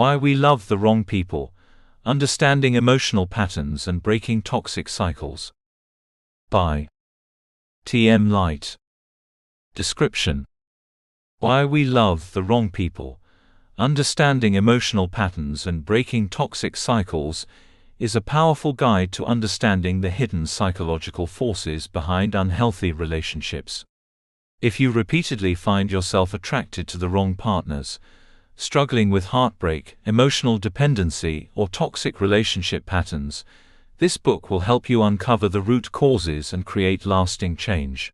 Why We Love the Wrong People, Understanding Emotional Patterns and Breaking Toxic Cycles. By T.M. Light. Description: Why We Love the Wrong People, Understanding Emotional Patterns and Breaking Toxic Cycles is a powerful guide to understanding the hidden psychological forces behind unhealthy relationships. If you repeatedly find yourself attracted to the wrong partners, struggling with heartbreak, emotional dependency, or toxic relationship patterns, this book will help you uncover the root causes and create lasting change.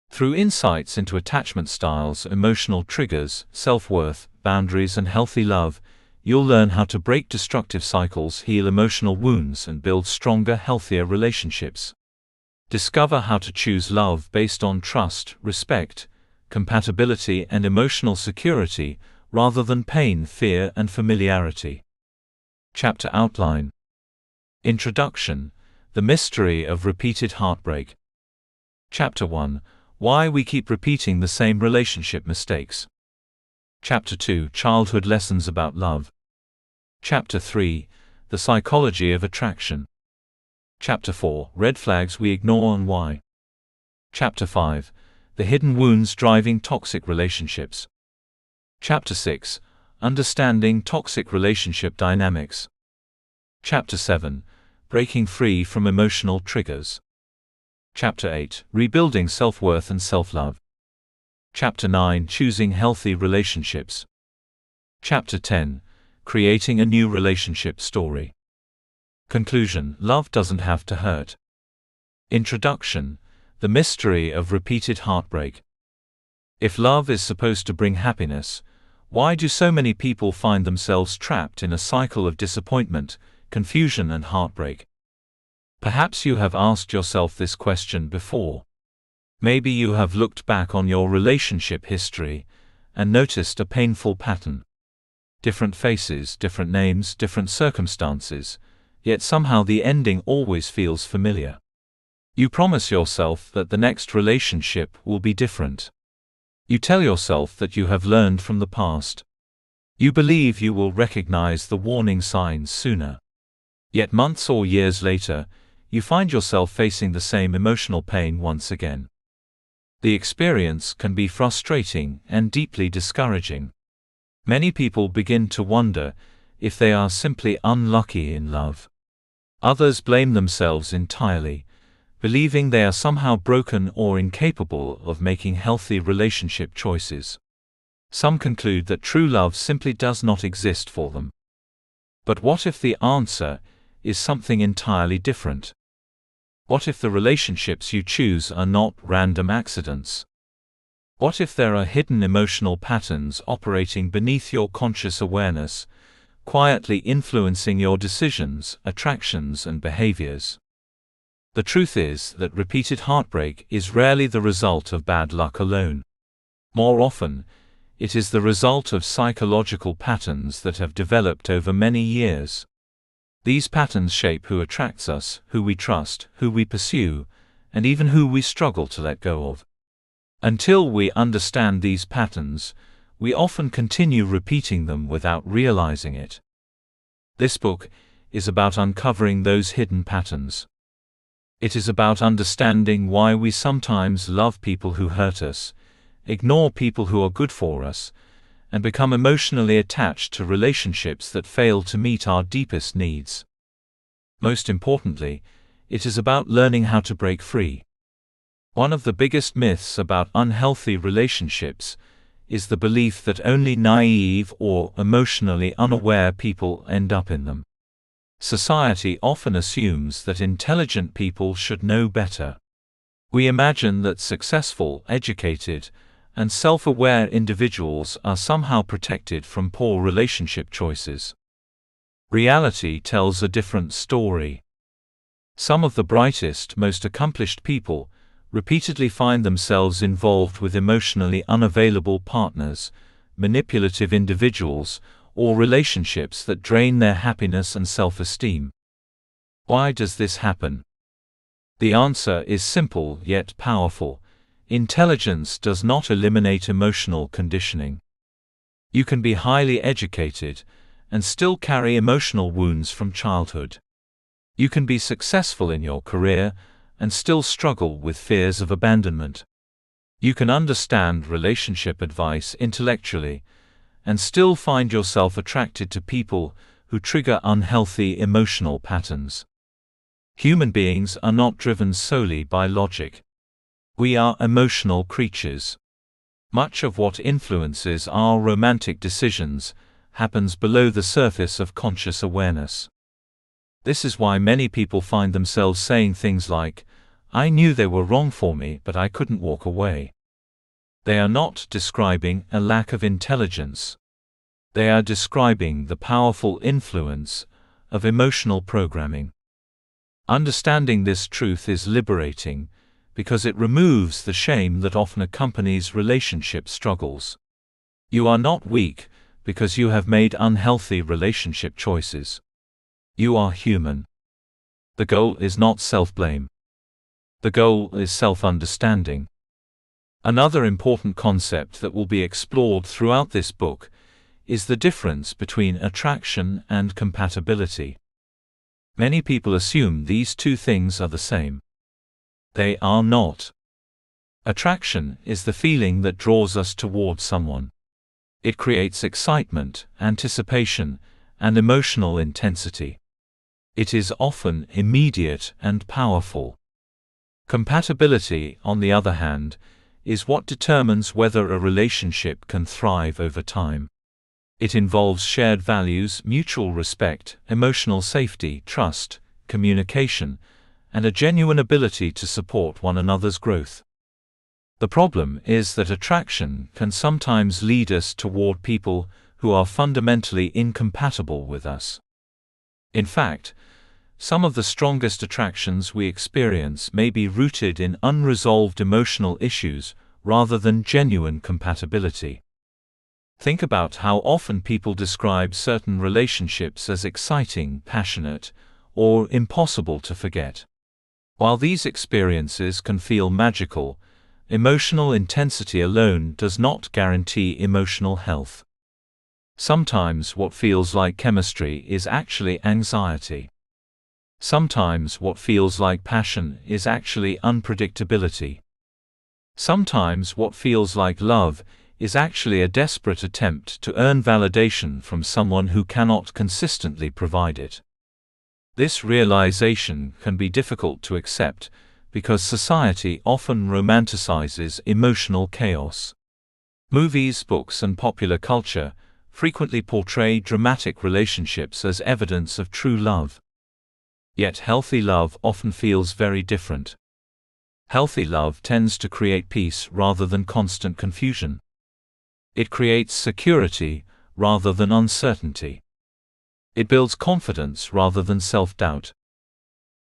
Through insights into attachment styles, emotional triggers, self-worth, boundaries, and healthy love, you'll learn how to break destructive cycles, heal emotional wounds, and build stronger, healthier relationships. Discover how to choose love based on trust, respect, compatibility, and emotional security, rather than pain, fear, and familiarity. Chapter Outline. Introduction: The Mystery of Repeated Heartbreak. Chapter 1: Why We Keep Repeating the Same Relationship Mistakes. Chapter 2: Childhood Lessons About Love. Chapter 3: The Psychology of Attraction. Chapter 4: Red Flags We Ignore and Why. Chapter 5: The Hidden Wounds Driving Toxic Relationships. Chapter 6: Understanding Toxic Relationship Dynamics. Chapter 7: Breaking Free from Emotional Triggers. Chapter 8: Rebuilding Self-Worth and Self-Love. Chapter 9: Choosing Healthy Relationships. Chapter 10: Creating a New Relationship Story. Conclusion: Love doesn't have to hurt. Introduction: The Mystery of Repeated Heartbreak. If love is supposed to bring happiness, why do so many people find themselves trapped in a cycle of disappointment, confusion, and heartbreak? Perhaps you have asked yourself this question before. Maybe you have looked back on your relationship history and noticed a painful pattern. Different faces, different names, different circumstances, yet somehow the ending always feels familiar. You promise yourself that the next relationship will be different. You tell yourself that you have learned from the past. You believe you will recognize the warning signs sooner. Yet months or years later, you find yourself facing the same emotional pain once again. The experience can be frustrating and deeply discouraging. Many people begin to wonder if they are simply unlucky in love. Others blame themselves entirely, believing they are somehow broken or incapable of making healthy relationship choices. Some conclude that true love simply does not exist for them. But what if the answer is something entirely different? What if the relationships you choose are not random accidents? What if there are hidden emotional patterns operating beneath your conscious awareness, quietly influencing your decisions, attractions, and behaviors? The truth is that repeated heartbreak is rarely the result of bad luck alone. More often, it is the result of psychological patterns that have developed over many years. These patterns shape who attracts us, who we trust, who we pursue, and even who we struggle to let go of. Until we understand these patterns, we often continue repeating them without realizing it. This book is about uncovering those hidden patterns. It is about understanding why we sometimes love people who hurt us, ignore people who are good for us, and become emotionally attached to relationships that fail to meet our deepest needs. Most importantly, it is about learning how to break free. One of the biggest myths about unhealthy relationships is the belief that only naive or emotionally unaware people end up in them. Society often assumes that intelligent people should know better. We imagine that successful, educated, and self-aware individuals are somehow protected from poor relationship choices. Reality tells a different story. Some of the brightest, most accomplished people repeatedly find themselves involved with emotionally unavailable partners, manipulative individuals, or relationships that drain their happiness and self-esteem. Why does this happen? The answer is simple yet powerful. Intelligence does not eliminate emotional conditioning. You can be highly educated and still carry emotional wounds from childhood. You can be successful in your career and still struggle with fears of abandonment. You can understand relationship advice intellectually and still find yourself attracted to people who trigger unhealthy emotional patterns. Human beings are not driven solely by logic. We are emotional creatures. Much of what influences our romantic decisions happens below the surface of conscious awareness. This is why many people find themselves saying things like, "I knew they were wrong for me, but I couldn't walk away." They are not describing a lack of intelligence. They are describing the powerful influence of emotional programming. Understanding this truth is liberating because it removes the shame that often accompanies relationship struggles. You are not weak because you have made unhealthy relationship choices. You are human. The goal is not self-blame. The goal is self-understanding. Another important concept that will be explored throughout this book is the difference between attraction and compatibility. Many people assume these two things are the same. They are not. Attraction is the feeling that draws us toward someone. It creates excitement, anticipation, and emotional intensity. It is often immediate and powerful. Compatibility, on the other hand, is what determines whether a relationship can thrive over time. It involves shared values, mutual respect, emotional safety, trust, communication, and a genuine ability to support one another's growth. The problem is that attraction can sometimes lead us toward people who are fundamentally incompatible with us. In fact, some of the strongest attractions we experience may be rooted in unresolved emotional issues rather than genuine compatibility. Think about how often people describe certain relationships as exciting, passionate, or impossible to forget. While these experiences can feel magical, emotional intensity alone does not guarantee emotional health. Sometimes what feels like chemistry is actually anxiety. Sometimes what feels like passion is actually unpredictability. Sometimes what feels like love is actually a desperate attempt to earn validation from someone who cannot consistently provide it. This realization can be difficult to accept because society often romanticizes emotional chaos. Movies, books, and popular culture frequently portray dramatic relationships as evidence of true love. Yet healthy love often feels very different. Healthy love tends to create peace rather than constant confusion. It creates security rather than uncertainty. It builds confidence rather than self-doubt.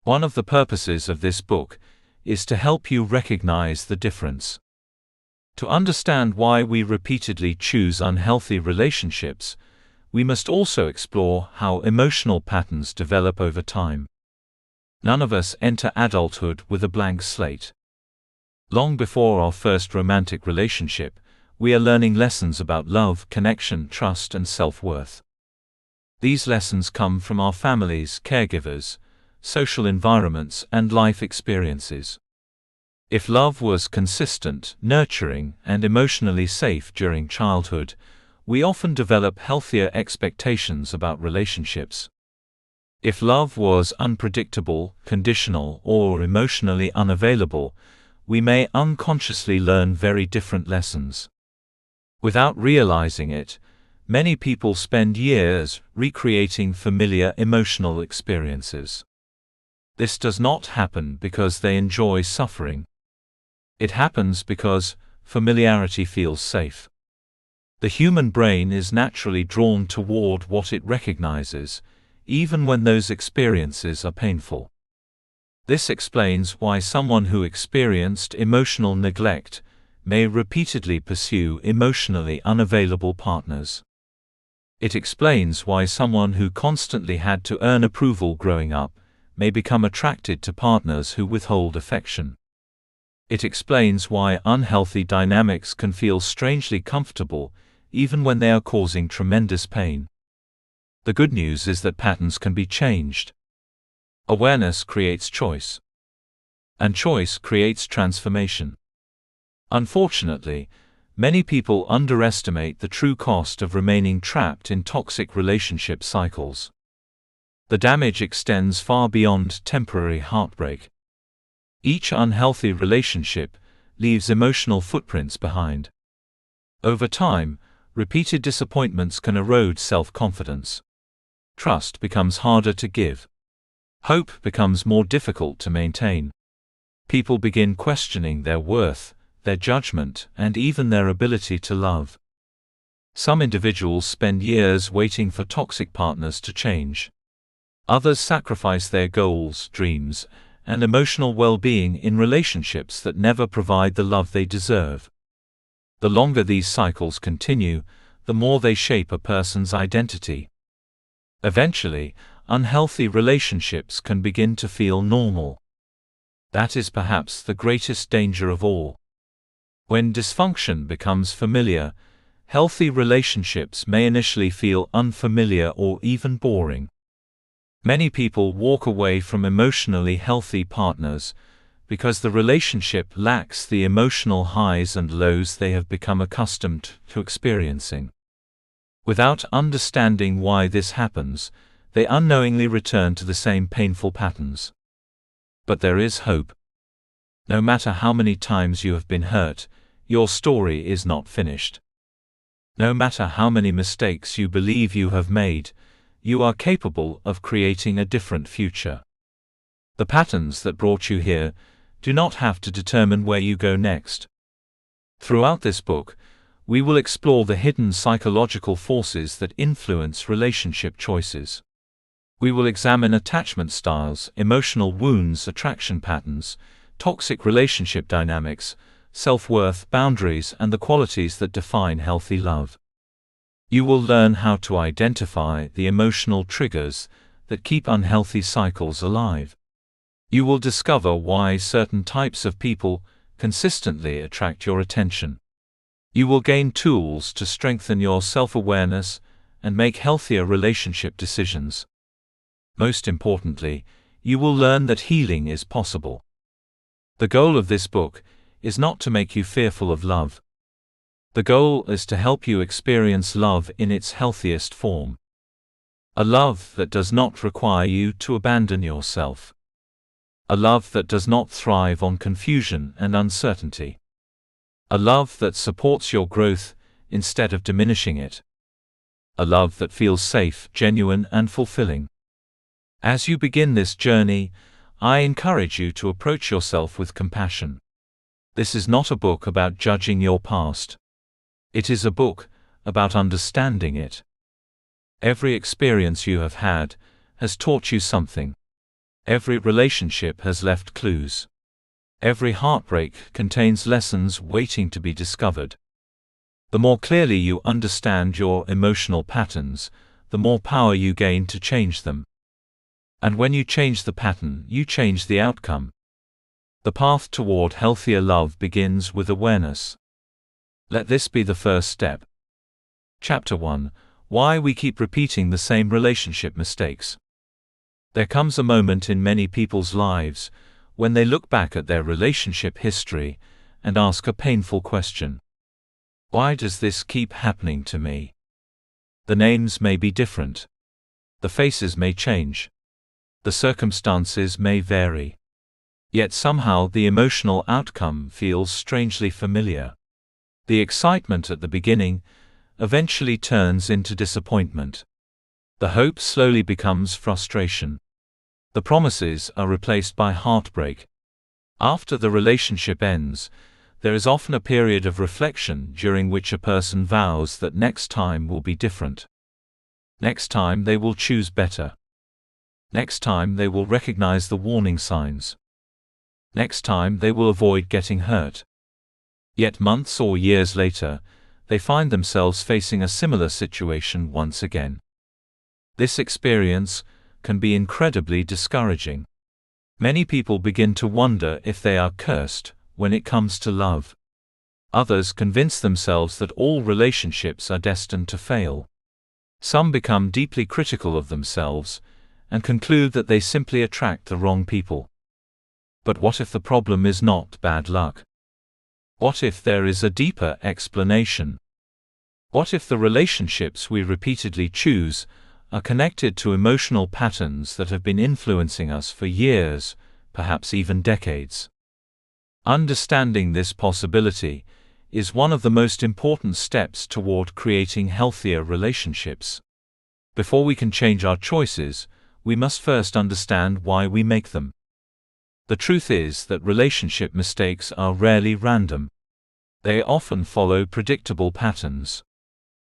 One of the purposes of this book is to help you recognize the difference. To understand why we repeatedly choose unhealthy relationships, we must also explore how emotional patterns develop over time. None of us enter adulthood with a blank slate. Long before our first romantic relationship, we are learning lessons about love, connection, trust, and self-worth. These lessons come from our families, caregivers, social environments, and life experiences. If love was consistent, nurturing, and emotionally safe during childhood, we often develop healthier expectations about relationships. If love was unpredictable, conditional, or emotionally unavailable, we may unconsciously learn very different lessons. Without realizing it, many people spend years recreating familiar emotional experiences. This does not happen because they enjoy suffering. It happens because familiarity feels safe. The human brain is naturally drawn toward what it recognizes, even when those experiences are painful. This explains why someone who experienced emotional neglect may repeatedly pursue emotionally unavailable partners. It explains why someone who constantly had to earn approval growing up may become attracted to partners who withhold affection. It explains why unhealthy dynamics can feel strangely comfortable, even when they are causing tremendous pain. The good news is that patterns can be changed. Awareness creates choice. And choice creates transformation. Unfortunately, many people underestimate the true cost of remaining trapped in toxic relationship cycles. The damage extends far beyond temporary heartbreak. Each unhealthy relationship leaves emotional footprints behind. Over time, repeated disappointments can erode self-confidence. Trust becomes harder to give. Hope becomes more difficult to maintain. People begin questioning their worth, their judgment, and even their ability to love. Some individuals spend years waiting for toxic partners to change. Others sacrifice their goals, dreams, and emotional well-being in relationships that never provide the love they deserve. The longer these cycles continue, the more they shape a person's identity. Eventually, unhealthy relationships can begin to feel normal. That is perhaps the greatest danger of all. When dysfunction becomes familiar, healthy relationships may initially feel unfamiliar or even boring. Many people walk away from emotionally healthy partners because the relationship lacks the emotional highs and lows they have become accustomed to experiencing. Without understanding why this happens, they unknowingly return to the same painful patterns. But there is hope. No matter how many times you have been hurt, your story is not finished. No matter how many mistakes you believe you have made, you are capable of creating a different future. The patterns that brought you here do not have to determine where you go next. Throughout this book, we will explore the hidden psychological forces that influence relationship choices. We will examine attachment styles, emotional wounds, attraction patterns, toxic relationship dynamics, self-worth, boundaries, and the qualities that define healthy love. You will learn how to identify the emotional triggers that keep unhealthy cycles alive. You will discover why certain types of people consistently attract your attention. You will gain tools to strengthen your self-awareness and make healthier relationship decisions. Most importantly, you will learn that healing is possible. The goal of this book is not to make you fearful of love. The goal is to help you experience love in its healthiest form. A love that does not require you to abandon yourself. A love that does not thrive on confusion and uncertainty. A love that supports your growth instead of diminishing it. A love that feels safe, genuine, and fulfilling. As you begin this journey, I encourage you to approach yourself with compassion. This is not a book about judging your past. It is a book about understanding it. Every experience you have had has taught you something. Every relationship has left clues. Every heartbreak contains lessons waiting to be discovered. The more clearly you understand your emotional patterns, the more power you gain to change them. And when you change the pattern, you change the outcome. The path toward healthier love begins with awareness. Let this be the first step. Chapter 1: Why we keep repeating the same relationship mistakes. There comes a moment in many people's lives when they look back at their relationship history and ask a painful question. Why does this keep happening to me? The names may be different. The faces may change. The circumstances may vary. Yet somehow the emotional outcome feels strangely familiar. The excitement at the beginning eventually turns into disappointment. The hope slowly becomes frustration. The promises are replaced by heartbreak. After the relationship ends, there is often a period of reflection during which a person vows that next time will be different. Next time they will choose better. Next time they will recognize the warning signs. Next time they will avoid getting hurt. Yet months or years later, they find themselves facing a similar situation once again. This experience can be incredibly discouraging. Many people begin to wonder if they are cursed when it comes to love. Others convince themselves that all relationships are destined to fail. Some become deeply critical of themselves and conclude that they simply attract the wrong people. But what if the problem is not bad luck? What if there is a deeper explanation? What if the relationships we repeatedly choose are connected to emotional patterns that have been influencing us for years, perhaps even decades? Understanding this possibility is one of the most important steps toward creating healthier relationships. Before we can change our choices, we must first understand why we make them. The truth is that relationship mistakes are rarely random. They often follow predictable patterns.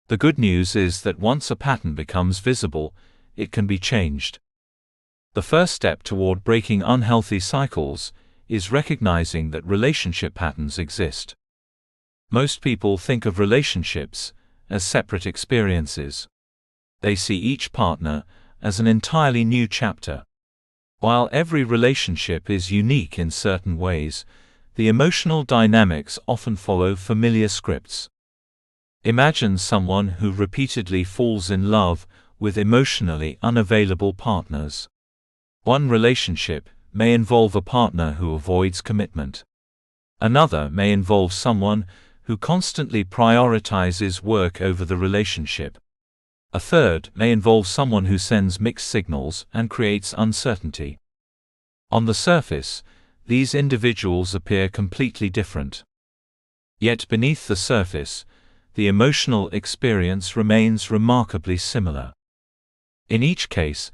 The good news is that once a pattern becomes visible, it can be changed. The first step toward breaking unhealthy cycles is recognizing that relationship patterns exist. Most people think of relationships as separate experiences. They see each partner as an entirely new chapter. While every relationship is unique in certain ways, the emotional dynamics often follow familiar scripts. Imagine someone who repeatedly falls in love with emotionally unavailable partners. One relationship may involve a partner who avoids commitment. Another may involve someone who constantly prioritizes work over the relationship. A third may involve someone who sends mixed signals and creates uncertainty. On the surface, these individuals appear completely different. Yet beneath the surface, the emotional experience remains remarkably similar. In each case,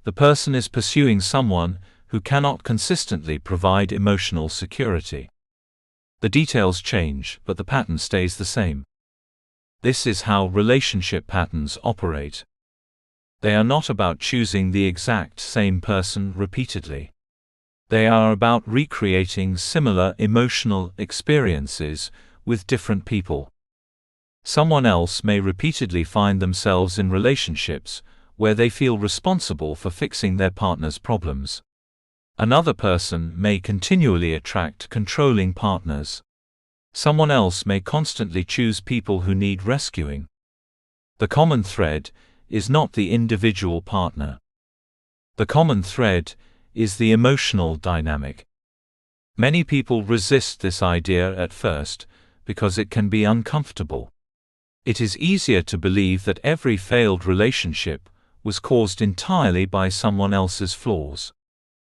the person is pursuing someone who cannot consistently provide emotional security. The details change, but the pattern stays the same. This is how relationship patterns operate. They are not about choosing the exact same person repeatedly. They are about recreating similar emotional experiences with different people. Someone else may repeatedly find themselves in relationships where they feel responsible for fixing their partner's problems. Another person may continually attract controlling partners. Someone else may constantly choose people who need rescuing. The common thread is not the individual partner. The common thread is the emotional dynamic. Many people resist this idea at first because it can be uncomfortable. It is easier to believe that every failed relationship was caused entirely by someone else's flaws.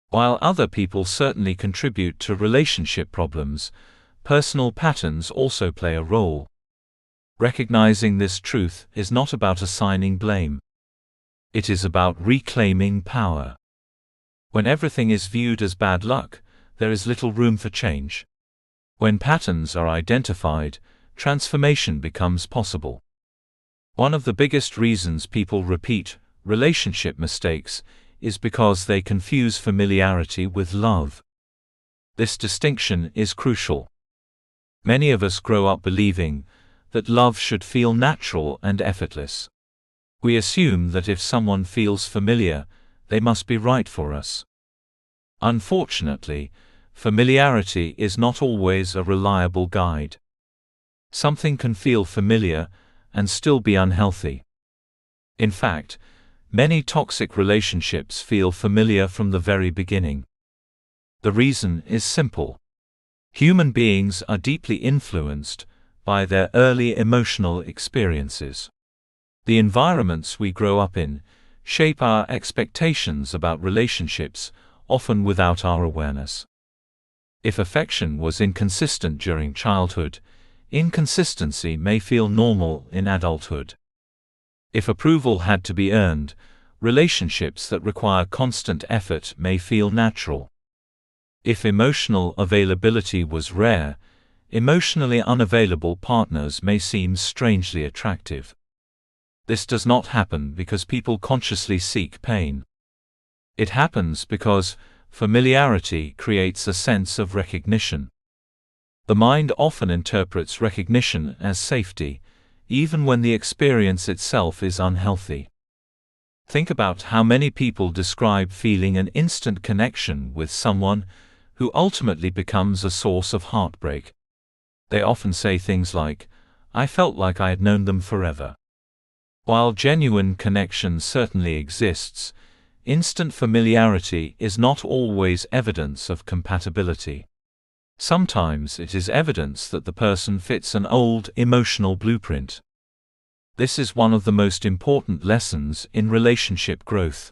While other people certainly contribute to relationship problems, personal patterns also play a role. Recognizing this truth is not about assigning blame. It is about reclaiming power. When everything is viewed as bad luck, there is little room for change. When patterns are identified, transformation becomes possible. One of the biggest reasons people repeat relationship mistakes is because they confuse familiarity with love. This distinction is crucial. Many of us grow up believing that love should feel natural and effortless. We assume that if someone feels familiar, they must be right for us. Unfortunately, familiarity is not always a reliable guide. Something can feel familiar and still be unhealthy. In fact, many toxic relationships feel familiar from the very beginning. The reason is simple. Human beings are deeply influenced by their early emotional experiences. The environments we grow up in shape our expectations about relationships, often without our awareness. If affection was inconsistent during childhood, inconsistency may feel normal in adulthood. If approval had to be earned, relationships that require constant effort may feel natural. If emotional availability was rare, emotionally unavailable partners may seem strangely attractive. This does not happen because people consciously seek pain. It happens because familiarity creates a sense of recognition. The mind often interprets recognition as safety, even when the experience itself is unhealthy. Think about how many people describe feeling an instant connection with someone who ultimately becomes a source of heartbreak. They often say things like, "I felt like I had known them forever." While genuine connection certainly exists, instant familiarity is not always evidence of compatibility. Sometimes it is evidence that the person fits an old emotional blueprint. This is one of the most important lessons in relationship growth.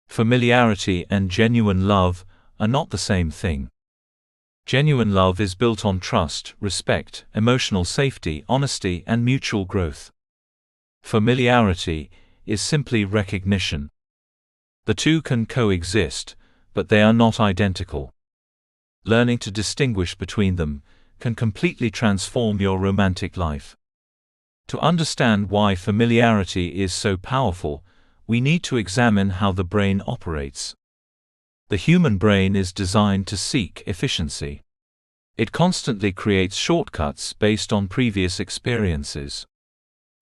Familiarity and genuine love are not the same thing. Genuine love is built on trust, respect, emotional safety, honesty, and mutual growth. Familiarity is simply recognition. The two can coexist, but they are not identical. Learning to distinguish between them can completely transform your romantic life. To understand why familiarity is so powerful, we need to examine how the brain operates. The human brain is designed to seek efficiency. It constantly creates shortcuts based on previous experiences.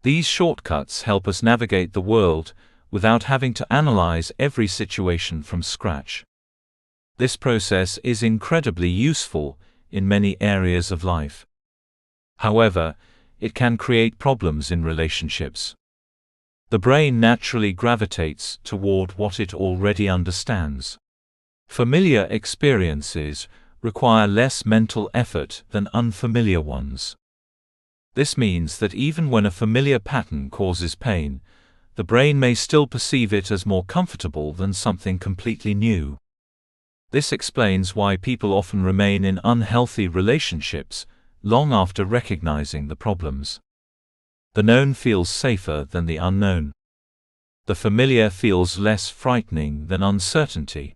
These shortcuts help us navigate the world without having to analyze every situation from scratch. This process is incredibly useful in many areas of life. However, it can create problems in relationships. The brain naturally gravitates toward what it already understands. Familiar experiences require less mental effort than unfamiliar ones. This means that even when a familiar pattern causes pain, the brain may still perceive it as more comfortable than something completely new. This explains why people often remain in unhealthy relationships long after recognizing the problems. The known feels safer than the unknown. The familiar feels less frightening than uncertainty.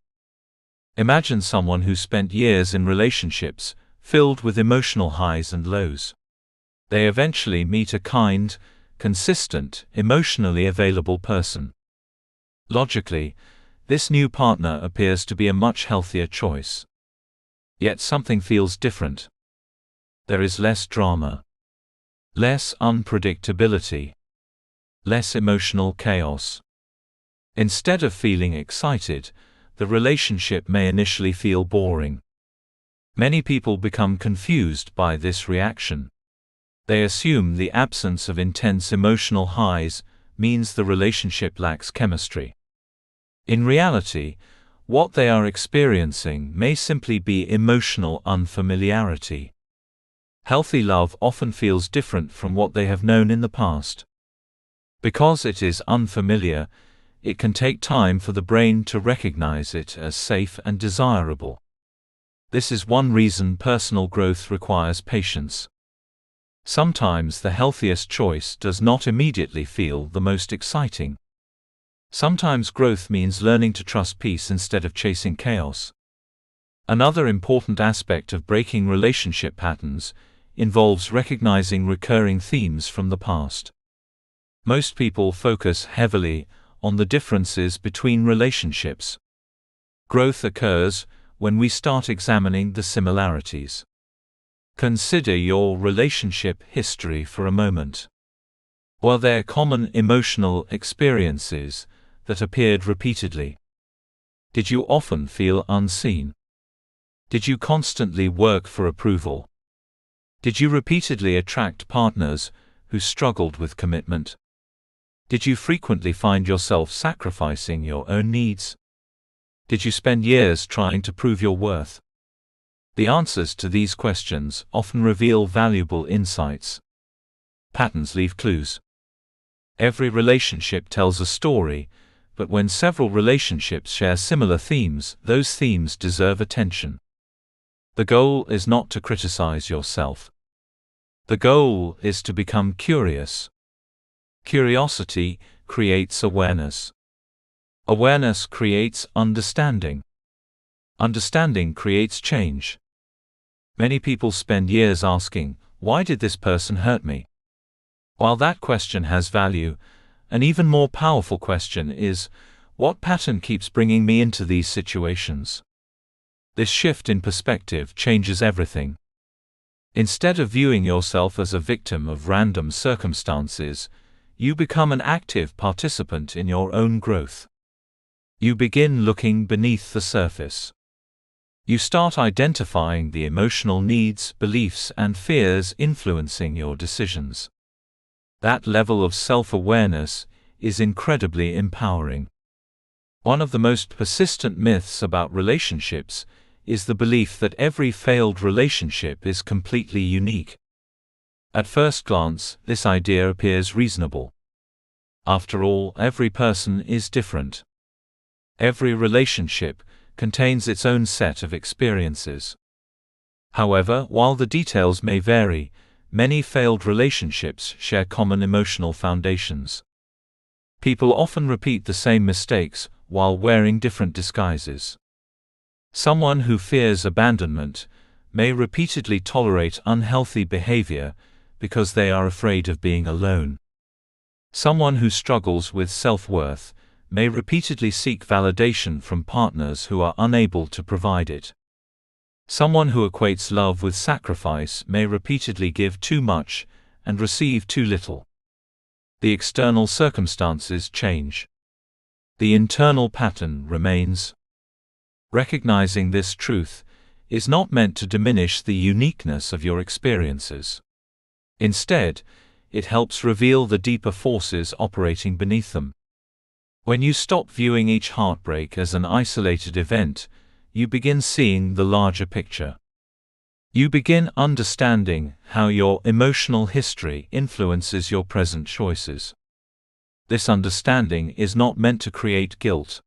Imagine someone who spent years in relationships filled with emotional highs and lows. They eventually meet a kind, consistent, emotionally available person. Logically, this new partner appears to be a much healthier choice. Yet something feels different. There is less drama, less unpredictability, less emotional chaos. Instead of feeling excited, the relationship may initially feel boring. Many people become confused by this reaction. They assume the absence of intense emotional highs means the relationship lacks chemistry. In reality, what they are experiencing may simply be emotional unfamiliarity. Healthy love often feels different from what they have known in the past. Because it is unfamiliar, it can take time for the brain to recognize it as safe and desirable. This is one reason personal growth requires patience. Sometimes the healthiest choice does not immediately feel the most exciting. Sometimes growth means learning to trust peace instead of chasing chaos. Another important aspect of breaking relationship patterns involves recognizing recurring themes from the past. Most people focus heavily on the differences between relationships. Growth occurs when we start examining the similarities. Consider your relationship history for a moment. Were there common emotional experiences that appeared repeatedly? Did you often feel unseen? Did you constantly work for approval? Did you repeatedly attract partners who struggled with commitment? Did you frequently find yourself sacrificing your own needs? Did you spend years trying to prove your worth? The answers to these questions often reveal valuable insights. Patterns leave clues. Every relationship tells a story, but when several relationships share similar themes, those themes deserve attention. The goal is not to criticize yourself. The goal is to become curious. Curiosity creates awareness. Awareness creates understanding. Understanding creates change. Many people spend years asking, "Why did this person hurt me?" While that question has value, an even more powerful question is, "What pattern keeps bringing me into these situations?" This shift in perspective changes everything. Instead of viewing yourself as a victim of random circumstances, you become an active participant in your own growth. You begin looking beneath the surface. You start identifying the emotional needs, beliefs, and fears influencing your decisions. That level of self-awareness is incredibly empowering. One of the most persistent myths about relationships is the belief that every failed relationship is completely unique. At first glance, this idea appears reasonable. After all, every person is different. Every relationship contains its own set of experiences. However, while the details may vary, many failed relationships share common emotional foundations. People often repeat the same mistakes while wearing different disguises. Someone who fears abandonment may repeatedly tolerate unhealthy behavior because they are afraid of being alone. Someone who struggles with self-worth may repeatedly seek validation from partners who are unable to provide it. Someone who equates love with sacrifice may repeatedly give too much and receive too little. The external circumstances change. The internal pattern remains. Recognizing this truth is not meant to diminish the uniqueness of your experiences. Instead, it helps reveal the deeper forces operating beneath them. When you stop viewing each heartbreak as an isolated event, you begin seeing the larger picture. You begin understanding how your emotional history influences your present choices. This understanding is not meant to create guilt.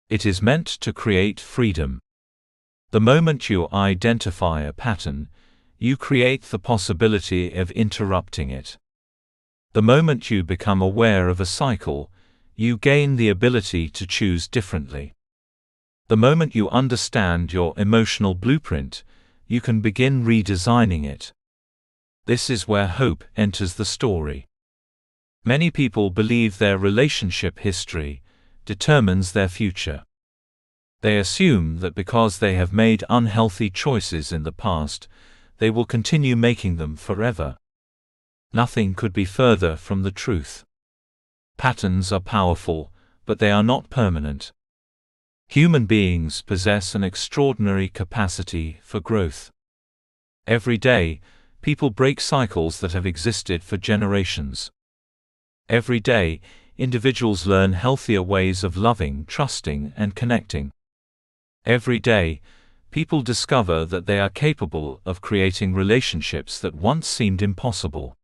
It is meant to create freedom. The moment you identify a pattern, you create the possibility of interrupting it. The moment you become aware of a cycle, you gain the ability to choose differently. The moment you understand your emotional blueprint, you can begin redesigning it. This is where hope enters the story. Many people believe their relationship history determines their future. They assume that because they have made unhealthy choices in the past, they will continue making them forever. Nothing could be further from the truth. Patterns are powerful, but they are not permanent. Human beings possess an extraordinary capacity for growth. Every day, people break cycles that have existed for generations. Every day, individuals learn healthier ways of loving, trusting, and connecting. Every day, people discover that they are capable of creating relationships that once seemed impossible.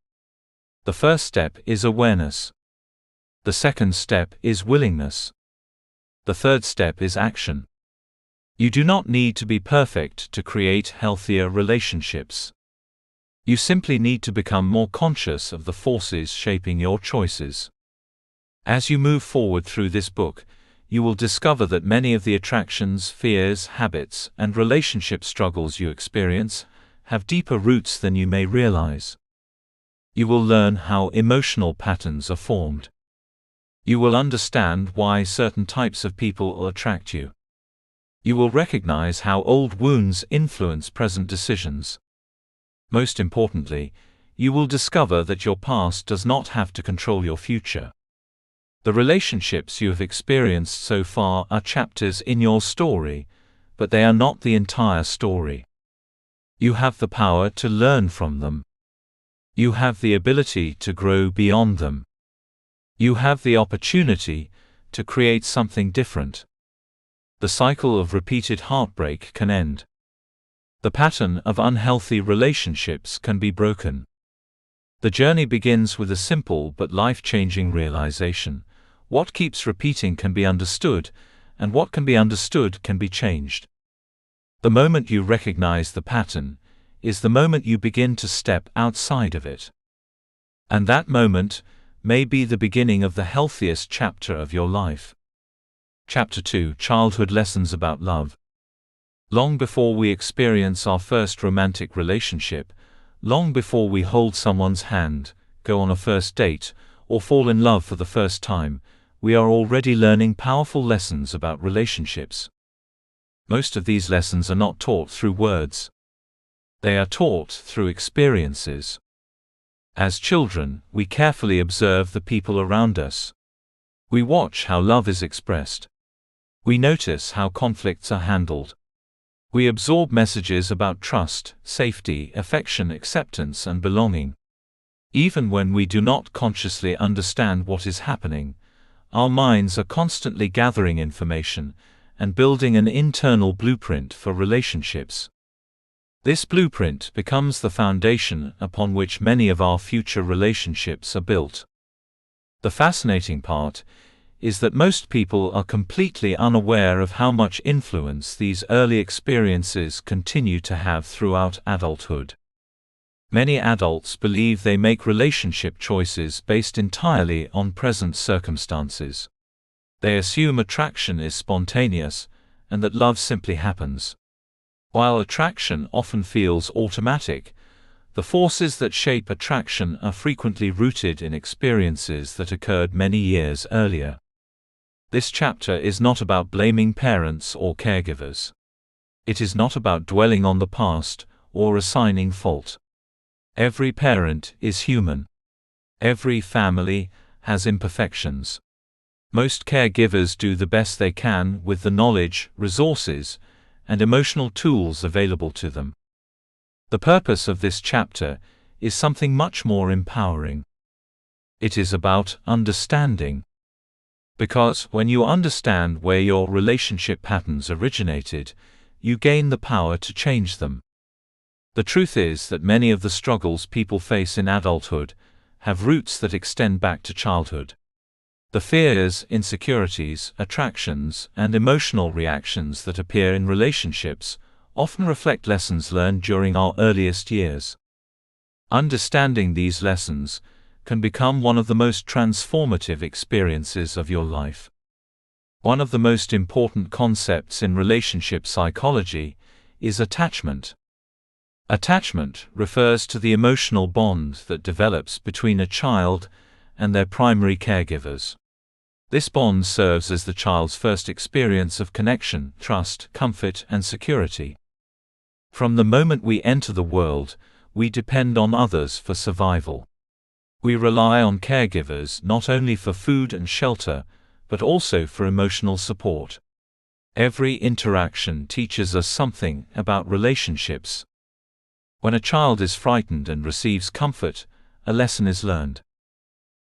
The first step is awareness. The second step is willingness. The third step is action. You do not need to be perfect to create healthier relationships. You simply need to become more conscious of the forces shaping your choices. As you move forward through this book, you will discover that many of the attractions, fears, habits, and relationship struggles you experience have deeper roots than you may realize. You will learn how emotional patterns are formed. You will understand why certain types of people will attract you. You will recognize how old wounds influence present decisions. Most importantly, you will discover that your past does not have to control your future. The relationships you have experienced so far are chapters in your story, but they are not the entire story. You have the power to learn from them. You have the ability to grow beyond them. You have the opportunity to create something different. The cycle of repeated heartbreak can end. The pattern of unhealthy relationships can be broken. The journey begins with a simple but life-changing realization. What keeps repeating can be understood, and what can be understood can be changed. The moment you recognize the pattern is the moment you begin to step outside of it. And that moment may be the beginning of the healthiest chapter of your life. Chapter 2: Childhood Lessons about Love. Long before we experience our first romantic relationship, long before we hold someone's hand, go on a first date, or fall in love for the first time, we are already learning powerful lessons about relationships. Most of these lessons are not taught through words. They are taught through experiences. As children, we carefully observe the people around us. We watch how love is expressed. We notice how conflicts are handled. We absorb messages about trust, safety, affection, acceptance, and belonging. Even when we do not consciously understand what is happening, our minds are constantly gathering information and building an internal blueprint for relationships. This blueprint becomes the foundation upon which many of our future relationships are built. The fascinating part is that most people are completely unaware of how much influence these early experiences continue to have throughout adulthood. Many adults believe they make relationship choices based entirely on present circumstances. They assume attraction is spontaneous and that love simply happens. While attraction often feels automatic, the forces that shape attraction are frequently rooted in experiences that occurred many years earlier. This chapter is not about blaming parents or caregivers. It is not about dwelling on the past or assigning fault. Every parent is human. Every family has imperfections. Most caregivers do the best they can with the knowledge, resources, and emotional tools available to them. The purpose of this chapter is something much more empowering. It is about understanding. Because when you understand where your relationship patterns originated, you gain the power to change them. The truth is that many of the struggles people face in adulthood have roots that extend back to childhood. The fears, insecurities, attractions, and emotional reactions that appear in relationships often reflect lessons learned during our earliest years. Understanding these lessons can become one of the most transformative experiences of your life. One of the most important concepts in relationship psychology is attachment. Attachment refers to the emotional bond that develops between a child and their primary caregivers. This bond serves as the child's first experience of connection, trust, comfort, and security. From the moment we enter the world, we depend on others for survival. We rely on caregivers not only for food and shelter, but also for emotional support. Every interaction teaches us something about relationships. When a child is frightened and receives comfort, a lesson is learned.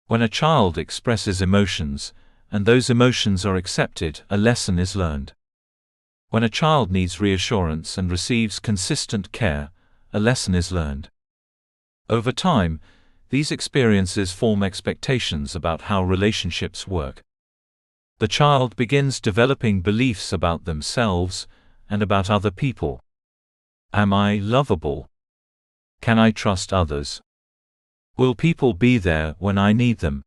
When a child expresses emotions, and those emotions are accepted, a lesson is learned. When a child needs reassurance and receives consistent care, a lesson is learned. Over time, these experiences form expectations about how relationships work. The child begins developing beliefs about themselves and about other people. Am I lovable? Can I trust others? Will people be there when I need them?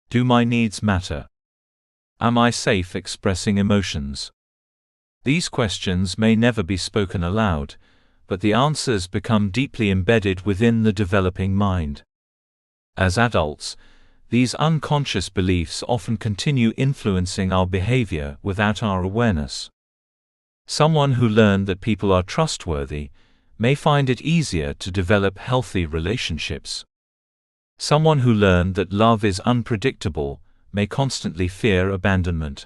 Do my needs matter? Am I safe expressing emotions? These questions may never be spoken aloud, but the answers become deeply embedded within the developing mind. As adults, these unconscious beliefs often continue influencing our behavior without our awareness. Someone who learned that people are trustworthy may find it easier to develop healthy relationships. Someone who learned that love is unpredictable may constantly fear abandonment.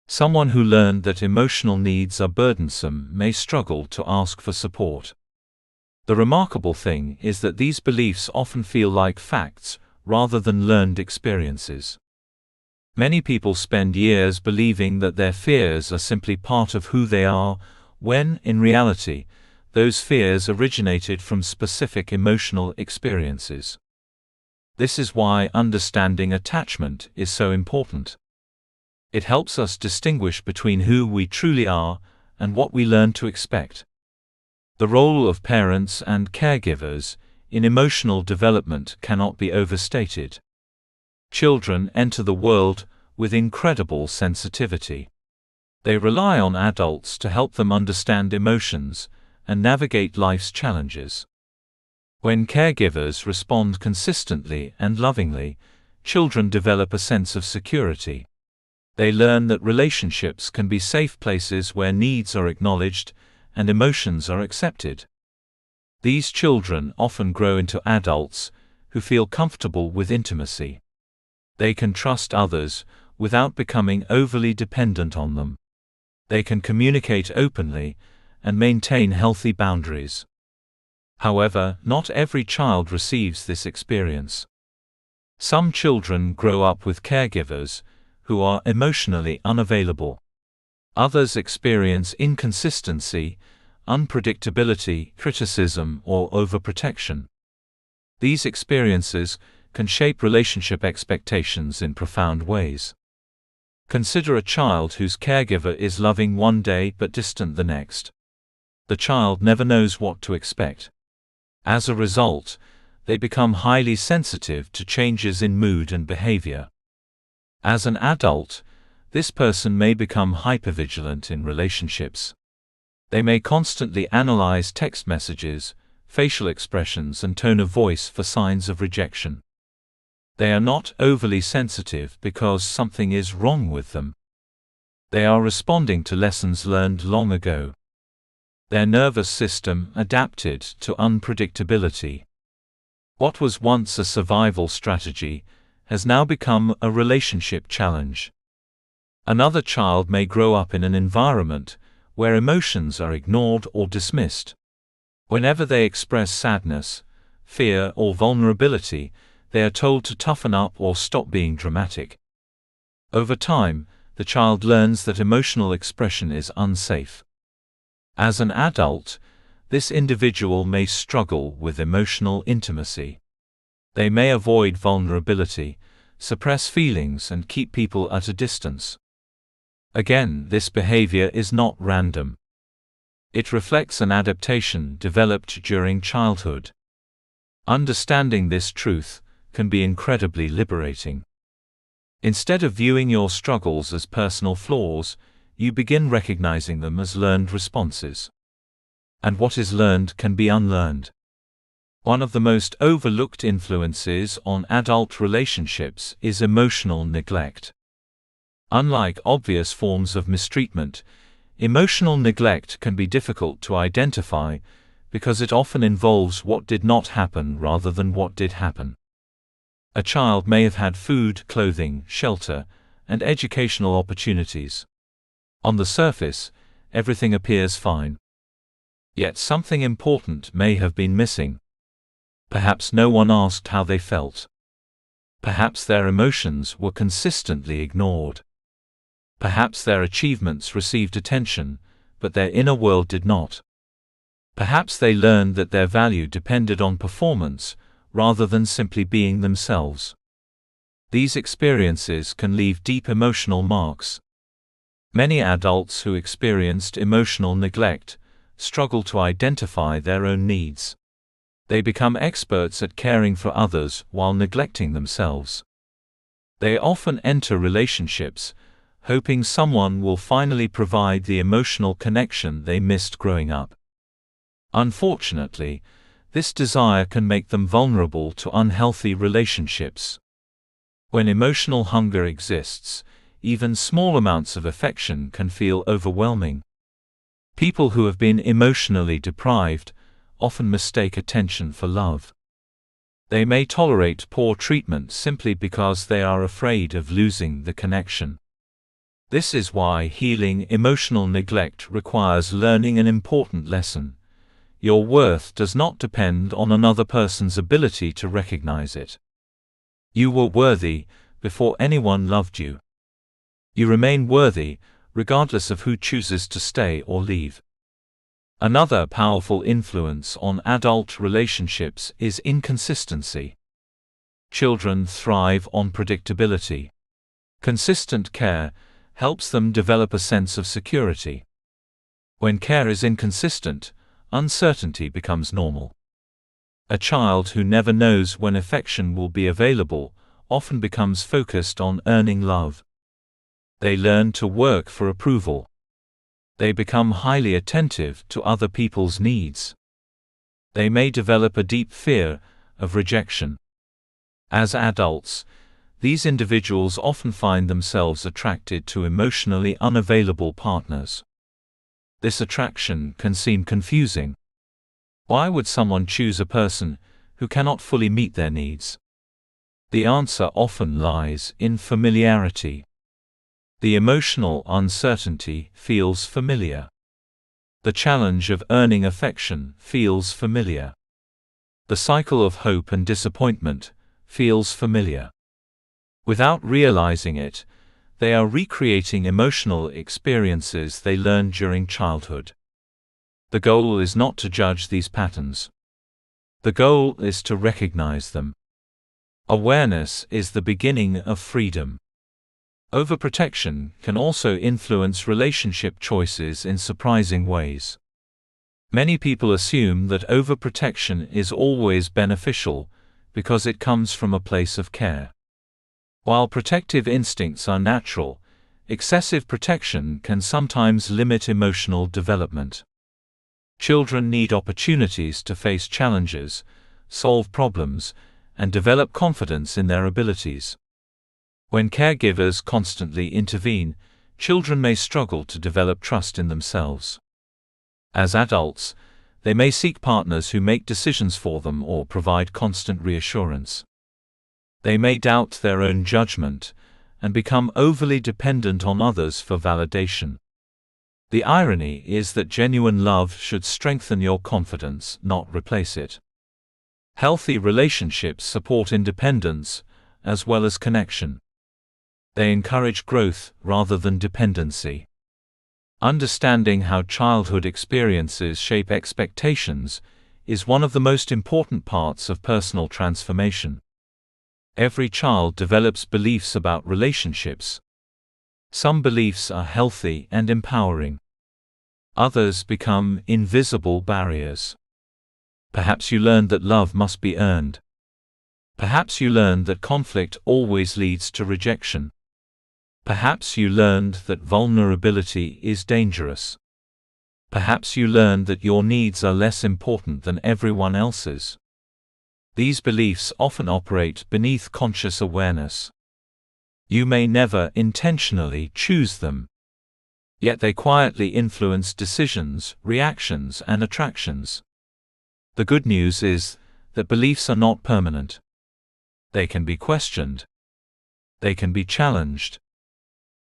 Someone who learned that emotional needs are burdensome may struggle to ask for support. The remarkable thing is that these beliefs often feel like facts rather than learned experiences. Many people spend years believing that their fears are simply part of who they are, when, in reality, those fears originated from specific emotional experiences. This is why understanding attachment is so important. It helps us distinguish between who we truly are and what we learn to expect. The role of parents and caregivers in emotional development cannot be overstated. Children enter the world with incredible sensitivity. They rely on adults to help them understand emotions and navigate life's challenges. When caregivers respond consistently and lovingly, children develop a sense of security. They learn that relationships can be safe places where needs are acknowledged and emotions are accepted. These children often grow into adults who feel comfortable with intimacy. They can trust others without becoming overly dependent on them. They can communicate openly and maintain healthy boundaries. However, not every child receives this experience. Some children grow up with caregivers who are emotionally unavailable. Others experience inconsistency, unpredictability, criticism, or overprotection. These experiences can shape relationship expectations in profound ways. Consider a child whose caregiver is loving one day but distant the next. The child never knows what to expect. As a result, they become highly sensitive to changes in mood and behavior. As an adult, this person may become hypervigilant in relationships. They may constantly analyze text messages, facial expressions, and tone of voice for signs of rejection. They are not overly sensitive because something is wrong with them. They are responding to lessons learned long ago. Their nervous system adapted to unpredictability. What was once a survival strategy has now become a relationship challenge. Another child may grow up in an environment where emotions are ignored or dismissed. Whenever they express sadness, fear, or vulnerability, they are told to toughen up or stop being dramatic. Over time, the child learns that emotional expression is unsafe. As an adult, this individual may struggle with emotional intimacy. They may avoid vulnerability, suppress feelings, and keep people at a distance. Again, this behavior is not random. It reflects an adaptation developed during childhood. Understanding this truth can be incredibly liberating. Instead of viewing your struggles as personal flaws, you begin recognizing them as learned responses. And what is learned can be unlearned. One of the most overlooked influences on adult relationships is emotional neglect. Unlike obvious forms of mistreatment, emotional neglect can be difficult to identify because it often involves what did not happen rather than what did happen. A child may have had food, clothing, shelter, and educational opportunities. On the surface, everything appears fine. Yet something important may have been missing. Perhaps no one asked how they felt. Perhaps their emotions were consistently ignored. Perhaps their achievements received attention, but their inner world did not. Perhaps they learned that their value depended on performance, rather than simply being themselves. These experiences can leave deep emotional marks. Many adults who experienced emotional neglect struggle to identify their own needs. They become experts at caring for others while neglecting themselves. They often enter relationships hoping someone will finally provide the emotional connection they missed growing up. Unfortunately, this desire can make them vulnerable to unhealthy relationships. When emotional hunger exists, even small amounts of affection can feel overwhelming. People who have been emotionally deprived often mistake attention for love. They may tolerate poor treatment simply because they are afraid of losing the connection. This is why healing emotional neglect requires learning an important lesson. Your worth does not depend on another person's ability to recognize it. You were worthy before anyone loved you. You remain worthy, regardless of who chooses to stay or leave. Another powerful influence on adult relationships is inconsistency. Children thrive on predictability. Consistent care helps them develop a sense of security. When care is inconsistent, uncertainty becomes normal. A child who never knows when affection will be available often becomes focused on earning love. They learn to work for approval. They become highly attentive to other people's needs. They may develop a deep fear of rejection. As adults, these individuals often find themselves attracted to emotionally unavailable partners. This attraction can seem confusing. Why would someone choose a person who cannot fully meet their needs? The answer often lies in familiarity. The emotional uncertainty feels familiar. The challenge of earning affection feels familiar. The cycle of hope and disappointment feels familiar. Without realizing it, they are recreating emotional experiences they learned during childhood. The goal is not to judge these patterns. The goal is to recognize them. Awareness is the beginning of freedom. Overprotection can also influence relationship choices in surprising ways. Many people assume that overprotection is always beneficial because it comes from a place of care. While protective instincts are natural, excessive protection can sometimes limit emotional development. Children need opportunities to face challenges, solve problems, and develop confidence in their abilities. When caregivers constantly intervene, children may struggle to develop trust in themselves. As adults, they may seek partners who make decisions for them or provide constant reassurance. They may doubt their own judgment and become overly dependent on others for validation. The irony is that genuine love should strengthen your confidence, not replace it. Healthy relationships support independence as well as connection. They encourage growth rather than dependency. Understanding how childhood experiences shape expectations is one of the most important parts of personal transformation. Every child develops beliefs about relationships. Some beliefs are healthy and empowering. Others become invisible barriers. Perhaps you learned that love must be earned. Perhaps you learned that conflict always leads to rejection. Perhaps you learned that vulnerability is dangerous. Perhaps you learned that your needs are less important than everyone else's. These beliefs often operate beneath conscious awareness. You may never intentionally choose them. Yet they quietly influence decisions, reactions, and attractions. The good news is that beliefs are not permanent. They can be questioned. They can be challenged.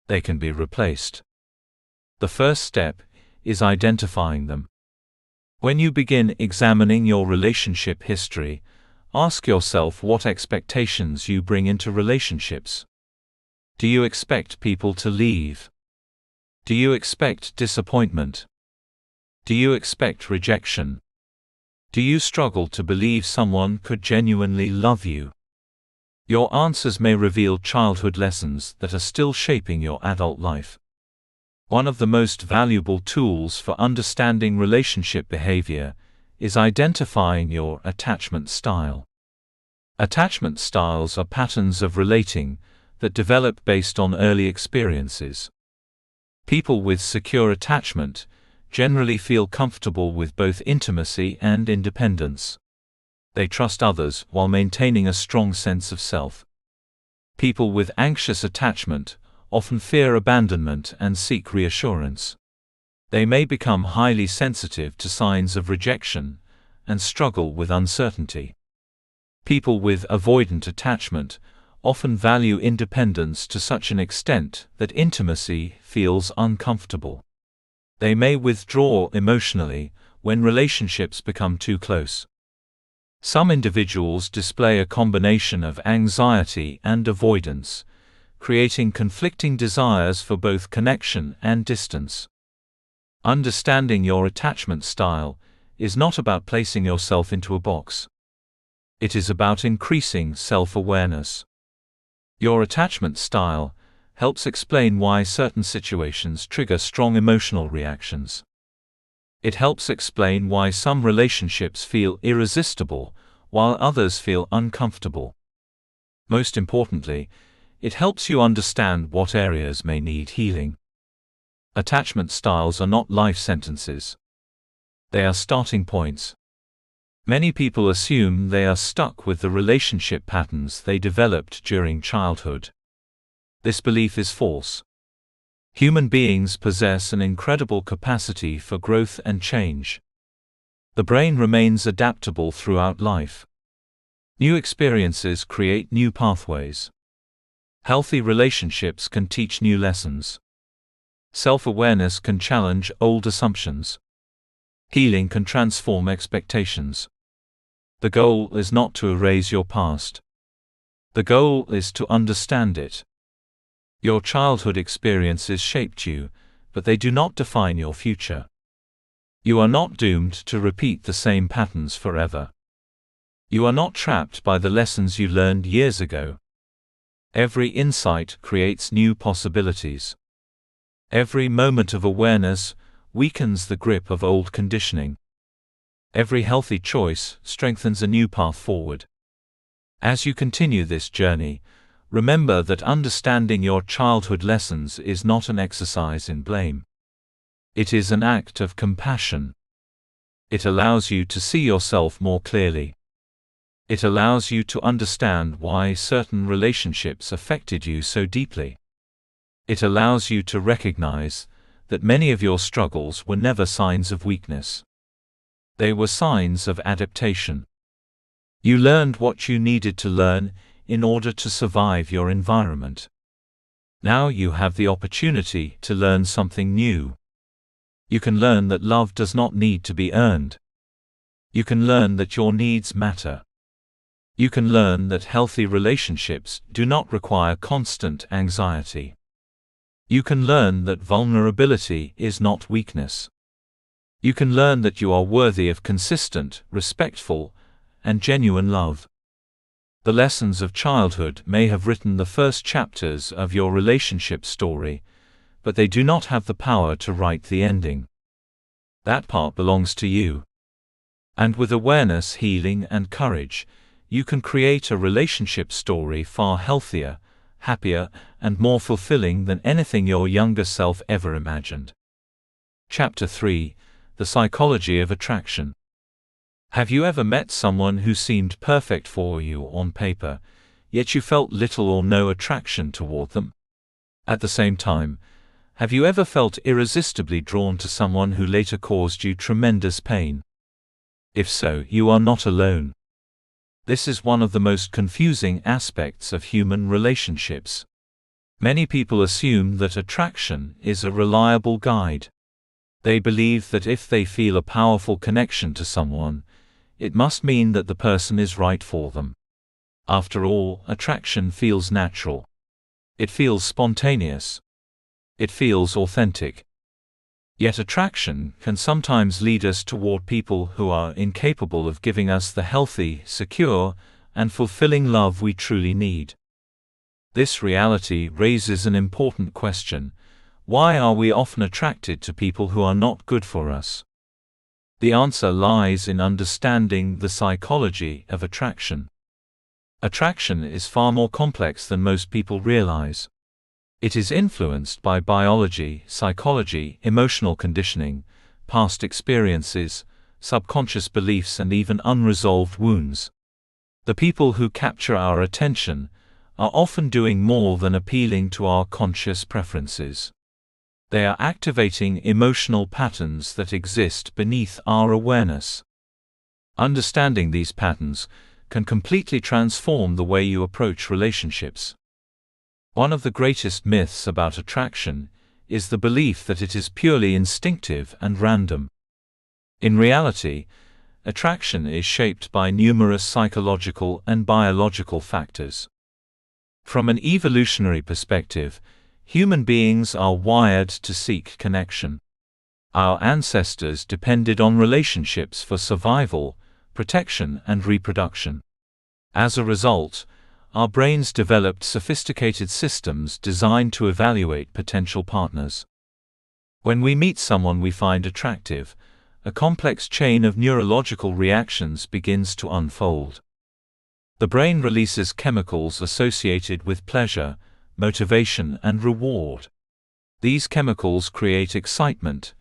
They can be replaced. The first step is identifying them. When you begin examining your relationship history, ask yourself what expectations you bring into relationships. Do you expect people to leave? Do you expect disappointment? Do you expect rejection? Do you struggle to believe someone could genuinely love you? Your answers may reveal childhood lessons that are still shaping your adult life. One of the most valuable tools for understanding relationship behavior is identifying your attachment style. Attachment styles are patterns of relating that develop based on early experiences. People with secure attachment generally feel comfortable with both intimacy and independence. They trust others while maintaining a strong sense of self. People with anxious attachment often fear abandonment and seek reassurance. They may become highly sensitive to signs of rejection and struggle with uncertainty. People with avoidant attachment often value independence to such an extent that intimacy feels uncomfortable. They may withdraw emotionally when relationships become too close. Some individuals display a combination of anxiety and avoidance, creating conflicting desires for both connection and distance. Understanding your attachment style is not about placing yourself into a box. It is about increasing self-awareness. Your attachment style helps explain why certain situations trigger strong emotional reactions. It helps explain why some relationships feel irresistible, while others feel uncomfortable. Most importantly, it helps you understand what areas may need healing. Attachment styles are not life sentences. They are starting points. Many people assume they are stuck with the relationship patterns they developed during childhood. This belief is false. Human beings possess an incredible capacity for growth and change. The brain remains adaptable throughout life. New experiences create new pathways. Healthy relationships can teach new lessons. Self-awareness can challenge old assumptions. Healing can transform expectations. The goal is not to erase your past. The goal is to understand it. Your childhood experiences shaped you, but they do not define your future. You are not doomed to repeat the same patterns forever. You are not trapped by the lessons you learned years ago. Every insight creates new possibilities. Every moment of awareness weakens the grip of old conditioning. Every healthy choice strengthens a new path forward. As you continue this journey, remember that understanding your childhood lessons is not an exercise in blame. It is an act of compassion. It allows you to see yourself more clearly. It allows you to understand why certain relationships affected you so deeply. It allows you to recognize that many of your struggles were never signs of weakness. They were signs of adaptation. You learned what you needed to learn in order to survive your environment. Now you have the opportunity to learn something new. You can learn that love does not need to be earned. You can learn that your needs matter. You can learn that healthy relationships do not require constant anxiety. You can learn that vulnerability is not weakness. You can learn that you are worthy of consistent, respectful, and genuine love. The lessons of childhood may have written the first chapters of your relationship story, but they do not have the power to write the ending. That part belongs to you. And with awareness, healing, and courage, you can create a relationship story far healthier, happier, and more fulfilling than anything your younger self ever imagined. Chapter 3: The Psychology of Attraction. Have you ever met someone who seemed perfect for you on paper, yet you felt little or no attraction toward them? At the same time, have you ever felt irresistibly drawn to someone who later caused you tremendous pain? If so, you are not alone. This is one of the most confusing aspects of human relationships. Many people assume that attraction is a reliable guide. They believe that if they feel a powerful connection to someone, it must mean that the person is right for them. After all, attraction feels natural. It feels spontaneous. It feels authentic. Yet attraction can sometimes lead us toward people who are incapable of giving us the healthy, secure, and fulfilling love we truly need. This reality raises an important question: why are we often attracted to people who are not good for us? The answer lies in understanding the psychology of attraction. Attraction is far more complex than most people realize. It is influenced by biology, psychology, emotional conditioning, past experiences, subconscious beliefs, and even unresolved wounds. The people who capture our attention are often doing more than appealing to our conscious preferences. They are activating emotional patterns that exist beneath our awareness. Understanding these patterns can completely transform the way you approach relationships. One of the greatest myths about attraction is the belief that it is purely instinctive and random. In reality, attraction is shaped by numerous psychological and biological factors. From an evolutionary perspective, human beings are wired to seek connection. Our ancestors depended on relationships for survival, protection, and reproduction. As a result, our brains developed sophisticated systems designed to evaluate potential partners. When we meet someone we find attractive, a complex chain of neurological reactions begins to unfold. The brain releases chemicals associated with pleasure, motivation, and reward. These chemicals create excitement,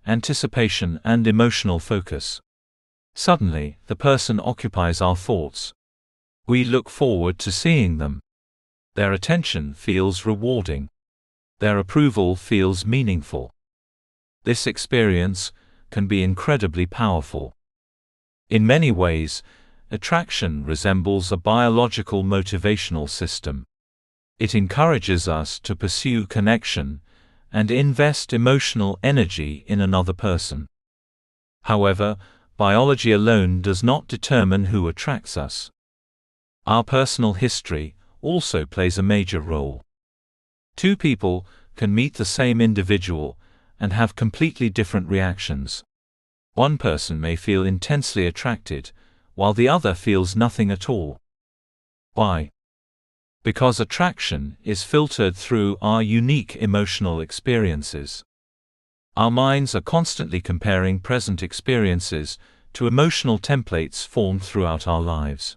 anticipation, and emotional focus. Suddenly, the person occupies our thoughts. We look forward to seeing them. Their attention feels rewarding. Their approval feels meaningful. This experience can be incredibly powerful. In many ways, attraction resembles a biological motivational system. It encourages us to pursue connection and invest emotional energy in another person. However, Biology alone does not determine who attracts us. Our personal history also plays a major role. Two people can meet the same individual and have completely different reactions. One person may feel intensely attracted, while the other feels nothing at all. Why? Because attraction is filtered through our unique emotional experiences. Our minds are constantly comparing present experiences to emotional templates formed throughout our lives.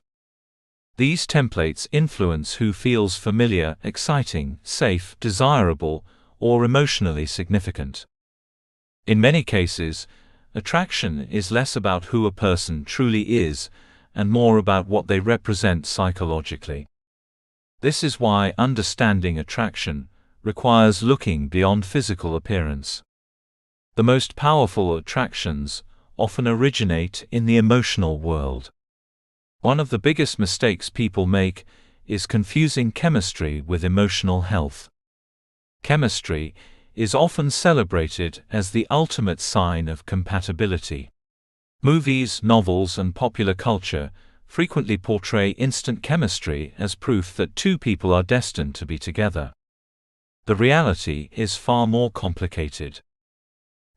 These templates influence who feels familiar, exciting, safe, desirable, or emotionally significant. In many cases, attraction is less about who a person truly is and more about what they represent psychologically. This is why understanding attraction requires looking beyond physical appearance. The most powerful attractions often originate in the emotional world. One of the biggest mistakes people make is confusing chemistry with emotional health. Chemistry is often celebrated as the ultimate sign of compatibility. Movies, novels, and popular culture frequently portray instant chemistry as proof that two people are destined to be together. The reality is far more complicated.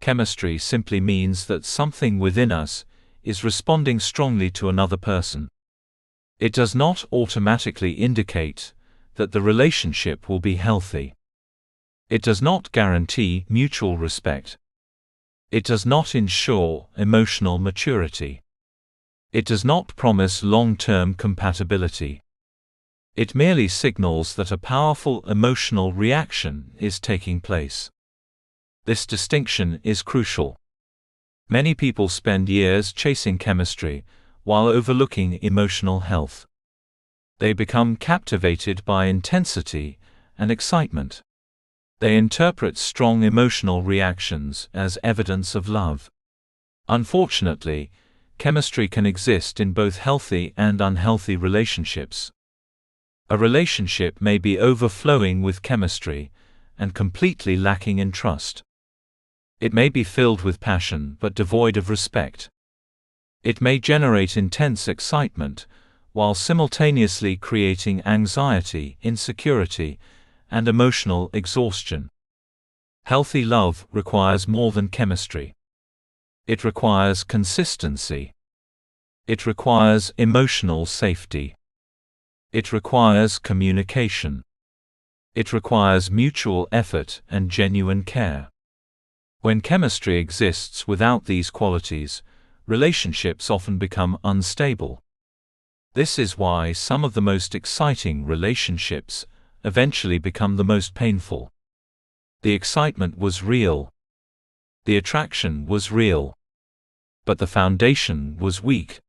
Chemistry simply means that something within us is responding strongly to another person. It does not automatically indicate that the relationship will be healthy. It does not guarantee mutual respect. It does not ensure emotional maturity. It does not promise long-term compatibility. It merely signals that a powerful emotional reaction is taking place. This distinction is crucial. Many people spend years chasing chemistry while overlooking emotional health. They become captivated by intensity and excitement. They interpret strong emotional reactions as evidence of love. Unfortunately, chemistry can exist in both healthy and unhealthy relationships. A relationship may be overflowing with chemistry and completely lacking in trust. It may be filled with passion but devoid of respect. It may generate intense excitement while simultaneously creating anxiety, insecurity, and emotional exhaustion. Healthy love requires more than chemistry. It requires consistency. It requires emotional safety. It requires communication. It requires mutual effort and genuine care. When chemistry exists without these qualities, relationships often become unstable. This is why some of the most exciting relationships eventually become the most painful. The excitement was real. The attraction was real. But the foundation was weak.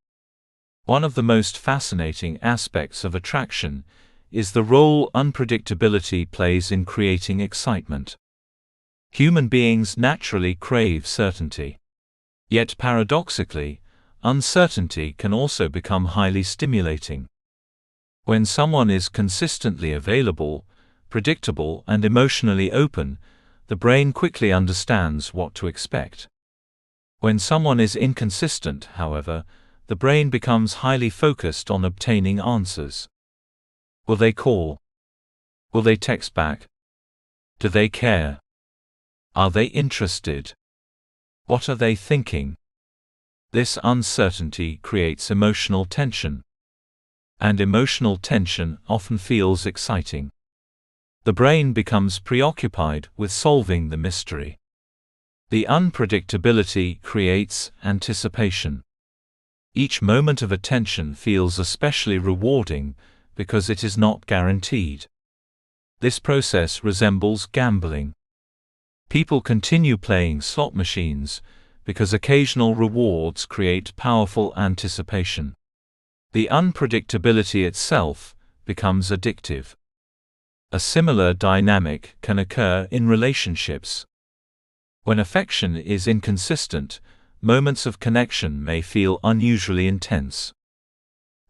One of the most fascinating aspects of attraction is the role unpredictability plays in creating excitement. Human beings naturally crave certainty. Yet paradoxically, uncertainty can also become highly stimulating. When someone is consistently available, predictable, and emotionally open, the brain quickly understands what to expect. When someone is inconsistent, however, the brain becomes highly focused on obtaining answers. Will they call? Will they text back? Do they care? Are they interested? What are they thinking? This uncertainty creates emotional tension. And emotional tension often feels exciting. The brain becomes preoccupied with solving the mystery. The unpredictability creates anticipation. Each moment of attention feels especially rewarding because it is not guaranteed. This process resembles gambling. People continue playing slot machines because occasional rewards create powerful anticipation. The unpredictability itself becomes addictive. A similar dynamic can occur in relationships. When affection is inconsistent, moments of connection may feel unusually intense.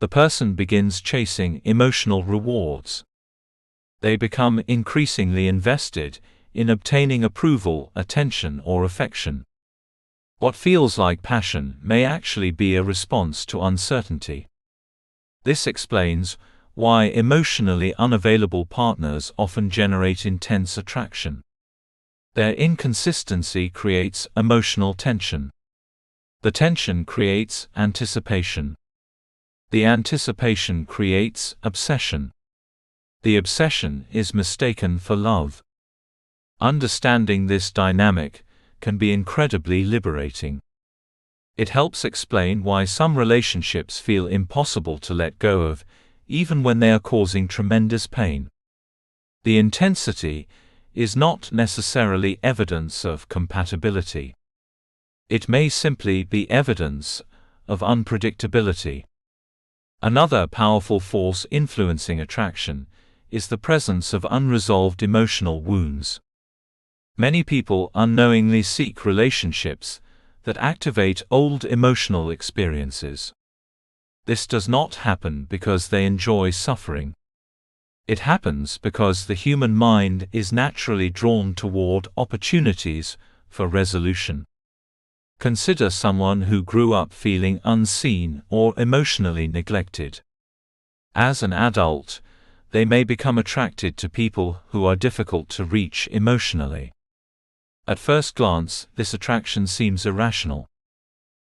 The person begins chasing emotional rewards. They become increasingly invested in obtaining approval, attention, or affection. What feels like passion may actually be a response to uncertainty. This explains why emotionally unavailable partners often generate intense attraction. Their inconsistency creates emotional tension. The tension creates anticipation. The anticipation creates obsession. The obsession is mistaken for love. Understanding this dynamic can be incredibly liberating. It helps explain why some relationships feel impossible to let go of, even when they are causing tremendous pain. The intensity is not necessarily evidence of compatibility. It may simply be evidence of unpredictability. Another powerful force influencing attraction is the presence of unresolved emotional wounds. Many people unknowingly seek relationships that activate old emotional experiences. This does not happen because they enjoy suffering. It happens because the human mind is naturally drawn toward opportunities for resolution. Consider someone who grew up feeling unseen or emotionally neglected. As an adult, they may become attracted to people who are difficult to reach emotionally. At first glance, this attraction seems irrational.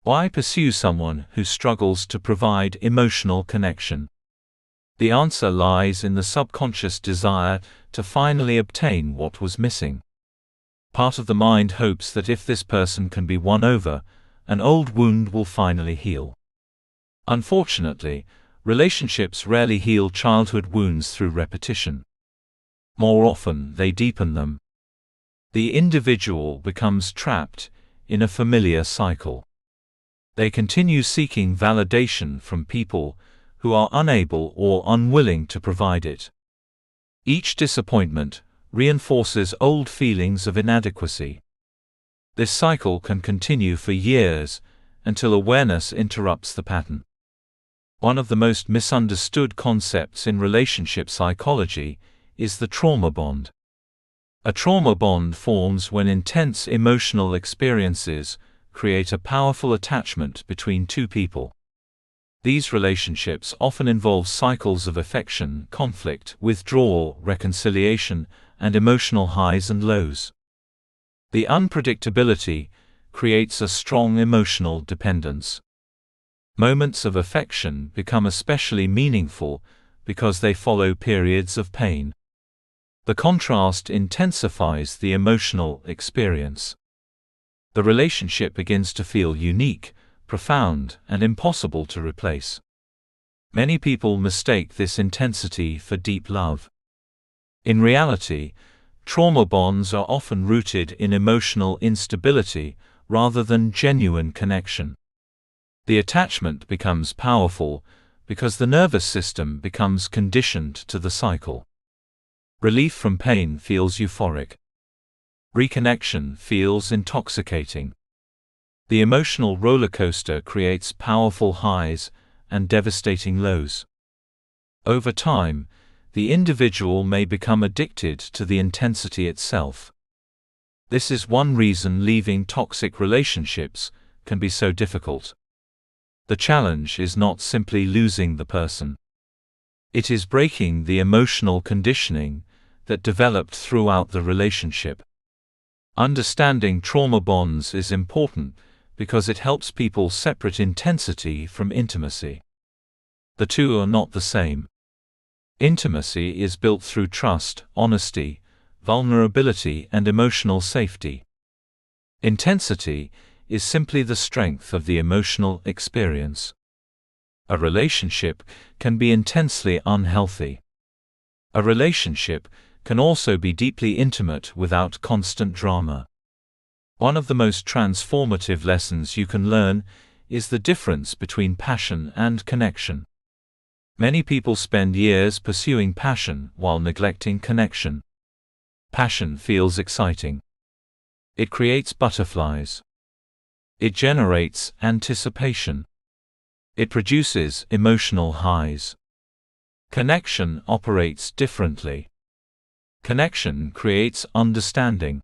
Why pursue someone who struggles to provide emotional connection? The answer lies in the subconscious desire to finally obtain what was missing. Part of the mind hopes that if this person can be won over, an old wound will finally heal. Unfortunately, relationships rarely heal childhood wounds through repetition. More often, they deepen them. The individual becomes trapped in a familiar cycle. They continue seeking validation from people who are unable or unwilling to provide it. Each disappointment reinforces old feelings of inadequacy. This cycle can continue for years until awareness interrupts the pattern. One of the most misunderstood concepts in relationship psychology is the trauma bond. A trauma bond forms when intense emotional experiences create a powerful attachment between two people. These relationships often involve cycles of affection, conflict, withdrawal, reconciliation, and emotional highs and lows. The unpredictability creates a strong emotional dependence. Moments of affection become especially meaningful because they follow periods of pain. The contrast intensifies the emotional experience. The relationship begins to feel unique, profound, and impossible to replace. Many people mistake this intensity for deep love. In reality, trauma bonds are often rooted in emotional instability rather than genuine connection. The attachment becomes powerful because the nervous system becomes conditioned to the cycle. Relief from pain feels euphoric. Reconnection feels intoxicating. The emotional roller coaster creates powerful highs and devastating lows. Over time, the individual may become addicted to the intensity itself. This is one reason leaving toxic relationships can be so difficult. The challenge is not simply losing the person. It is breaking the emotional conditioning that developed throughout the relationship. Understanding trauma bonds is important because it helps people separate intensity from intimacy. The two are not the same. Intimacy is built through trust, honesty, vulnerability, and emotional safety. Intensity is simply the strength of the emotional experience. A relationship can be intensely unhealthy. A relationship can also be deeply intimate without constant drama. One of the most transformative lessons you can learn is the difference between passion and connection. Many people spend years pursuing passion while neglecting connection. Passion feels exciting. It creates butterflies. It generates anticipation. It produces emotional highs. Connection operates differently. Connection creates understanding.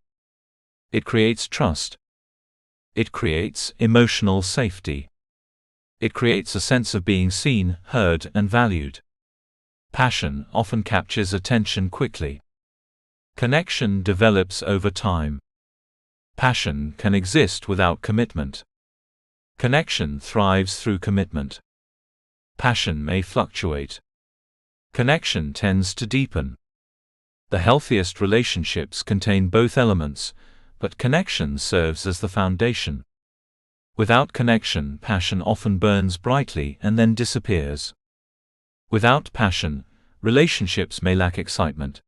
It creates trust. It creates emotional safety. It creates a sense of being seen, heard, and valued. Passion often captures attention quickly. Connection develops over time. Passion can exist without commitment. Connection thrives through commitment. Passion may fluctuate. Connection tends to deepen. The healthiest relationships contain both elements, but connection serves as the foundation. Without connection, passion often burns brightly and then disappears. Without passion, relationships may lack excitement.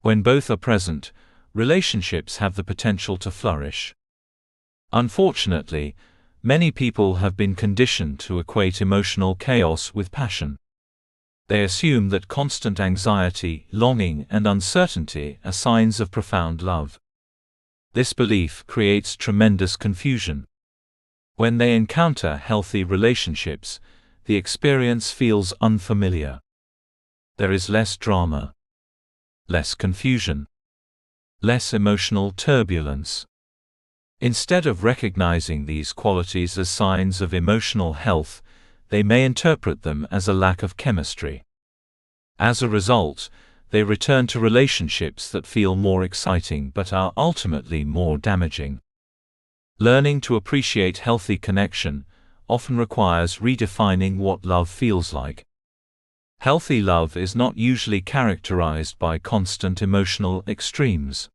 When both are present, relationships have the potential to flourish. Unfortunately, many people have been conditioned to equate emotional chaos with passion. They assume that constant anxiety, longing, and uncertainty are signs of profound love. This belief creates tremendous confusion. When they encounter healthy relationships, the experience feels unfamiliar. There is less drama, less confusion, less emotional turbulence. Instead of recognizing these qualities as signs of emotional health, they may interpret them as a lack of chemistry. As a result, they return to relationships that feel more exciting but are ultimately more damaging. Learning to appreciate healthy connection often requires redefining what love feels like. Healthy love is not usually characterized by constant emotional extremes.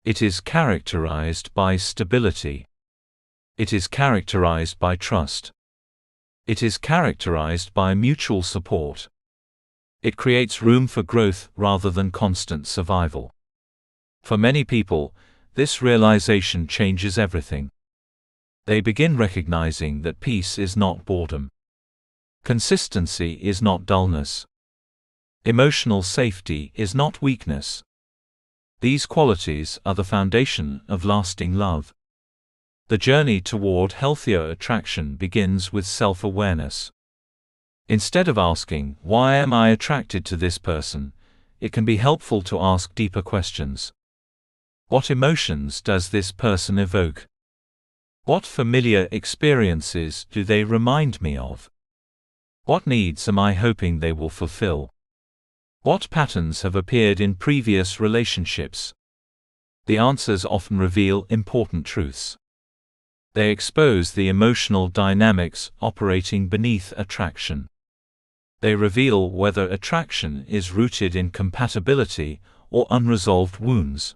It is characterized by stability. It is characterized by trust. It is characterized by mutual support. It creates room for growth rather than constant survival. For many people, this realization changes everything. They begin recognizing that peace is not boredom. Consistency is not dullness. Emotional safety is not weakness. These qualities are the foundation of lasting love. The journey toward healthier attraction begins with self-awareness. Instead of asking, "Why am I attracted to this person?" it can be helpful to ask deeper questions. What emotions does this person evoke? What familiar experiences do they remind me of? What needs am I hoping they will fulfill? What patterns have appeared in previous relationships? The answers often reveal important truths. They expose the emotional dynamics operating beneath attraction. They reveal whether attraction is rooted in compatibility or unresolved wounds.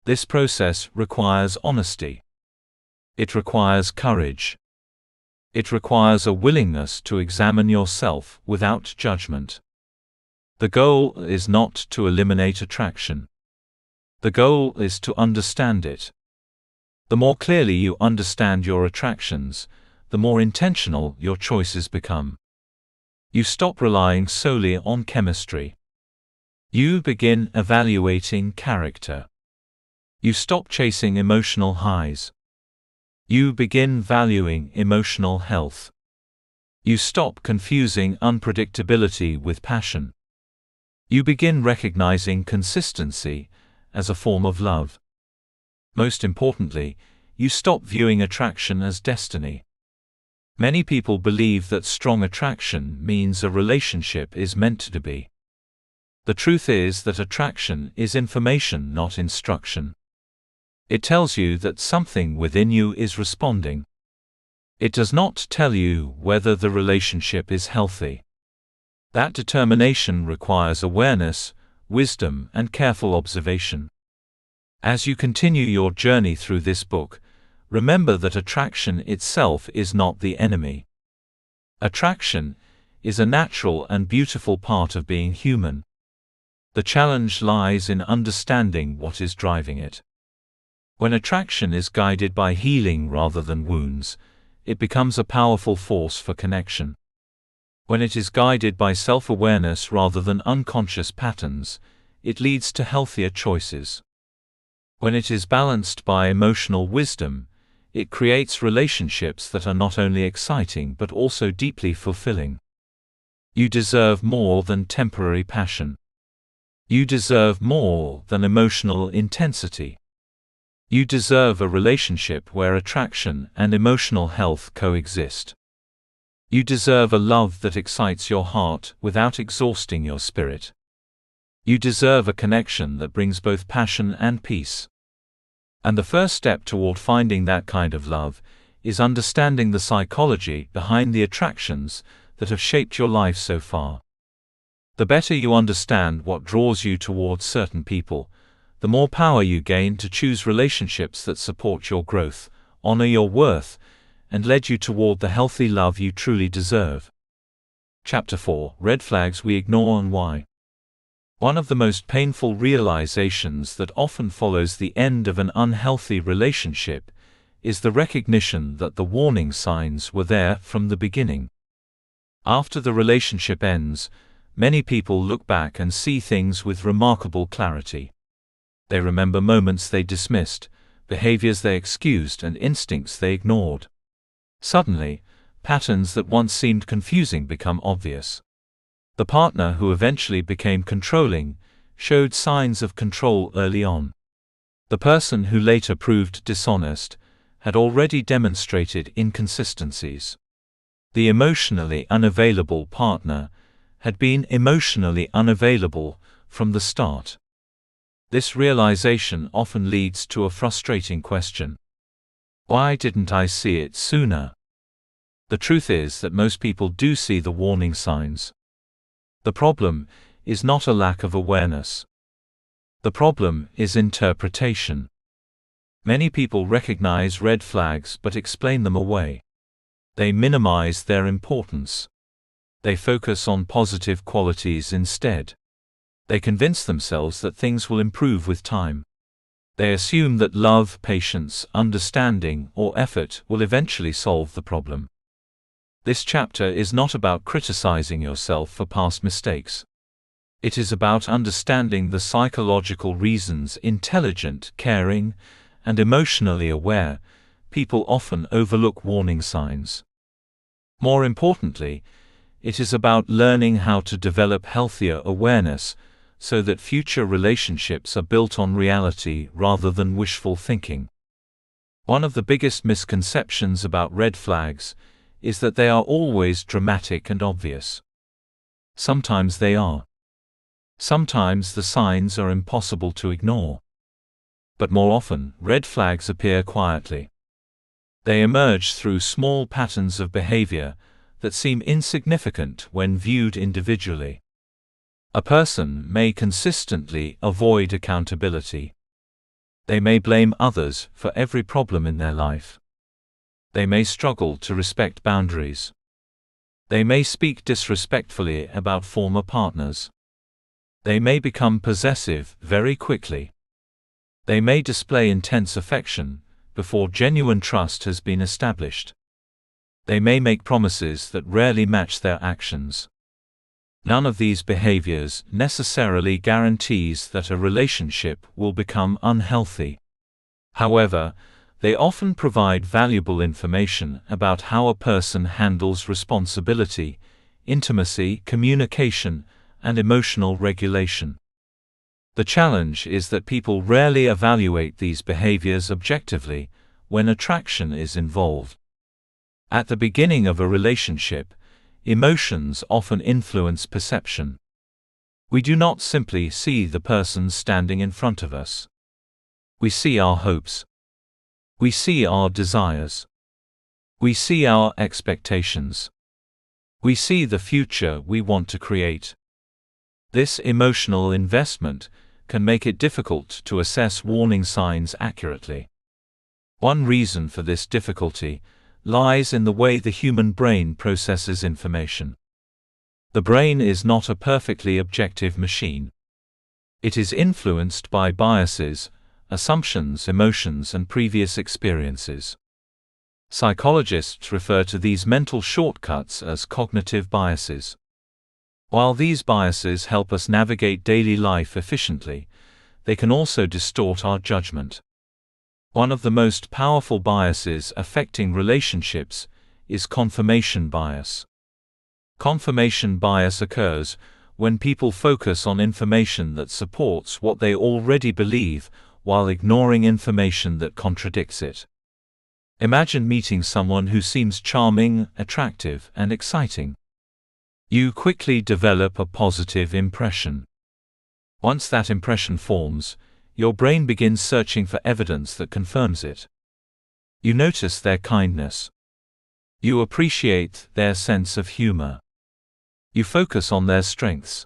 This process requires honesty. It requires courage. It requires a willingness to examine yourself without judgment. The goal is not to eliminate attraction. The goal is to understand it. The more clearly you understand your attractions, the more intentional your choices become. You stop relying solely on chemistry. You begin evaluating character. You stop chasing emotional highs. You begin valuing emotional health. You stop confusing unpredictability with passion. You begin recognizing consistency as a form of love. Most importantly, you stop viewing attraction as destiny. Many people believe that strong attraction means a relationship is meant to be. The truth is that attraction is information, not instruction. It tells you that something within you is responding. It does not tell you whether the relationship is healthy. That determination requires awareness, wisdom, and careful observation. As you continue your journey through this book, remember that attraction itself is not the enemy. Attraction is a natural and beautiful part of being human. The challenge lies in understanding what is driving it. When attraction is guided by healing rather than wounds, it becomes a powerful force for connection. When it is guided by self-awareness rather than unconscious patterns, it leads to healthier choices. When it is balanced by emotional wisdom, it creates relationships that are not only exciting but also deeply fulfilling. You deserve more than temporary passion. You deserve more than emotional intensity. You deserve a relationship where attraction and emotional health coexist. You deserve a love that excites your heart without exhausting your spirit. You deserve a connection that brings both passion and peace. And the first step toward finding that kind of love is understanding the psychology behind the attractions that have shaped your life so far. The better you understand what draws you towards certain people, the more power you gain to choose relationships that support your growth, honor your worth, and lead you toward the healthy love you truly deserve. Chapter 4: Red Flags We Ignore and Why. One of the most painful realizations that often follows the end of an unhealthy relationship is the recognition that the warning signs were there from the beginning. After the relationship ends, many people look back and see things with remarkable clarity. They remember moments they dismissed, behaviors they excused, and instincts they ignored. Suddenly, patterns that once seemed confusing become obvious. The partner who eventually became controlling showed signs of control early on. The person who later proved dishonest had already demonstrated inconsistencies. The emotionally unavailable partner had been emotionally unavailable from the start. This realization often leads to a frustrating question: why didn't I see it sooner? The truth is that most people do see the warning signs. The problem is not a lack of awareness. The problem is interpretation. Many people recognize red flags but explain them away. They minimize their importance. They focus on positive qualities instead. They convince themselves that things will improve with time. They assume that love, patience, understanding, or effort will eventually solve the problem. This chapter is not about criticizing yourself for past mistakes. It is about understanding the psychological reasons intelligent, caring, and emotionally aware people often overlook warning signs. More importantly, it is about learning how to develop healthier awareness so that future relationships are built on reality rather than wishful thinking. One of the biggest misconceptions about red flags is that they are always dramatic and obvious. Sometimes they are. Sometimes the signs are impossible to ignore. But more often, red flags appear quietly. They emerge through small patterns of behavior that seem insignificant when viewed individually. A person may consistently avoid accountability. They may blame others for every problem in their life. They may struggle to respect boundaries. They may speak disrespectfully about former partners. They may become possessive very quickly. They may display intense affection before genuine trust has been established. They may make promises that rarely match their actions. None of these behaviors necessarily guarantees that a relationship will become unhealthy. However, they often provide valuable information about how a person handles responsibility, intimacy, communication, and emotional regulation. The challenge is that people rarely evaluate these behaviors objectively when attraction is involved. At the beginning of a relationship, emotions often influence perception. We do not simply see the person standing in front of us. We see our hopes. We see our desires. We see our expectations. We see the future we want to create. This emotional investment can make it difficult to assess warning signs accurately. One reason for this difficulty lies in the way the human brain processes information. The brain is not a perfectly objective machine. It is influenced by biases, assumptions, emotions, and previous experiences. Psychologists refer to these mental shortcuts as cognitive biases. While these biases help us navigate daily life efficiently, they can also distort our judgment. One of the most powerful biases affecting relationships is confirmation bias. Confirmation bias occurs when people focus on information that supports what they already believe while ignoring information that contradicts it. Imagine meeting someone who seems charming, attractive, and exciting. You quickly develop a positive impression. Once that impression forms, your brain begins searching for evidence that confirms it. You notice their kindness. You appreciate their sense of humor. You focus on their strengths.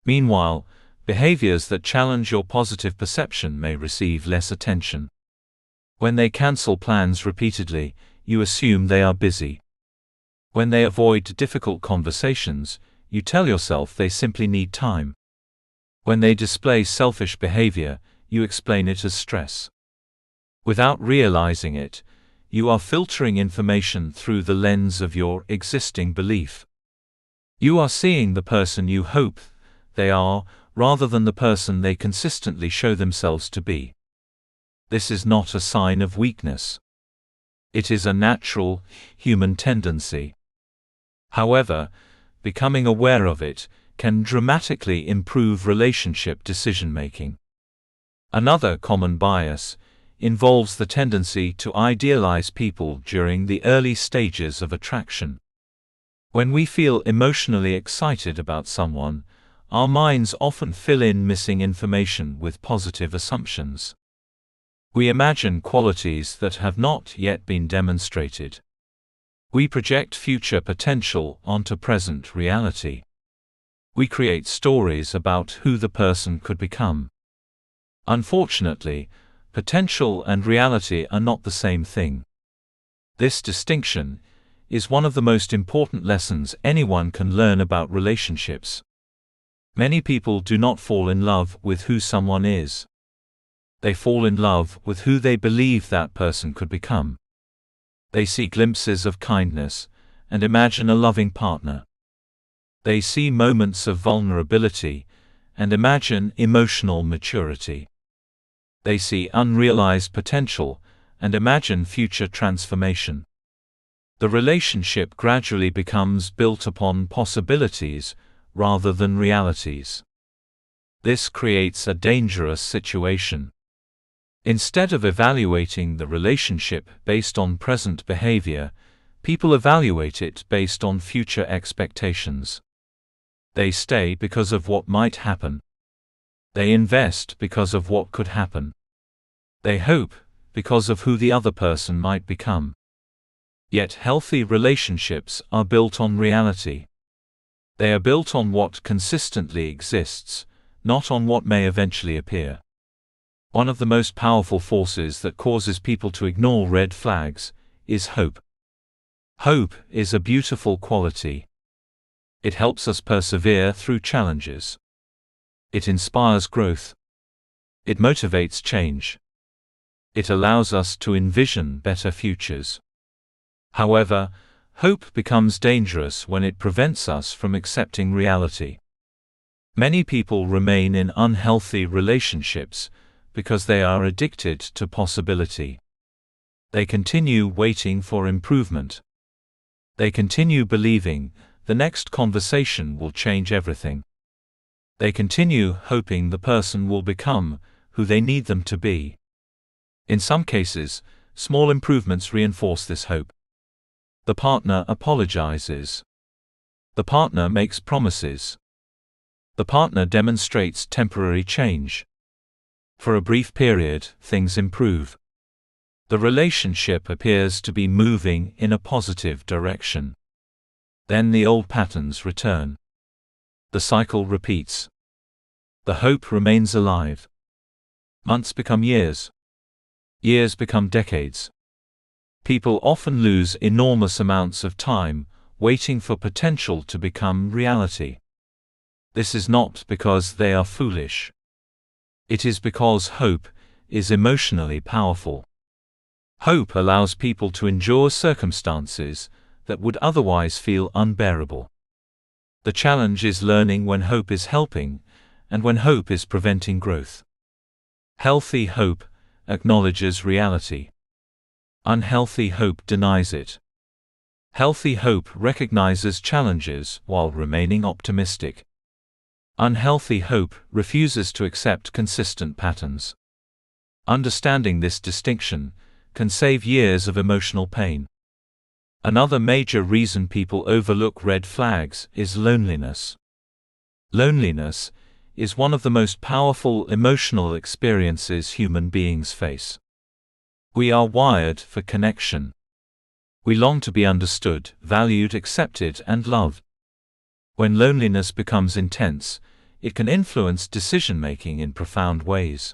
Meanwhile, behaviors that challenge your positive perception may receive less attention. When they cancel plans repeatedly, you assume they are busy. When they avoid difficult conversations, you tell yourself they simply need time. When they display selfish behavior, you explain it as stress. Without realizing it, you are filtering information through the lens of your existing belief. You are seeing the person you hope they are, rather than the person they consistently show themselves to be. This is not a sign of weakness. It is a natural, human tendency. However, becoming aware of it can dramatically improve relationship decision-making. Another common bias involves the tendency to idealize people during the early stages of attraction. When we feel emotionally excited about someone, our minds often fill in missing information with positive assumptions. We imagine qualities that have not yet been demonstrated. We project future potential onto present reality. We create stories about who the person could become. Unfortunately, potential and reality are not the same thing. This distinction is one of the most important lessons anyone can learn about relationships. Many people do not fall in love with who someone is. They fall in love with who they believe that person could become. They see glimpses of kindness and imagine a loving partner. They see moments of vulnerability and imagine emotional maturity. They see unrealized potential and imagine future transformation. The relationship gradually becomes built upon possibilities rather than realities. This creates a dangerous situation. Instead of evaluating the relationship based on present behavior, people evaluate it based on future expectations. They stay because of what might happen. They invest because of what could happen. They hope because of who the other person might become. Yet healthy relationships are built on reality. They are built on what consistently exists, not on what may eventually appear. One of the most powerful forces that causes people to ignore red flags is hope. Hope is a beautiful quality. It helps us persevere through challenges. It inspires growth. It motivates change. It allows us to envision better futures. However, hope becomes dangerous when it prevents us from accepting reality. Many people remain in unhealthy relationships because they are addicted to possibility. They continue waiting for improvement. They continue believing the next conversation will change everything. They continue hoping the person will become who they need them to be. In some cases, small improvements reinforce this hope. The partner apologizes. The partner makes promises. The partner demonstrates temporary change. For a brief period, things improve. The relationship appears to be moving in a positive direction. Then the old patterns return. The cycle repeats. The hope remains alive. Months become years. Years become decades. People often lose enormous amounts of time waiting for potential to become reality. This is not because they are foolish. It is because hope is emotionally powerful. Hope allows people to endure circumstances that would otherwise feel unbearable. The challenge is learning when hope is helping and when hope is preventing growth. Healthy hope acknowledges reality. Unhealthy hope denies it. Healthy hope recognizes challenges while remaining optimistic. Unhealthy hope refuses to accept consistent patterns. Understanding this distinction can save years of emotional pain. Another major reason people overlook red flags is loneliness. Loneliness is one of the most powerful emotional experiences human beings face. We are wired for connection. We long to be understood, valued, accepted, and loved. When loneliness becomes intense, it can influence decision-making in profound ways.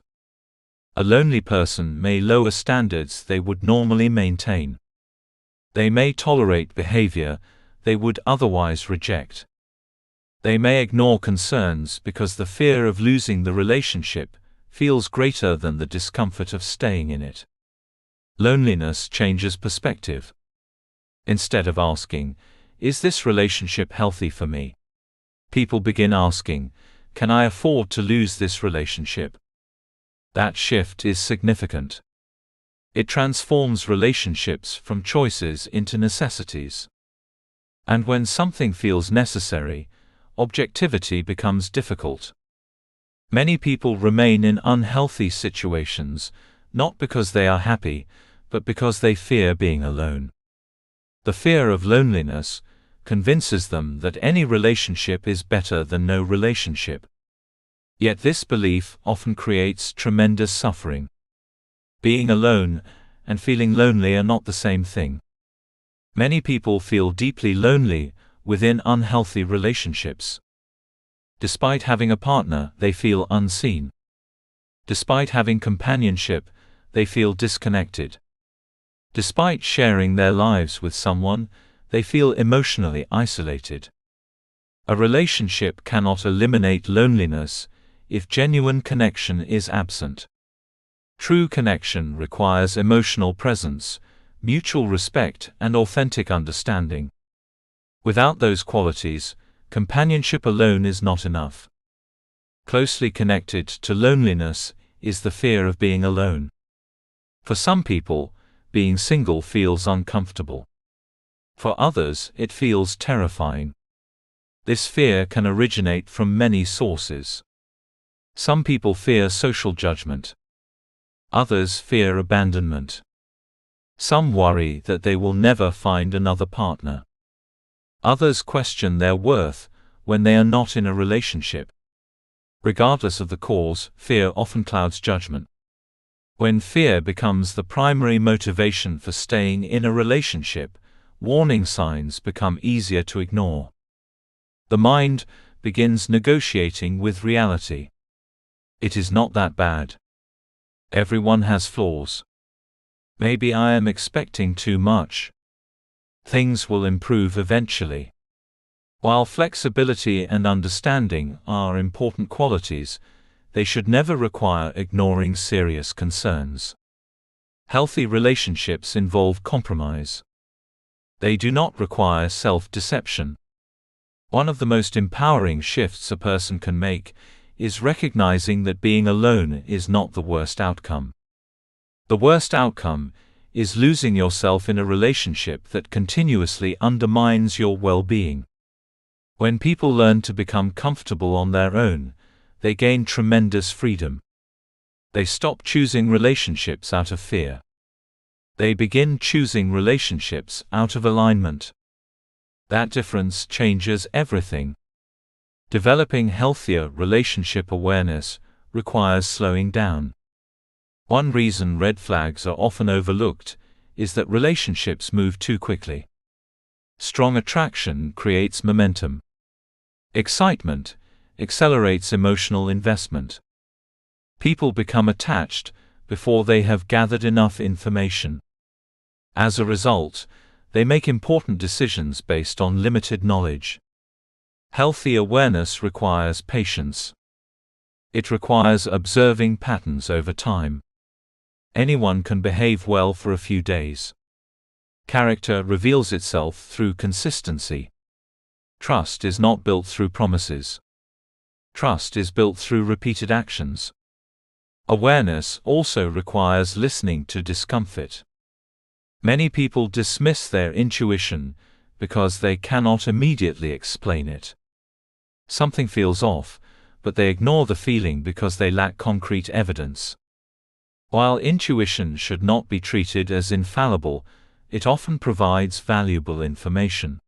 A lonely person may lower standards they would normally maintain. They may tolerate behavior they would otherwise reject. They may ignore concerns because the fear of losing the relationship feels greater than the discomfort of staying in it. Loneliness changes perspective. Instead of asking, "Is this relationship healthy for me?" people begin asking, "Can I afford to lose this relationship?" That shift is significant. It transforms relationships from choices into necessities. And when something feels necessary, objectivity becomes difficult. Many people remain in unhealthy situations, not because they are happy, but because they fear being alone. The fear of loneliness convinces them that any relationship is better than no relationship. Yet this belief often creates tremendous suffering. Being alone and feeling lonely are not the same thing. Many people feel deeply lonely within unhealthy relationships. Despite having a partner, they feel unseen. Despite having companionship, they feel disconnected. Despite sharing their lives with someone, they feel emotionally isolated. A relationship cannot eliminate loneliness if genuine connection is absent. True connection requires emotional presence, mutual respect, and authentic understanding. Without those qualities, companionship alone is not enough. Closely connected to loneliness is the fear of being alone. For some people, being single feels uncomfortable. For others, it feels terrifying. This fear can originate from many sources. Some people fear social judgment. Others fear abandonment. Some worry that they will never find another partner. Others question their worth when they are not in a relationship. Regardless of the cause, fear often clouds judgment. When fear becomes the primary motivation for staying in a relationship, warning signs become easier to ignore. The mind begins negotiating with reality. It is not that bad. Everyone has flaws. Maybe I am expecting too much. Things will improve eventually. While flexibility and understanding are important qualities, they should never require ignoring serious concerns. Healthy relationships involve compromise. They do not require self-deception. One of the most empowering shifts a person can make is recognizing that being alone is not the worst outcome. The worst outcome is losing yourself in a relationship that continuously undermines your well-being. When people learn to become comfortable on their own, they gain tremendous freedom. They stop choosing relationships out of fear. They begin choosing relationships out of alignment. That difference changes everything. Developing healthier relationship awareness requires slowing down. One reason red flags are often overlooked is that relationships move too quickly. Strong attraction creates momentum. Excitement accelerates emotional investment. People become attached before they have gathered enough information. As a result, they make important decisions based on limited knowledge. Healthy awareness requires patience. It requires observing patterns over time. Anyone can behave well for a few days. Character reveals itself through consistency. Trust is not built through promises. Trust is built through repeated actions. Awareness also requires listening to discomfort. Many people dismiss their intuition because they cannot immediately explain it. Something feels off, but they ignore the feeling because they lack concrete evidence. While intuition should not be treated as infallible, it often provides valuable information.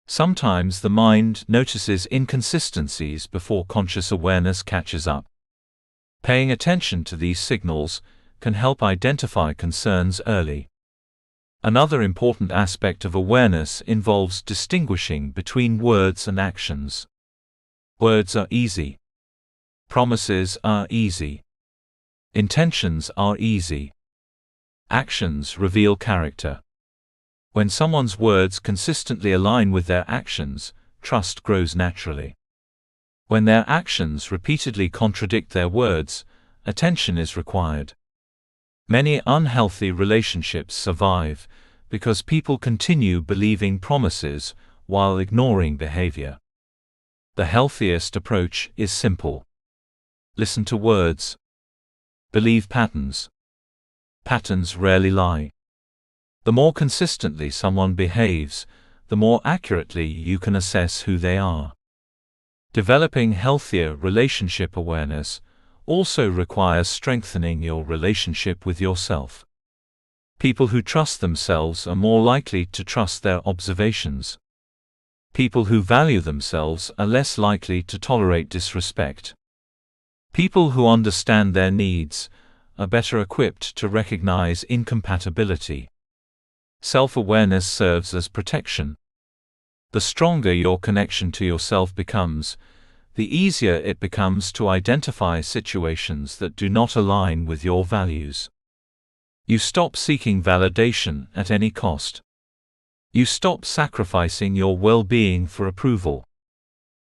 Sometimes the mind notices inconsistencies before conscious awareness catches up. Paying attention to these signals can help identify concerns early. Another important aspect of awareness involves distinguishing between words and actions. Words are easy. Promises are easy. Intentions are easy. Actions reveal character. When someone's words consistently align with their actions, trust grows naturally. When their actions repeatedly contradict their words, attention is required. Many unhealthy relationships survive because people continue believing promises while ignoring behavior. The healthiest approach is simple. Listen to words. Believe patterns. Patterns rarely lie. The more consistently someone behaves, the more accurately you can assess who they are. Developing healthier relationship awareness also requires strengthening your relationship with yourself. People who trust themselves are more likely to trust their observations. People who value themselves are less likely to tolerate disrespect. People who understand their needs are better equipped to recognize incompatibility. Self-awareness serves as protection. The stronger your connection to yourself becomes, the easier it becomes to identify situations that do not align with your values. You stop seeking validation at any cost. You stop sacrificing your well-being for approval.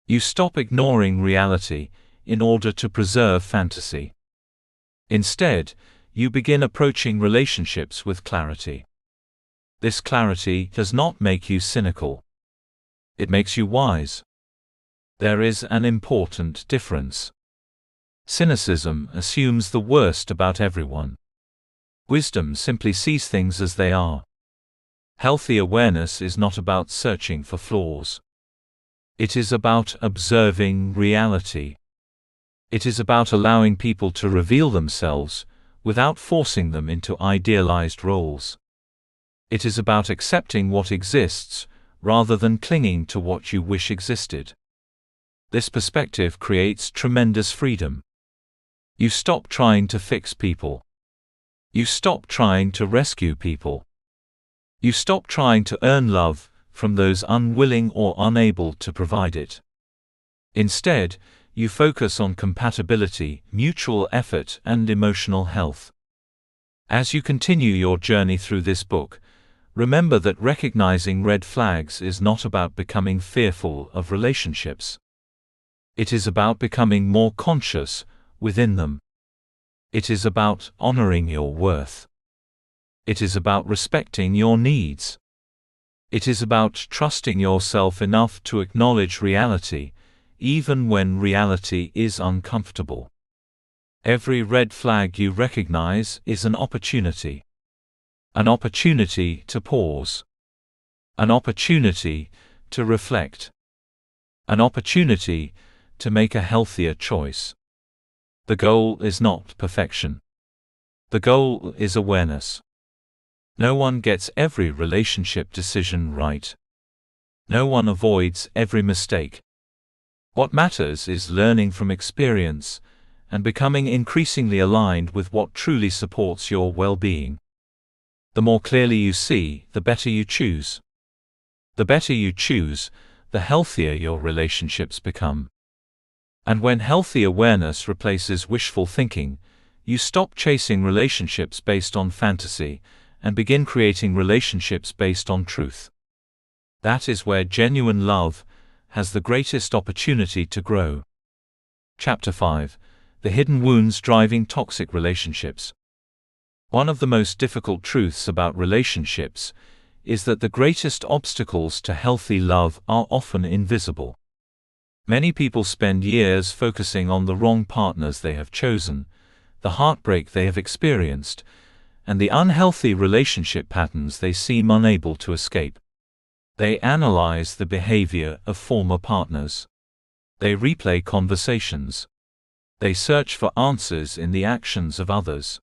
You stop ignoring reality in order to preserve fantasy. Instead, you begin approaching relationships with clarity. This clarity does not make you cynical. It makes you wise. There is an important difference. Cynicism assumes the worst about everyone. Wisdom simply sees things as they are. Healthy awareness is not about searching for flaws. It is about observing reality. It is about allowing people to reveal themselves without forcing them into idealized roles. It is about accepting what exists rather than clinging to what you wish existed. This perspective creates tremendous freedom. You stop trying to fix people. You stop trying to rescue people. You stop trying to earn love from those unwilling or unable to provide it. Instead, you focus on compatibility, mutual effort, and emotional health. As you continue your journey through this book, remember that recognizing red flags is not about becoming fearful of relationships. It is about becoming more conscious within them. It is about honoring your worth. It is about respecting your needs. It is about trusting yourself enough to acknowledge reality, even when reality is uncomfortable. Every red flag you recognize is an opportunity. An opportunity to pause. An opportunity to reflect. An opportunity to make a healthier choice. The goal is not perfection. The goal is awareness. No one gets every relationship decision right. No one avoids every mistake. What matters is learning from experience and becoming increasingly aligned with what truly supports your well-being. The more clearly you see, the better you choose. The better you choose, the healthier your relationships become. And when healthy awareness replaces wishful thinking, you stop chasing relationships based on fantasy and begin creating relationships based on truth. That is where genuine love has the greatest opportunity to grow. Chapter 5: The Hidden Wounds Driving Toxic Relationships. One of the most difficult truths about relationships is that the greatest obstacles to healthy love are often invisible. Many people spend years focusing on the wrong partners they have chosen, the heartbreak they have experienced, and the unhealthy relationship patterns they seem unable to escape. They analyze the behavior of former partners. They replay conversations. They search for answers in the actions of others.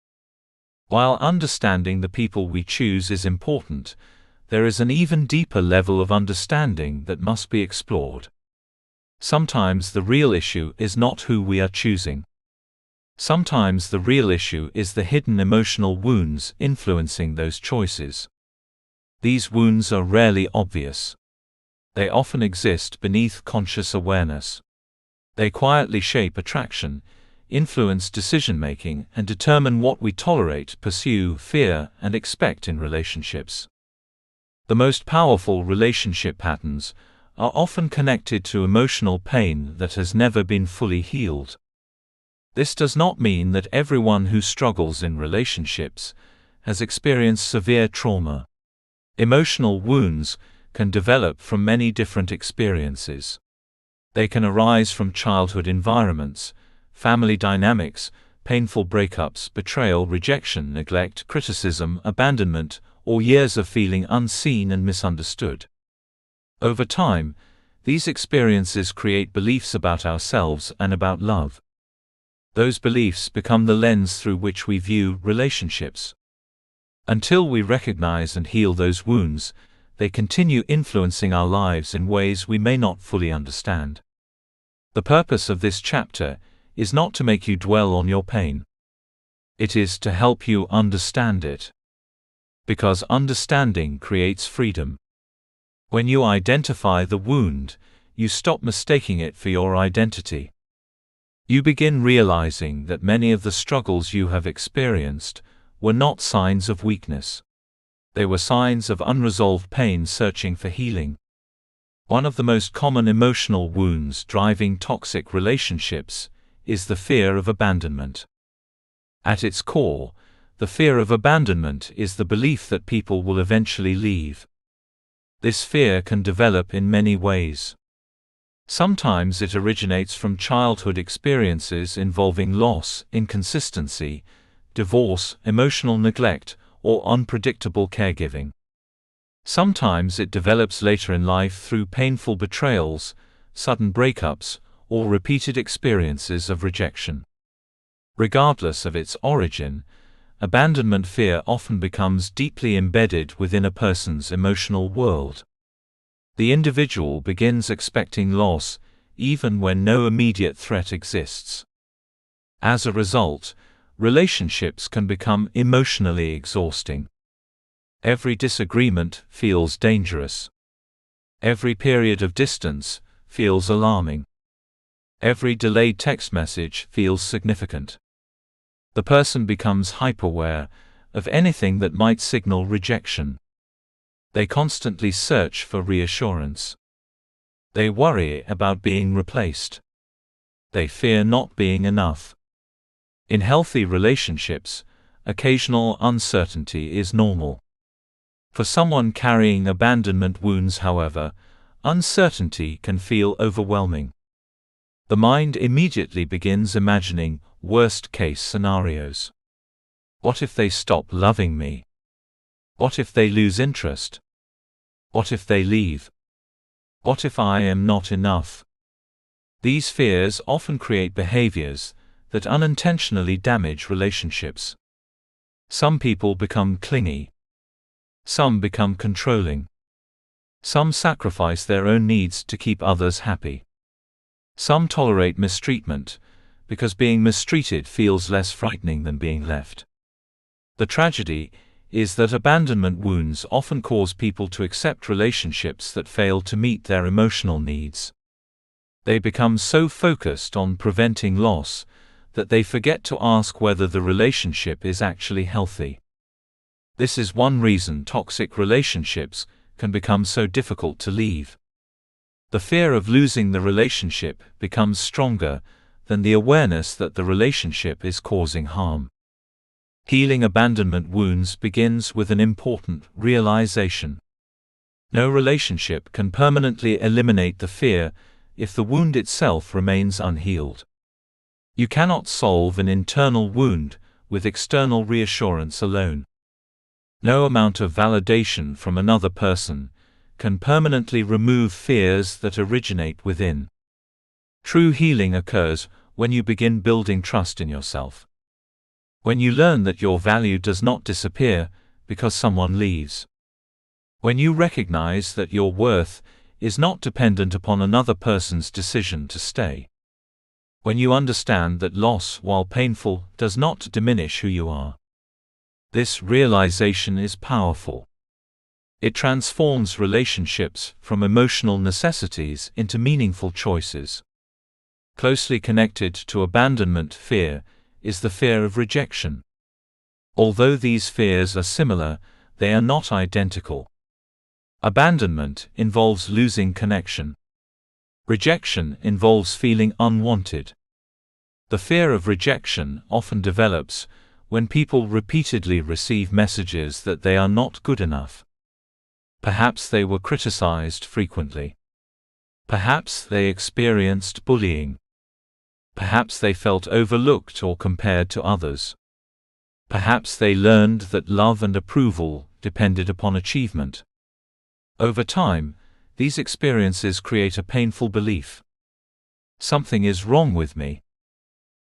While understanding the people we choose is important, there is an even deeper level of understanding that must be explored. Sometimes the real issue is not who we are choosing. Sometimes the real issue is the hidden emotional wounds influencing those choices. These wounds are rarely obvious. They often exist beneath conscious awareness. They quietly shape attraction, influence decision-making, and determine what we tolerate, pursue, fear, and expect in relationships. The most powerful relationship patterns are often connected to emotional pain that has never been fully healed. This does not mean that everyone who struggles in relationships has experienced severe trauma. Emotional wounds can develop from many different experiences. They can arise from childhood environments, family dynamics, painful breakups, betrayal, rejection, neglect, criticism, abandonment, or years of feeling unseen and misunderstood. Over time, these experiences create beliefs about ourselves and about love. Those beliefs become the lens through which we view relationships. Until we recognize and heal those wounds, they continue influencing our lives in ways we may not fully understand. The purpose of this chapter is not to make you dwell on your pain. It is to help you understand it. Because understanding creates freedom. When you identify the wound, you stop mistaking it for your identity. You begin realizing that many of the struggles you have experienced were not signs of weakness. They were signs of unresolved pain searching for healing. One of the most common emotional wounds driving toxic relationships is the fear of abandonment. At its core, the fear of abandonment is the belief that people will eventually leave. This fear can develop in many ways. Sometimes it originates from childhood experiences involving loss, inconsistency, divorce, emotional neglect, or unpredictable caregiving. Sometimes it develops later in life through painful betrayals, sudden breakups, or repeated experiences of rejection. Regardless of its origin, abandonment fear often becomes deeply embedded within a person's emotional world. The individual begins expecting loss, even when no immediate threat exists. As a result, relationships can become emotionally exhausting. Every disagreement feels dangerous. Every period of distance feels alarming. Every delayed text message feels significant. The person becomes hyper-aware of anything that might signal rejection. They constantly search for reassurance. They worry about being replaced. They fear not being enough. In healthy relationships, occasional uncertainty is normal. For someone carrying abandonment wounds, however, uncertainty can feel overwhelming. The mind immediately begins imagining worst-case scenarios. What if they stop loving me? What if they lose interest? What if they leave? What if I am not enough? These fears often create behaviors that unintentionally damage relationships. Some people become clingy. Some become controlling. Some sacrifice their own needs to keep others happy. Some tolerate mistreatment, because being mistreated feels less frightening than being left. The tragedy is that abandonment wounds often cause people to accept relationships that fail to meet their emotional needs. They become so focused on preventing loss that they forget to ask whether the relationship is actually healthy. This is one reason toxic relationships can become so difficult to leave. The fear of losing the relationship becomes stronger than the awareness that the relationship is causing harm. Healing abandonment wounds begins with an important realization. No relationship can permanently eliminate the fear if the wound itself remains unhealed. You cannot solve an internal wound with external reassurance alone. No amount of validation from another person can permanently remove fears that originate within. True healing occurs when you begin building trust in yourself. When you learn that your value does not disappear because someone leaves. When you recognize that your worth is not dependent upon another person's decision to stay. When you understand that loss, while painful, does not diminish who you are. This realization is powerful. It transforms relationships from emotional necessities into meaningful choices. Closely connected to abandonment fear is the fear of rejection. Although these fears are similar, they are not identical. Abandonment involves losing connection. Rejection involves feeling unwanted. The fear of rejection often develops when people repeatedly receive messages that they are not good enough. Perhaps they were criticized frequently. Perhaps they experienced bullying. Perhaps they felt overlooked or compared to others. Perhaps they learned that love and approval depended upon achievement. Over time, these experiences create a painful belief. Something is wrong with me.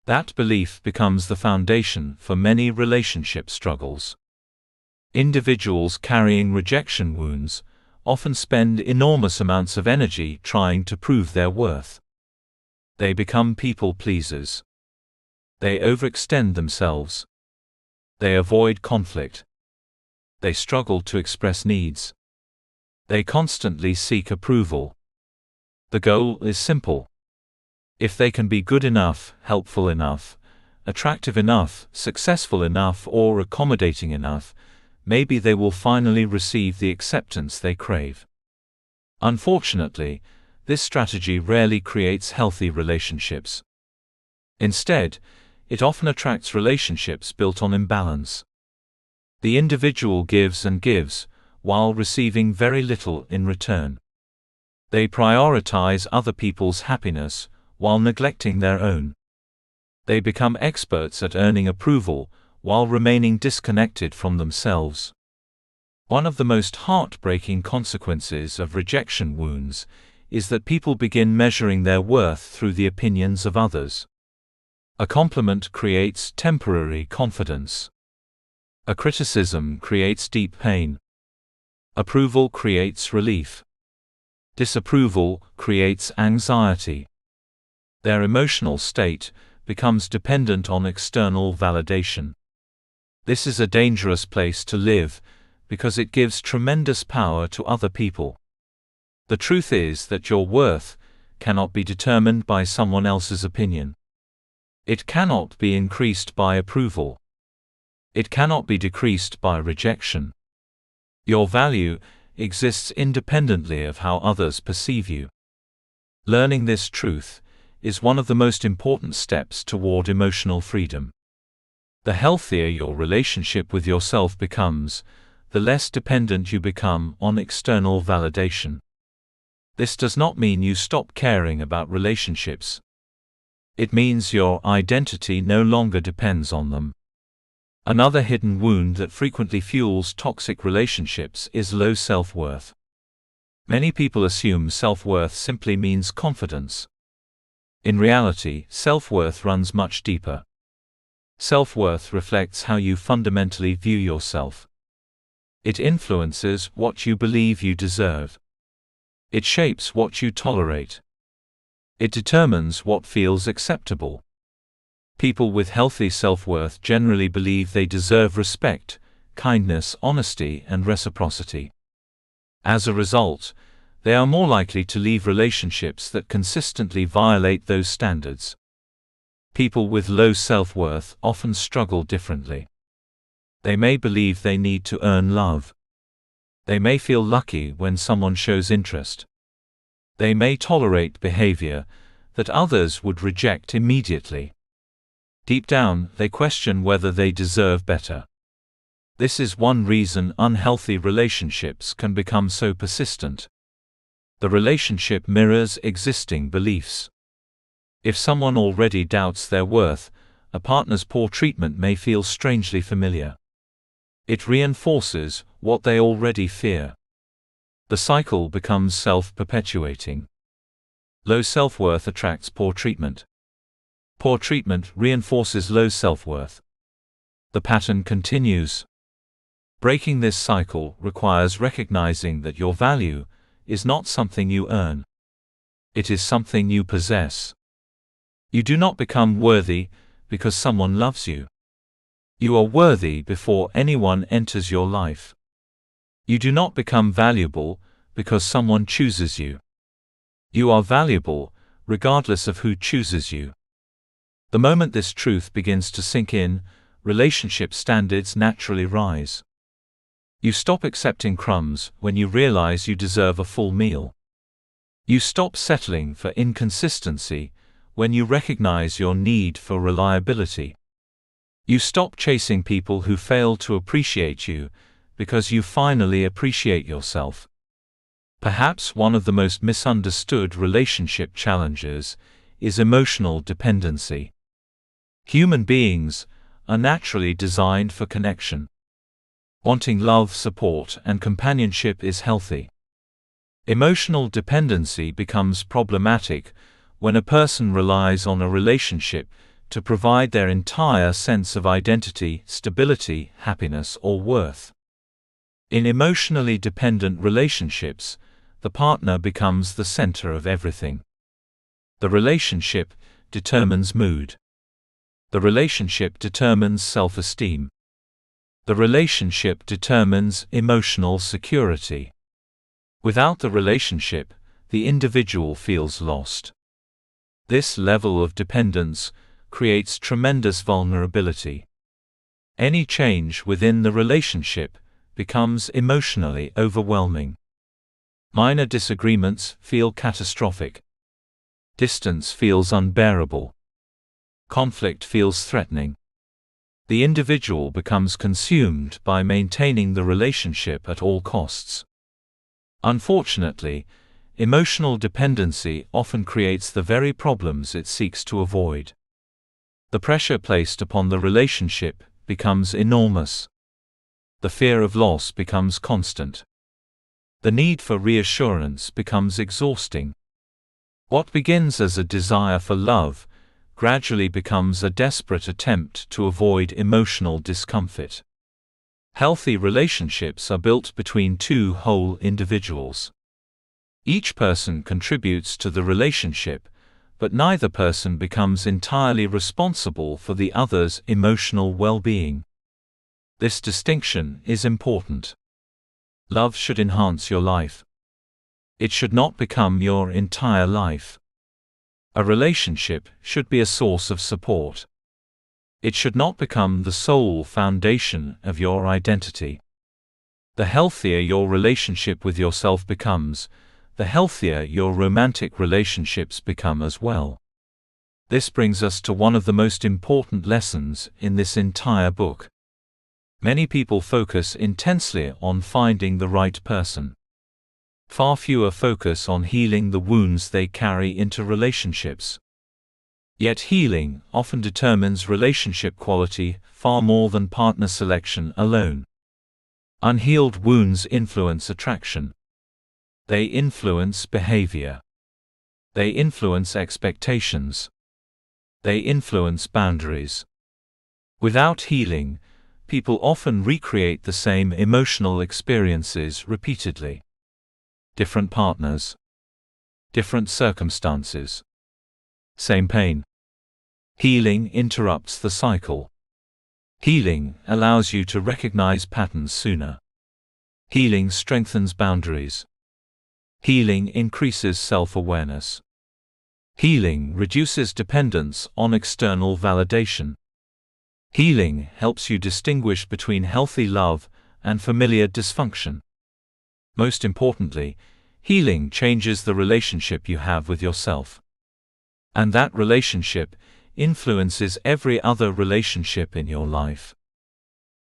That belief becomes the foundation for many relationship struggles. Individuals carrying rejection wounds often spend enormous amounts of energy trying to prove their worth. They become people pleasers. They overextend themselves. They avoid conflict. They struggle to express needs. They constantly seek approval. The goal is simple. If they can be good enough, helpful enough, attractive enough, successful enough, or accommodating enough, maybe they will finally receive the acceptance they crave. Unfortunately, this strategy rarely creates healthy relationships. Instead, it often attracts relationships built on imbalance. The individual gives and gives, while receiving very little in return. They prioritize other people's happiness, while neglecting their own. They become experts at earning approval, while remaining disconnected from themselves. One of the most heartbreaking consequences of rejection wounds is that people begin measuring their worth through the opinions of others. A compliment creates temporary confidence. A criticism creates deep pain. Approval creates relief. Disapproval creates anxiety. Their emotional state becomes dependent on external validation. This is a dangerous place to live because it gives tremendous power to other people. The truth is that your worth cannot be determined by someone else's opinion. It cannot be increased by approval. It cannot be decreased by rejection. Your value exists independently of how others perceive you. Learning this truth is one of the most important steps toward emotional freedom. The healthier your relationship with yourself becomes, the less dependent you become on external validation. This does not mean you stop caring about relationships. It means your identity no longer depends on them. Another hidden wound that frequently fuels toxic relationships is low self-worth. Many people assume self-worth simply means confidence. In reality, self-worth runs much deeper. Self-worth reflects how you fundamentally view yourself. It influences what you believe you deserve. It shapes what you tolerate. It determines what feels acceptable. People with healthy self-worth generally believe they deserve respect, kindness, honesty, and reciprocity. As a result, they are more likely to leave relationships that consistently violate those standards. People with low self-worth often struggle differently. They may believe they need to earn love. They may feel lucky when someone shows interest. They may tolerate behavior that others would reject immediately. Deep down, they question whether they deserve better. This is one reason unhealthy relationships can become so persistent. The relationship mirrors existing beliefs. If someone already doubts their worth, a partner's poor treatment may feel strangely familiar. It reinforces what they already fear. The cycle becomes self-perpetuating. Low self-worth attracts poor treatment. Poor treatment reinforces low self-worth. The pattern continues. Breaking this cycle requires recognizing that your value is not something you earn. It is something you possess. You do not become worthy because someone loves you. You are worthy before anyone enters your life. You do not become valuable because someone chooses you. You are valuable regardless of who chooses you. The moment this truth begins to sink in, relationship standards naturally rise. You stop accepting crumbs when you realize you deserve a full meal. You stop settling for inconsistency when you recognize your need for reliability. You stop chasing people who fail to appreciate you because you finally appreciate yourself. Perhaps one of the most misunderstood relationship challenges is emotional dependency. Human beings are naturally designed for connection. Wanting love, support, and companionship is healthy. Emotional dependency becomes problematic when a person relies on a relationship to provide their entire sense of identity, stability, happiness, or worth. In emotionally dependent relationships, the partner becomes the center of everything. The relationship determines mood. The relationship determines self-esteem. The relationship determines emotional security. Without the relationship, the individual feels lost. This level of dependence creates tremendous vulnerability. Any change within the relationship becomes emotionally overwhelming. Minor disagreements feel catastrophic. Distance feels unbearable. Conflict feels threatening. The individual becomes consumed by maintaining the relationship at all costs. Unfortunately, emotional dependency often creates the very problems it seeks to avoid. The pressure placed upon the relationship becomes enormous. The fear of loss becomes constant. The need for reassurance becomes exhausting. What begins as a desire for love gradually becomes a desperate attempt to avoid emotional discomfort. Healthy relationships are built between two whole individuals. Each person contributes to the relationship, but neither person becomes entirely responsible for the other's emotional well-being. This distinction is important. Love should enhance your life. It should not become your entire life. A relationship should be a source of support. It should not become the sole foundation of your identity. The healthier your relationship with yourself becomes, the healthier your romantic relationships become as well. This brings us to one of the most important lessons in this entire book. Many people focus intensely on finding the right person. Far fewer focus on healing the wounds they carry into relationships. Yet healing often determines relationship quality far more than partner selection alone. Unhealed wounds influence attraction. They influence behavior. They influence expectations. They influence boundaries. Without healing, people often recreate the same emotional experiences repeatedly. Different partners. Different circumstances. Same pain. Healing interrupts the cycle. Healing allows you to recognize patterns sooner. Healing strengthens boundaries. Healing increases self-awareness. Healing reduces dependence on external validation. Healing helps you distinguish between healthy love and familiar dysfunction. Most importantly, healing changes the relationship you have with yourself. And that relationship influences every other relationship in your life.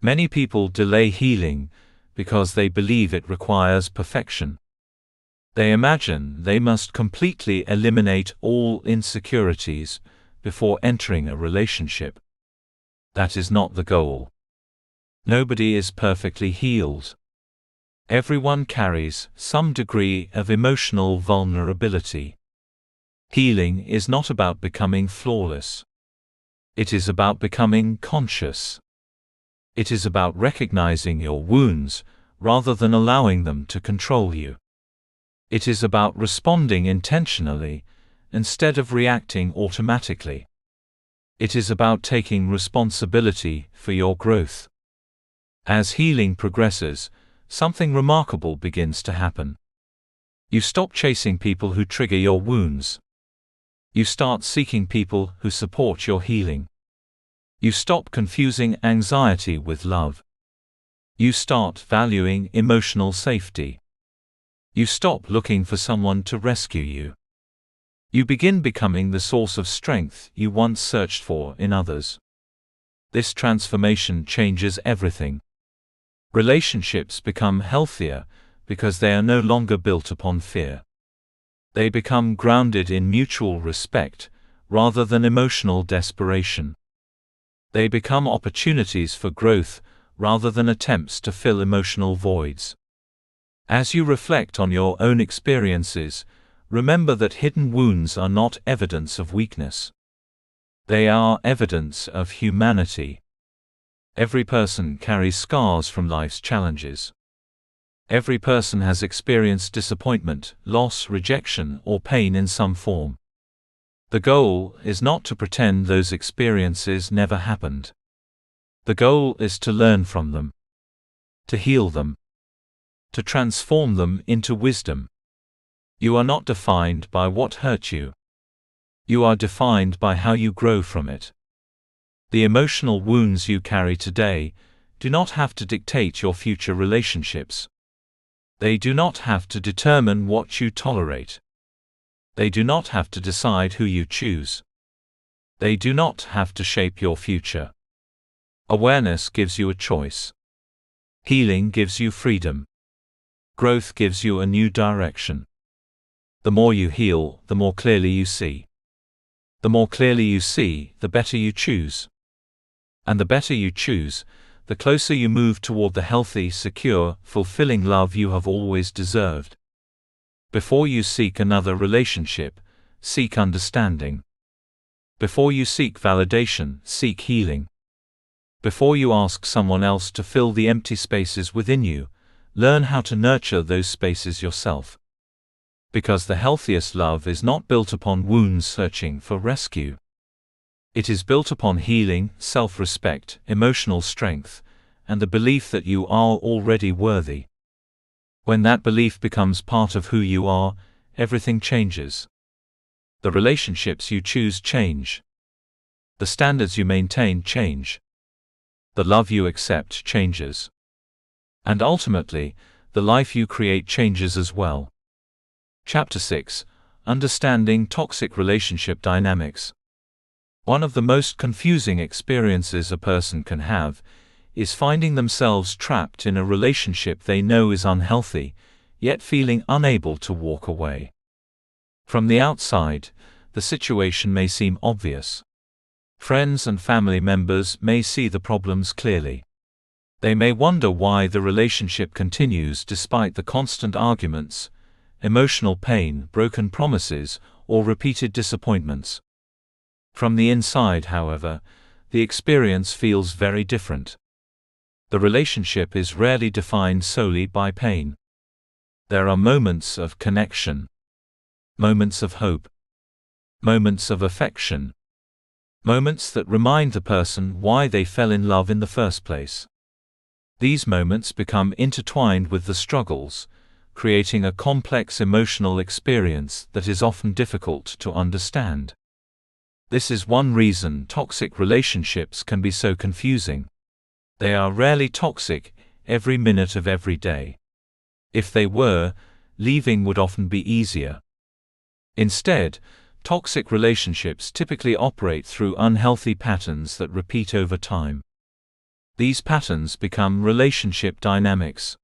Many people delay healing because they believe it requires perfection. They imagine they must completely eliminate all insecurities before entering a relationship. That is not the goal. Nobody is perfectly healed. Everyone carries some degree of emotional vulnerability. Healing is not about becoming flawless. It is about becoming conscious. It is about recognizing your wounds, rather than allowing them to control you. It is about responding intentionally, instead of reacting automatically. It is about taking responsibility for your growth. As healing progresses, something remarkable begins to happen. You stop chasing people who trigger your wounds. You start seeking people who support your healing. You stop confusing anxiety with love. You start valuing emotional safety. You stop looking for someone to rescue you. You begin becoming the source of strength you once searched for in others. This transformation changes everything. Relationships become healthier because they are no longer built upon fear. They become grounded in mutual respect rather than emotional desperation. They become opportunities for growth rather than attempts to fill emotional voids. As you reflect on your own experiences, remember that hidden wounds are not evidence of weakness. They are evidence of humanity. Every person carries scars from life's challenges. Every person has experienced disappointment, loss, rejection, or pain in some form. The goal is not to pretend those experiences never happened. The goal is to learn from them, to heal them, to transform them into wisdom. You are not defined by what hurt you. You are defined by how you grow from it. The emotional wounds you carry today do not have to dictate your future relationships. They do not have to determine what you tolerate. They do not have to decide who you choose. They do not have to shape your future. Awareness gives you a choice. Healing gives you freedom. Growth gives you a new direction. The more you heal, the more clearly you see. The more clearly you see, the better you choose. And the better you choose, the closer you move toward the healthy, secure, fulfilling love you have always deserved. Before you seek another relationship, seek understanding. Before you seek validation, seek healing. Before you ask someone else to fill the empty spaces within you, learn how to nurture those spaces yourself. Because the healthiest love is not built upon wounds searching for rescue. It is built upon healing, self-respect, emotional strength, and the belief that you are already worthy. When that belief becomes part of who you are, everything changes. The relationships you choose change. The standards you maintain change. The love you accept changes. And ultimately, the life you create changes as well. Chapter 6: Understanding Toxic Relationship Dynamics. One of the most confusing experiences a person can have is finding themselves trapped in a relationship they know is unhealthy, yet feeling unable to walk away. From the outside, the situation may seem obvious. Friends and family members may see the problems clearly. They may wonder why the relationship continues despite the constant arguments, emotional pain, broken promises, or repeated disappointments. From the inside, however, the experience feels very different. The relationship is rarely defined solely by pain. There are moments of connection, moments of hope, moments of affection, moments that remind the person why they fell in love in the first place. These moments become intertwined with the struggles, creating a complex emotional experience that is often difficult to understand. This is one reason toxic relationships can be so confusing. They are rarely toxic every minute of every day. If they were, leaving would often be easier. Instead, toxic relationships typically operate through unhealthy patterns that repeat over time. These patterns become relationship dynamics.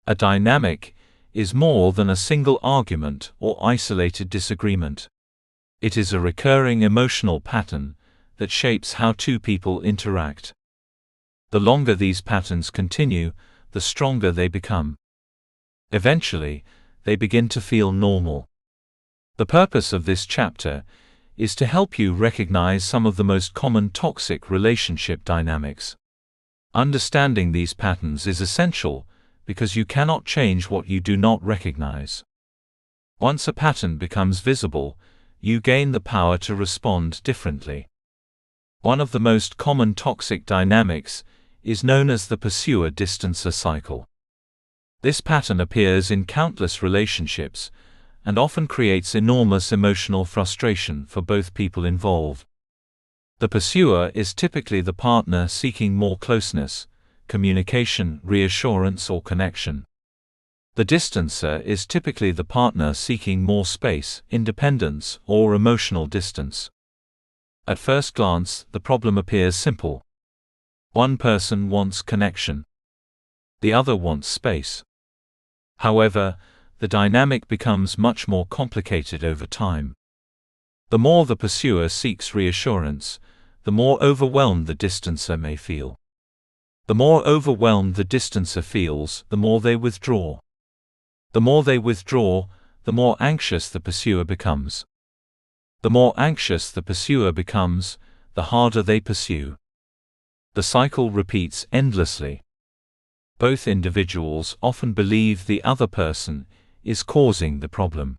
A dynamic is more than a single argument or isolated disagreement. It is a recurring emotional pattern that shapes how two people interact. The longer these patterns continue, the stronger they become. Eventually, they begin to feel normal. The purpose of this chapter is to help you recognize some of the most common toxic relationship dynamics. Understanding these patterns is essential because you cannot change what you do not recognize. Once a pattern becomes visible, you gain the power to respond differently. One of the most common toxic dynamics is known as the pursuer-distancer cycle. This pattern appears in countless relationships and often creates enormous emotional frustration for both people involved. The pursuer is typically the partner seeking more closeness, communication, reassurance, or connection. The distancer is typically the partner seeking more space, independence, or emotional distance. At first glance, the problem appears simple. One person wants connection. The other wants space. However, the dynamic becomes much more complicated over time. The more the pursuer seeks reassurance, the more overwhelmed the distancer may feel. The more overwhelmed the distancer feels, the more they withdraw. The more they withdraw, the more anxious the pursuer becomes. The more anxious the pursuer becomes, the harder they pursue. The cycle repeats endlessly. Both individuals often believe the other person is causing the problem.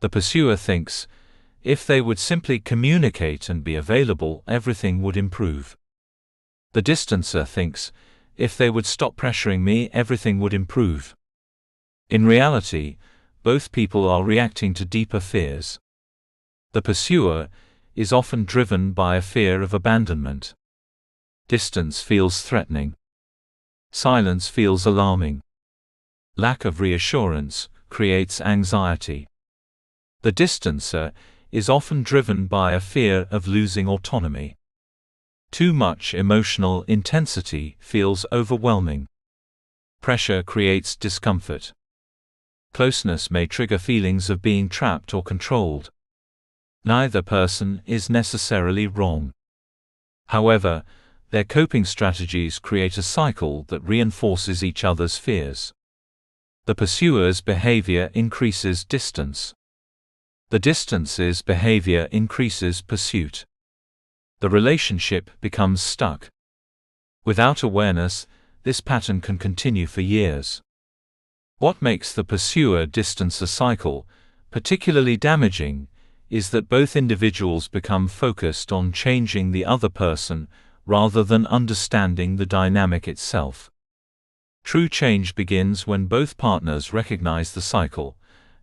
The pursuer thinks, if they would simply communicate and be available, everything would improve. The distancer thinks, if they would stop pressuring me, everything would improve. In reality, both people are reacting to deeper fears. The pursuer is often driven by a fear of abandonment. Distance feels threatening. Silence feels alarming. Lack of reassurance creates anxiety. The distancer is often driven by a fear of losing autonomy. Too much emotional intensity feels overwhelming. Pressure creates discomfort. Closeness may trigger feelings of being trapped or controlled. Neither person is necessarily wrong. However, their coping strategies create a cycle that reinforces each other's fears. The pursuer's behavior increases distance. The distancer's behavior increases pursuit. The relationship becomes stuck. Without awareness, this pattern can continue for years. What makes the pursuer-distancer cycle particularly damaging is that both individuals become focused on changing the other person rather than understanding the dynamic itself. True change begins when both partners recognize the cycle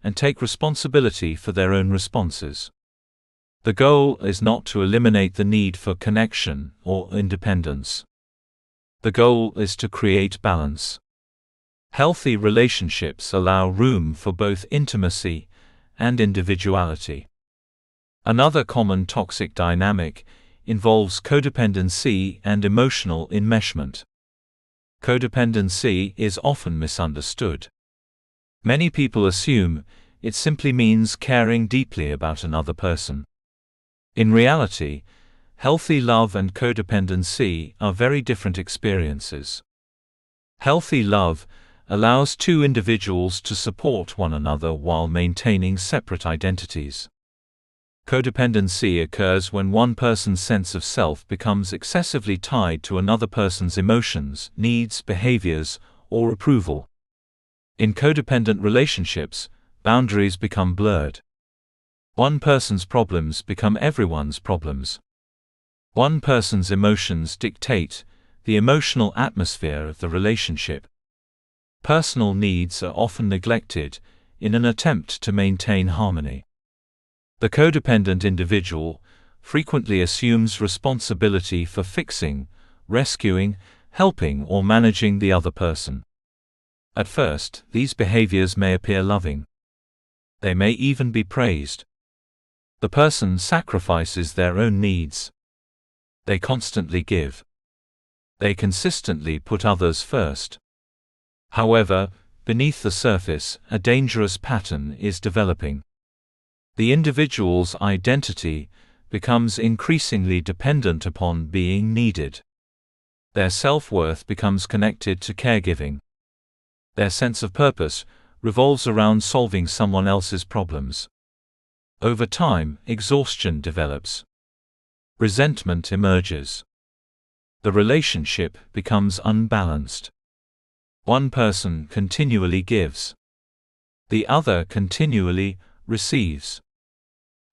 and take responsibility for their own responses. The goal is not to eliminate the need for connection or independence. The goal is to create balance. Healthy relationships allow room for both intimacy and individuality. Another common toxic dynamic involves codependency and emotional enmeshment. Codependency is often misunderstood. Many people assume it simply means caring deeply about another person. In reality, healthy love and codependency are very different experiences. Healthy love allows two individuals to support one another while maintaining separate identities. Codependency occurs when one person's sense of self becomes excessively tied to another person's emotions, needs, behaviors, or approval. In codependent relationships, boundaries become blurred. One person's problems become everyone's problems. One person's emotions dictate the emotional atmosphere of the relationship. Personal needs are often neglected in an attempt to maintain harmony. The codependent individual frequently assumes responsibility for fixing, rescuing, helping, or managing the other person. At first, these behaviors may appear loving. They may even be praised. The person sacrifices their own needs. They constantly give. They consistently put others first. However, beneath the surface, a dangerous pattern is developing. The individual's identity becomes increasingly dependent upon being needed. Their self-worth becomes connected to caregiving. Their sense of purpose revolves around solving someone else's problems. Over time, exhaustion develops. Resentment emerges. The relationship becomes unbalanced. One person continually gives. The other continually receives.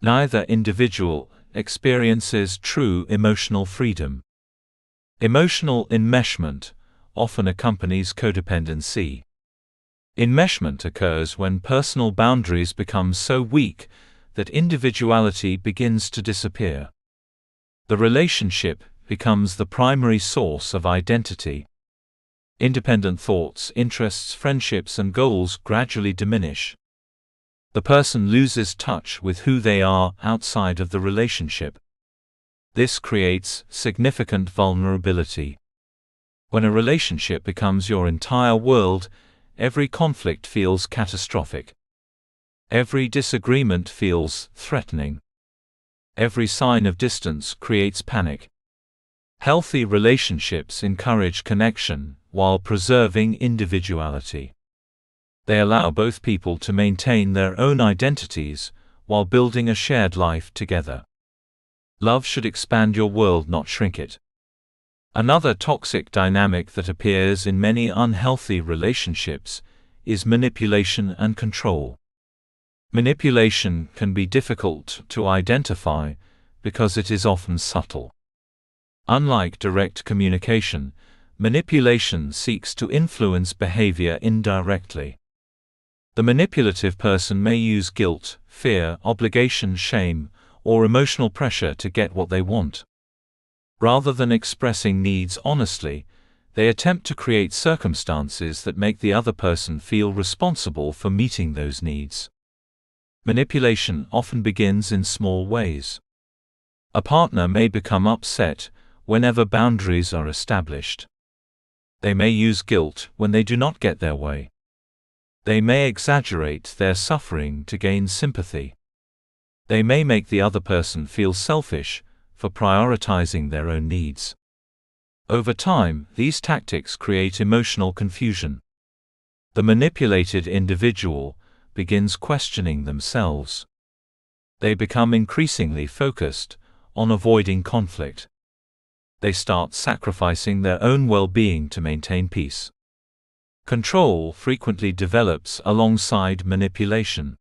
Neither individual experiences true emotional freedom. Emotional enmeshment often accompanies codependency. Enmeshment occurs when personal boundaries become so weak that individuality begins to disappear. The relationship becomes the primary source of identity. Independent thoughts, interests, friendships, and goals gradually diminish. The person loses touch with who they are outside of the relationship. This creates significant vulnerability. When a relationship becomes your entire world, every conflict feels catastrophic. Every disagreement feels threatening. Every sign of distance creates panic. Healthy relationships encourage connection while preserving individuality. They allow both people to maintain their own identities while building a shared life together. Love should expand your world, not shrink it. Another toxic dynamic that appears in many unhealthy relationships is manipulation and control. Manipulation can be difficult to identify because it is often subtle. Unlike direct communication, manipulation seeks to influence behavior indirectly. The manipulative person may use guilt, fear, obligation, shame, or emotional pressure to get what they want. Rather than expressing needs honestly, they attempt to create circumstances that make the other person feel responsible for meeting those needs. Manipulation often begins in small ways. A partner may become upset whenever boundaries are established. They may use guilt when they do not get their way. They may exaggerate their suffering to gain sympathy. They may make the other person feel selfish for prioritizing their own needs. Over time, these tactics create emotional confusion. The manipulated individual begins questioning themselves. They become increasingly focused on avoiding conflict. They start sacrificing their own well-being to maintain peace. Control frequently develops alongside manipulation.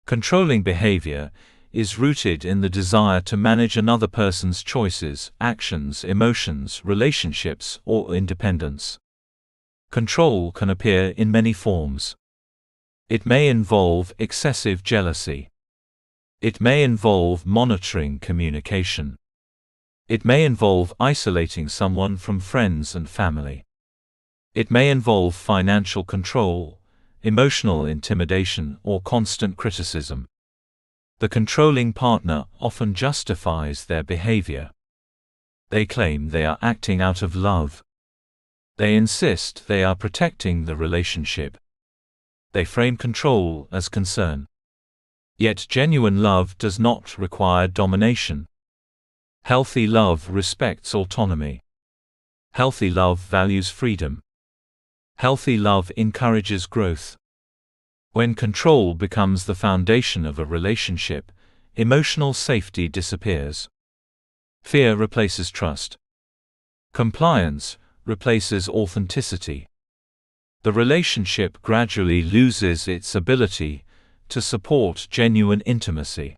Controlling behavior is rooted in the desire to manage another person's choices, actions, emotions, relationships, or independence. Control can appear in many forms. It may involve excessive jealousy. It may involve monitoring communication. It may involve isolating someone from friends and family. It may involve financial control, emotional intimidation, or constant criticism. The controlling partner often justifies their behavior. They claim they are acting out of love. They insist they are protecting the relationship. They frame control as concern. Yet genuine love does not require domination. Healthy love respects autonomy. Healthy love values freedom. Healthy love encourages growth. When control becomes the foundation of a relationship, emotional safety disappears. Fear replaces trust. Compliance replaces authenticity. The relationship gradually loses its ability to support genuine intimacy.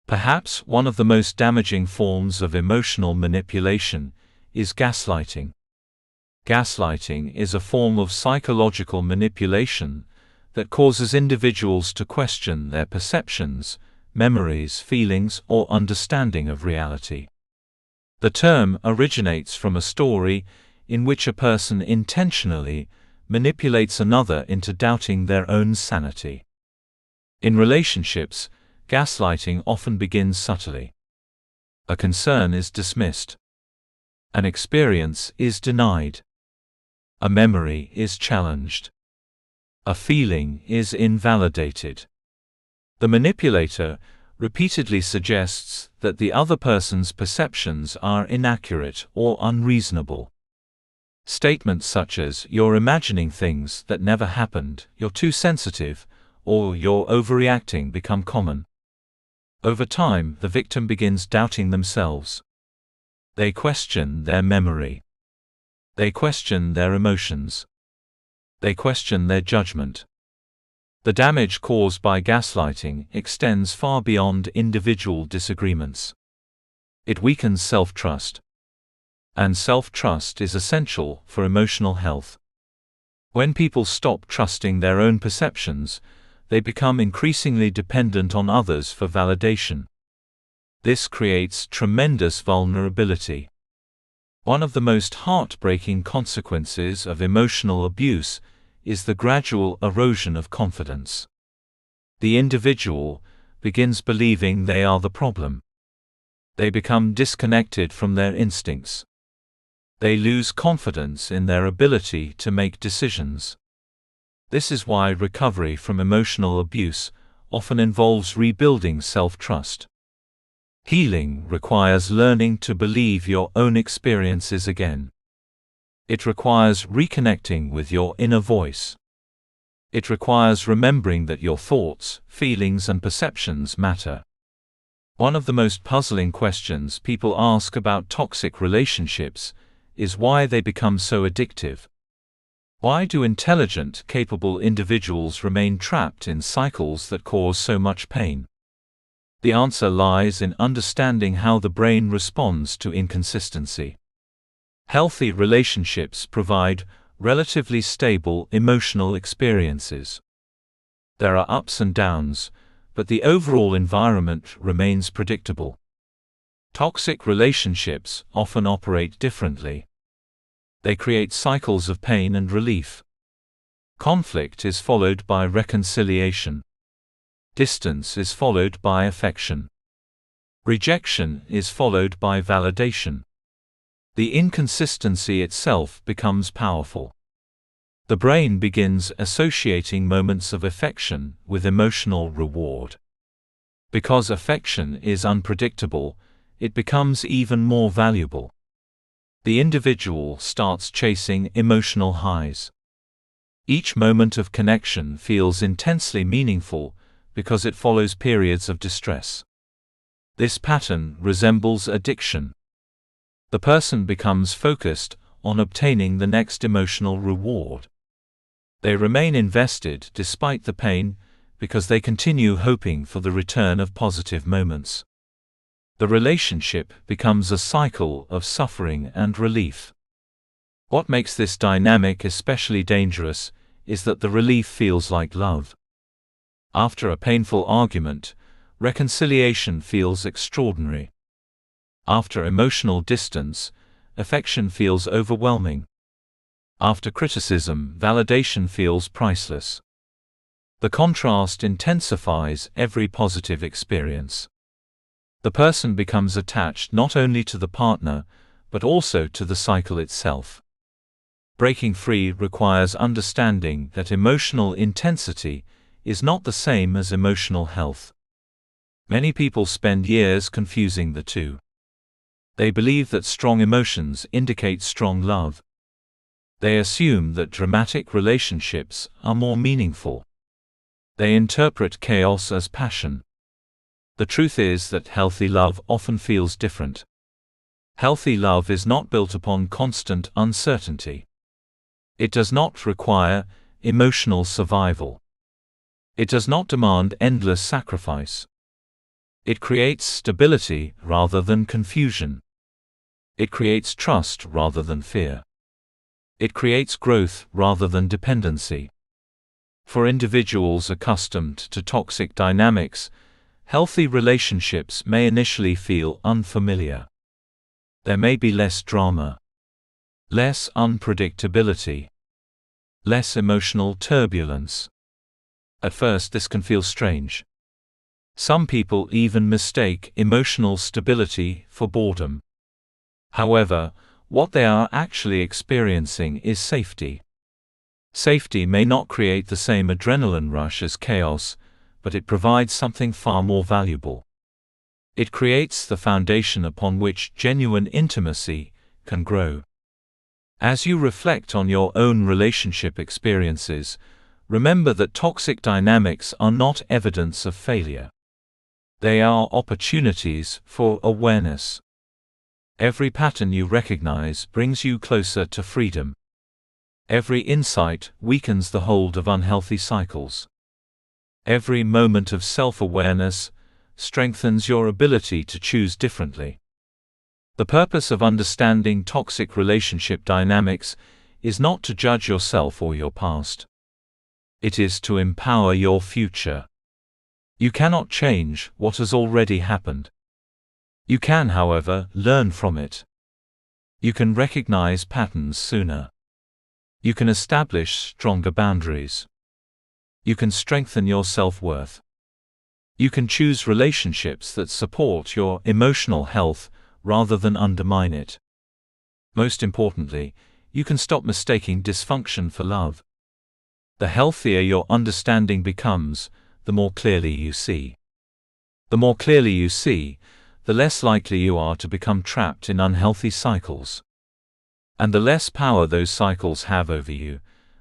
Perhaps one of the most damaging forms of emotional manipulation is gaslighting. Gaslighting is a form of psychological manipulation that causes individuals to question their perceptions, memories, feelings, or understanding of reality. The term originates from a story in which a person intentionally manipulates another into doubting their own sanity. In relationships, gaslighting often begins subtly. A concern is dismissed. An experience is denied. A memory is challenged. A feeling is invalidated. The manipulator repeatedly suggests that the other person's perceptions are inaccurate or unreasonable. Statements such as, "You're imagining things that never happened," "You're too sensitive," or "You're overreacting" become common. Over time, the victim begins doubting themselves. They question their memory. They question their emotions. They question their judgment. The damage caused by gaslighting extends far beyond individual disagreements. It weakens self-trust. And self-trust is essential for emotional health. When people stop trusting their own perceptions, they become increasingly dependent on others for validation. This creates tremendous vulnerability. One of the most heartbreaking consequences of emotional abuse is the gradual erosion of confidence. The individual begins believing they are the problem. They become disconnected from their instincts. They lose confidence in their ability to make decisions. This is why recovery from emotional abuse often involves rebuilding self-trust. Healing requires learning to believe your own experiences again. It requires reconnecting with your inner voice. It requires remembering that your thoughts, feelings, and perceptions matter. One of the most puzzling questions people ask about toxic relationships is why they become so addictive. Why do intelligent, capable individuals remain trapped in cycles that cause so much pain? The answer lies in understanding how the brain responds to inconsistency. Healthy relationships provide relatively stable emotional experiences. There are ups and downs, but the overall environment remains predictable. Toxic relationships often operate differently. They create cycles of pain and relief. Conflict is followed by reconciliation. Distance is followed by affection. Rejection is followed by validation. The inconsistency itself becomes powerful. The brain begins associating moments of affection with emotional reward. Because affection is unpredictable, it becomes even more valuable. The individual starts chasing emotional highs. Each moment of connection feels intensely meaningful because it follows periods of distress. This pattern resembles addiction. The person becomes focused on obtaining the next emotional reward. They remain invested despite the pain because they continue hoping for the return of positive moments. The relationship becomes a cycle of suffering and relief. What makes this dynamic especially dangerous is that the relief feels like love. After a painful argument, reconciliation feels extraordinary. After emotional distance, affection feels overwhelming. After criticism, validation feels priceless. The contrast intensifies every positive experience. The person becomes attached not only to the partner, but also to the cycle itself. Breaking free requires understanding that emotional intensity is not the same as emotional health. Many people spend years confusing the two. They believe that strong emotions indicate strong love. They assume that dramatic relationships are more meaningful. They interpret chaos as passion. The truth is that healthy love often feels different. Healthy love is not built upon constant uncertainty. It does not require emotional survival. It does not demand endless sacrifice. It creates stability rather than confusion. It creates trust rather than fear. It creates growth rather than dependency. For individuals accustomed to toxic dynamics, healthy relationships may initially feel unfamiliar. There may be less drama, less unpredictability, less emotional turbulence. At first this can feel strange. Some people even mistake emotional stability for boredom. However, what they are actually experiencing is safety. Safety may not create the same adrenaline rush as chaos, but it provides something far more valuable. It creates the foundation upon which genuine intimacy can grow. As you reflect on your own relationship experiences, remember that toxic dynamics are not evidence of failure. They are opportunities for awareness. Every pattern you recognize brings you closer to freedom. Every insight weakens the hold of unhealthy cycles. Every moment of self-awareness strengthens your ability to choose differently. The purpose of understanding toxic relationship dynamics is not to judge yourself or your past. It is to empower your future. You cannot change what has already happened. You can, however, learn from it. You can recognize patterns sooner. You can establish stronger boundaries. You can strengthen your self-worth. You can choose relationships that support your emotional health rather than undermine it. Most importantly, you can stop mistaking dysfunction for love. The healthier your understanding becomes, the more clearly you see. The more clearly you see, the less likely you are to become trapped in unhealthy cycles. And the less power those cycles have over you,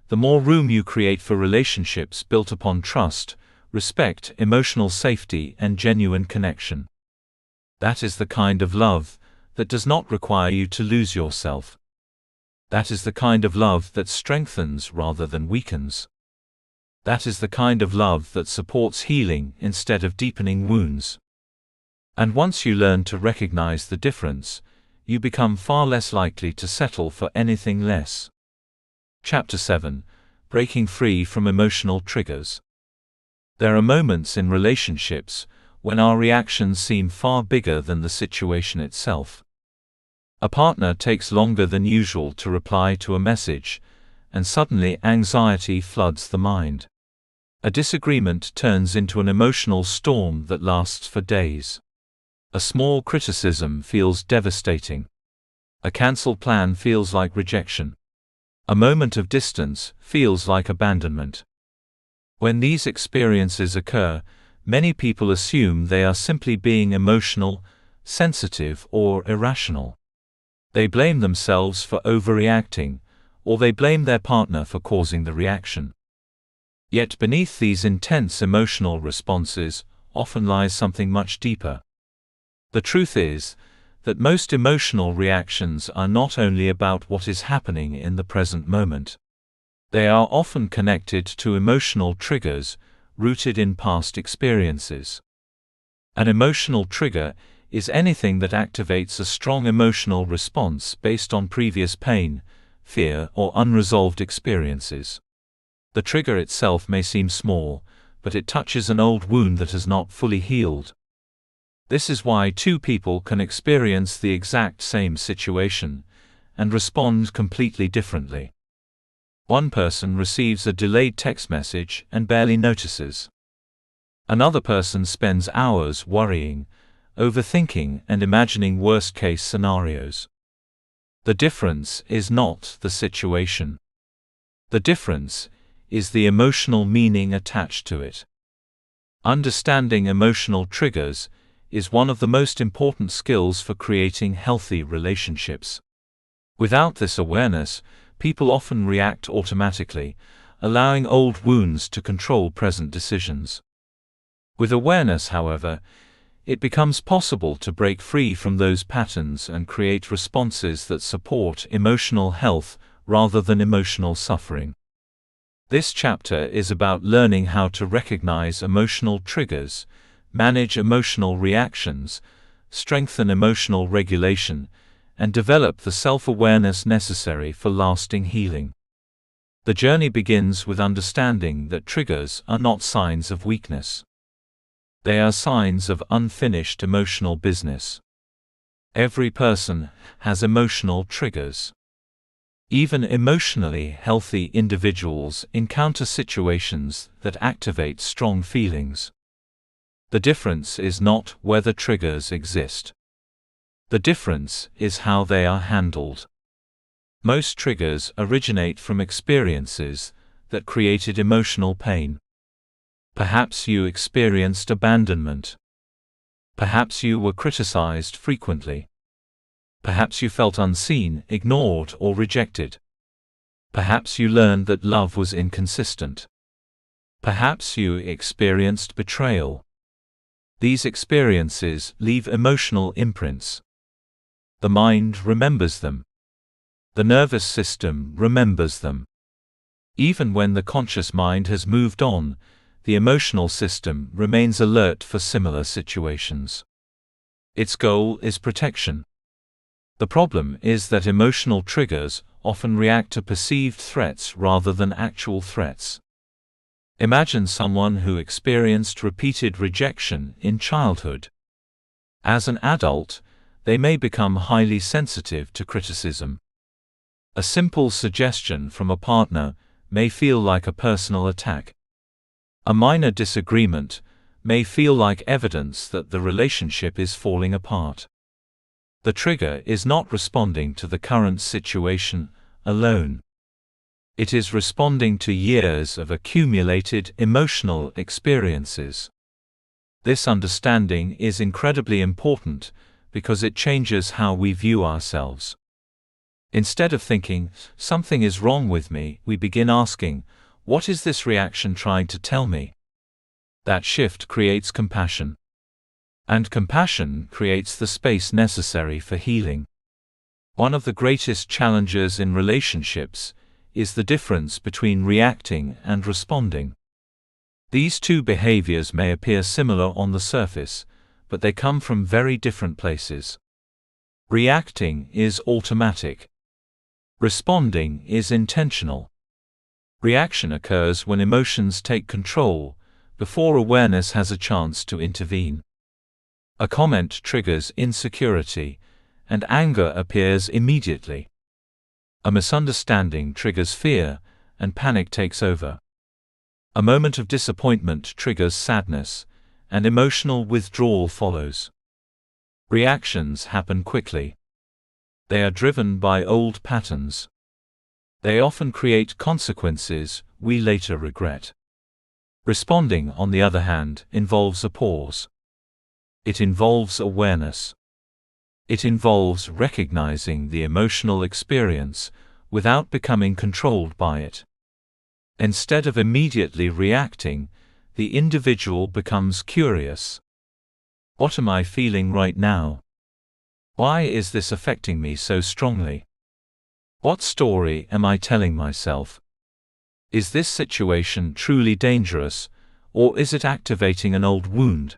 the more room you create for relationships built upon trust, respect, emotional safety, and genuine connection. That is the kind of love that does not require you to lose yourself. That is the kind of love that strengthens rather than weakens. That is the kind of love that supports healing instead of deepening wounds. And once you learn to recognize the difference, you become far less likely to settle for anything less. Chapter 7: Breaking Free from Emotional Triggers. There are moments in relationships when our reactions seem far bigger than the situation itself. A partner takes longer than usual to reply to a message, and suddenly anxiety floods the mind. A disagreement turns into an emotional storm that lasts for days. A small criticism feels devastating. A cancelled plan feels like rejection. A moment of distance feels like abandonment. When these experiences occur, many people assume they are simply being emotional, sensitive, or irrational. They blame themselves for overreacting, or they blame their partner for causing the reaction. Yet beneath these intense emotional responses often lies something much deeper. The truth is that most emotional reactions are not only about what is happening in the present moment. They are often connected to emotional triggers rooted in past experiences. An emotional trigger is anything that activates a strong emotional response based on previous pain, fear, or unresolved experiences. The trigger itself may seem small, but it touches an old wound that has not fully healed. This is why two people can experience the exact same situation and respond completely differently. One person receives a delayed text message and barely notices. Another person spends hours worrying, overthinking, and imagining worst-case scenarios. The difference is not the situation. The difference is the emotional meaning attached to it. Understanding emotional triggers is one of the most important skills for creating healthy relationships. Without this awareness, people often react automatically, allowing old wounds to control present decisions. With awareness, however, it becomes possible to break free from those patterns and create responses that support emotional health rather than emotional suffering. This chapter is about learning how to recognize emotional triggers, manage emotional reactions, strengthen emotional regulation, and develop the self-awareness necessary for lasting healing. The journey begins with understanding that triggers are not signs of weakness. They are signs of unfinished emotional business. Every person has emotional triggers. Even emotionally healthy individuals encounter situations that activate strong feelings. The difference is not whether triggers exist. The difference is how they are handled. Most triggers originate from experiences that created emotional pain. Perhaps you experienced abandonment. Perhaps you were criticized frequently. Perhaps you felt unseen, ignored, or rejected. Perhaps you learned that love was inconsistent. Perhaps you experienced betrayal. These experiences leave emotional imprints. The mind remembers them. The nervous system remembers them. Even when the conscious mind has moved on, the emotional system remains alert for similar situations. Its goal is protection. The problem is that emotional triggers often react to perceived threats rather than actual threats. Imagine someone who experienced repeated rejection in childhood. As an adult, they may become highly sensitive to criticism. A simple suggestion from a partner may feel like a personal attack. A minor disagreement may feel like evidence that the relationship is falling apart. The trigger is not responding to the current situation alone. It is responding to years of accumulated emotional experiences. This understanding is incredibly important because it changes how we view ourselves. Instead of thinking, "Something is wrong with me," we begin asking, "What is this reaction trying to tell me?" That shift creates compassion. And compassion creates the space necessary for healing. One of the greatest challenges in relationships is the difference between reacting and responding. These two behaviors may appear similar on the surface, but they come from very different places. Reacting is automatic. Responding is intentional. Reaction occurs when emotions take control, before awareness has a chance to intervene. A comment triggers insecurity, and anger appears immediately. A misunderstanding triggers fear, and panic takes over. A moment of disappointment triggers sadness, and emotional withdrawal follows. Reactions happen quickly. They are driven by old patterns. They often create consequences we later regret. Responding, on the other hand, involves a pause. It involves awareness. It involves recognizing the emotional experience without becoming controlled by it. Instead of immediately reacting, the individual becomes curious. What am I feeling right now? Why is this affecting me so strongly? What story am I telling myself? Is this situation truly dangerous, or is it activating an old wound?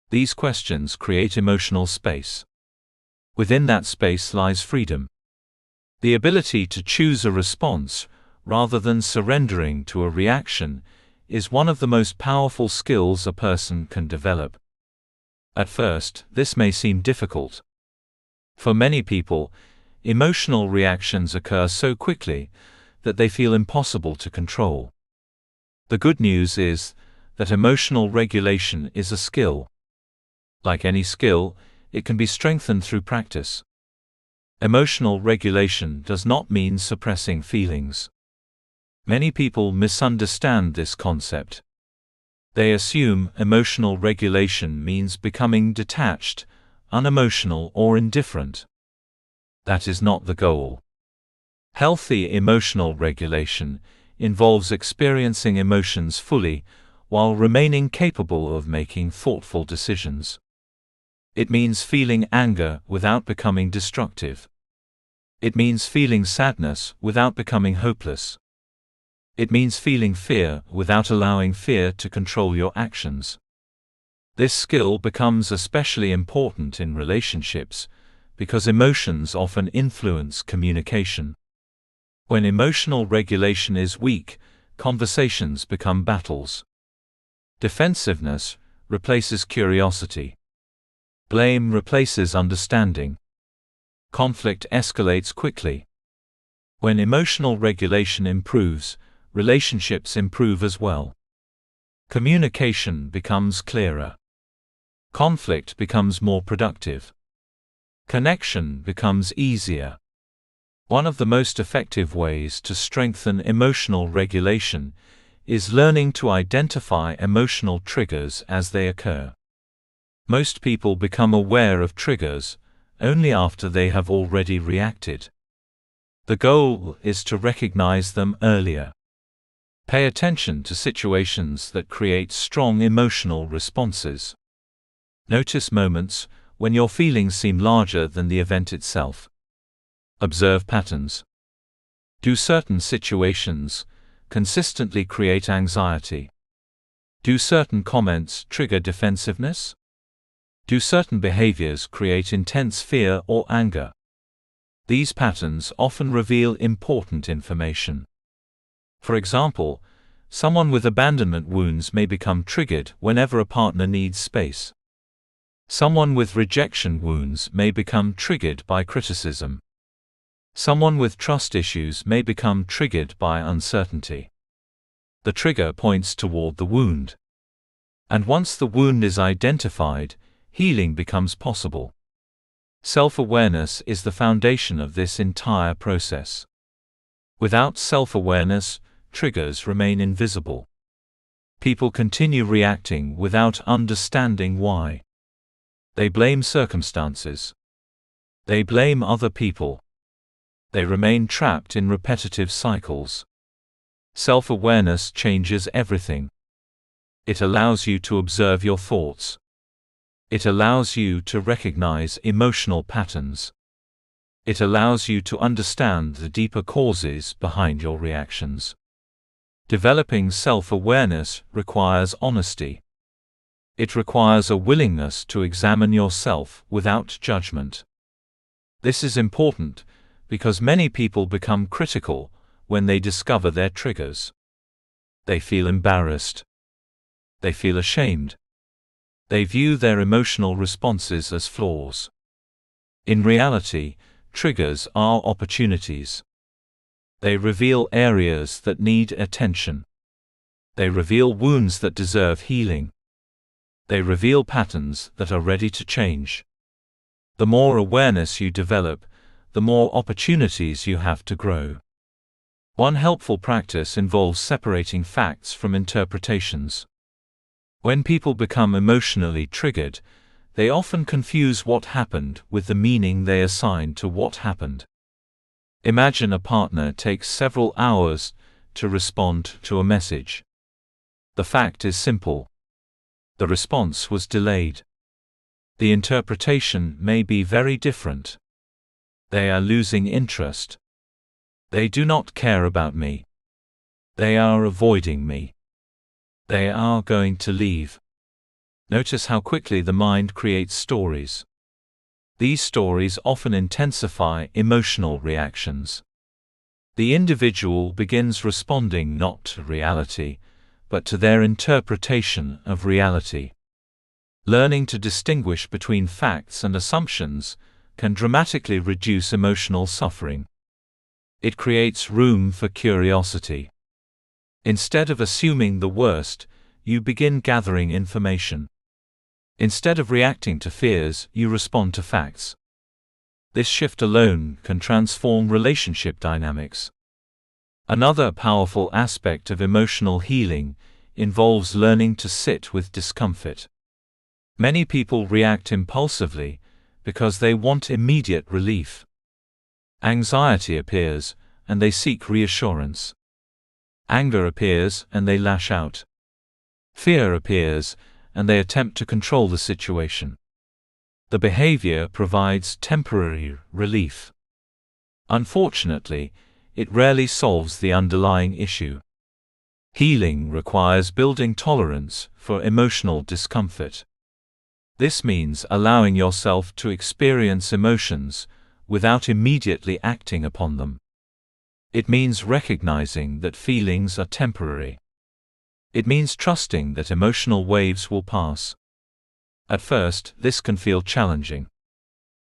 These questions create emotional space. Within that space lies freedom. The ability to choose a response, rather than surrendering to a reaction, is one of the most powerful skills a person can develop. At first, this may seem difficult. For many people, emotional reactions occur so quickly that they feel impossible to control. The good news is that emotional regulation is a skill. Like any skill, it can be strengthened through practice. Emotional regulation does not mean suppressing feelings. Many people misunderstand this concept. They assume emotional regulation means becoming detached, unemotional, or indifferent. That is not the goal. Healthy emotional regulation involves experiencing emotions fully while remaining capable of making thoughtful decisions. It means feeling anger without becoming destructive. It means feeling sadness without becoming hopeless. It means feeling fear without allowing fear to control your actions. This skill becomes especially important in relationships because emotions often influence communication. When emotional regulation is weak, conversations become battles. Defensiveness replaces curiosity. Blame replaces understanding. Conflict escalates quickly. When emotional regulation improves, relationships improve as well. Communication becomes clearer. Conflict becomes more productive. Connection becomes easier. One of the most effective ways to strengthen emotional regulation is learning to identify emotional triggers as they occur. Most people become aware of triggers only after they have already reacted. The goal is to recognize them earlier. Pay attention to situations that create strong emotional responses. Notice moments when your feelings seem larger than the event itself. Observe patterns. Do certain situations consistently create anxiety? Do certain comments trigger defensiveness? Do certain behaviors create intense fear or anger? These patterns often reveal important information. For example, someone with abandonment wounds may become triggered whenever a partner needs space. Someone with rejection wounds may become triggered by criticism. Someone with trust issues may become triggered by uncertainty. The trigger points toward the wound. And once the wound is identified, healing becomes possible. Self-awareness is the foundation of this entire process. Without self-awareness, triggers remain invisible. People continue reacting without understanding why. They blame circumstances. They blame other people. They remain trapped in repetitive cycles. Self-awareness changes everything. It allows you to observe your thoughts. It allows you to recognize emotional patterns. It allows you to understand the deeper causes behind your reactions. Developing self-awareness requires honesty. It requires a willingness to examine yourself without judgment. This is important because many people become critical when they discover their triggers. They feel embarrassed. They feel ashamed. They view their emotional responses as flaws. In reality, triggers are opportunities. They reveal areas that need attention. They reveal wounds that deserve healing. They reveal patterns that are ready to change. The more awareness you develop, the more opportunities you have to grow. One helpful practice involves separating facts from interpretations. When people become emotionally triggered, they often confuse what happened with the meaning they assign to what happened. Imagine a partner takes several hours to respond to a message. The fact is simple. The response was delayed. The interpretation may be very different. They are losing interest. They do not care about me. They are avoiding me. They are going to leave. Notice how quickly the mind creates stories. These stories often intensify emotional reactions. The individual begins responding not to reality, but to their interpretation of reality. Learning to distinguish between facts and assumptions can dramatically reduce emotional suffering. It creates room for curiosity. Instead of assuming the worst, you begin gathering information. Instead of reacting to fears, you respond to facts. This shift alone can transform relationship dynamics. Another powerful aspect of emotional healing involves learning to sit with discomfort. Many people react impulsively because they want immediate relief. Anxiety appears, and they seek reassurance. Anger appears, and they lash out. Fear appears, and they attempt to control the situation. The behavior provides temporary relief. Unfortunately, it rarely solves the underlying issue. Healing requires building tolerance for emotional discomfort. This means allowing yourself to experience emotions without immediately acting upon them. It means recognizing that feelings are temporary. It means trusting that emotional waves will pass. At first, this can feel challenging.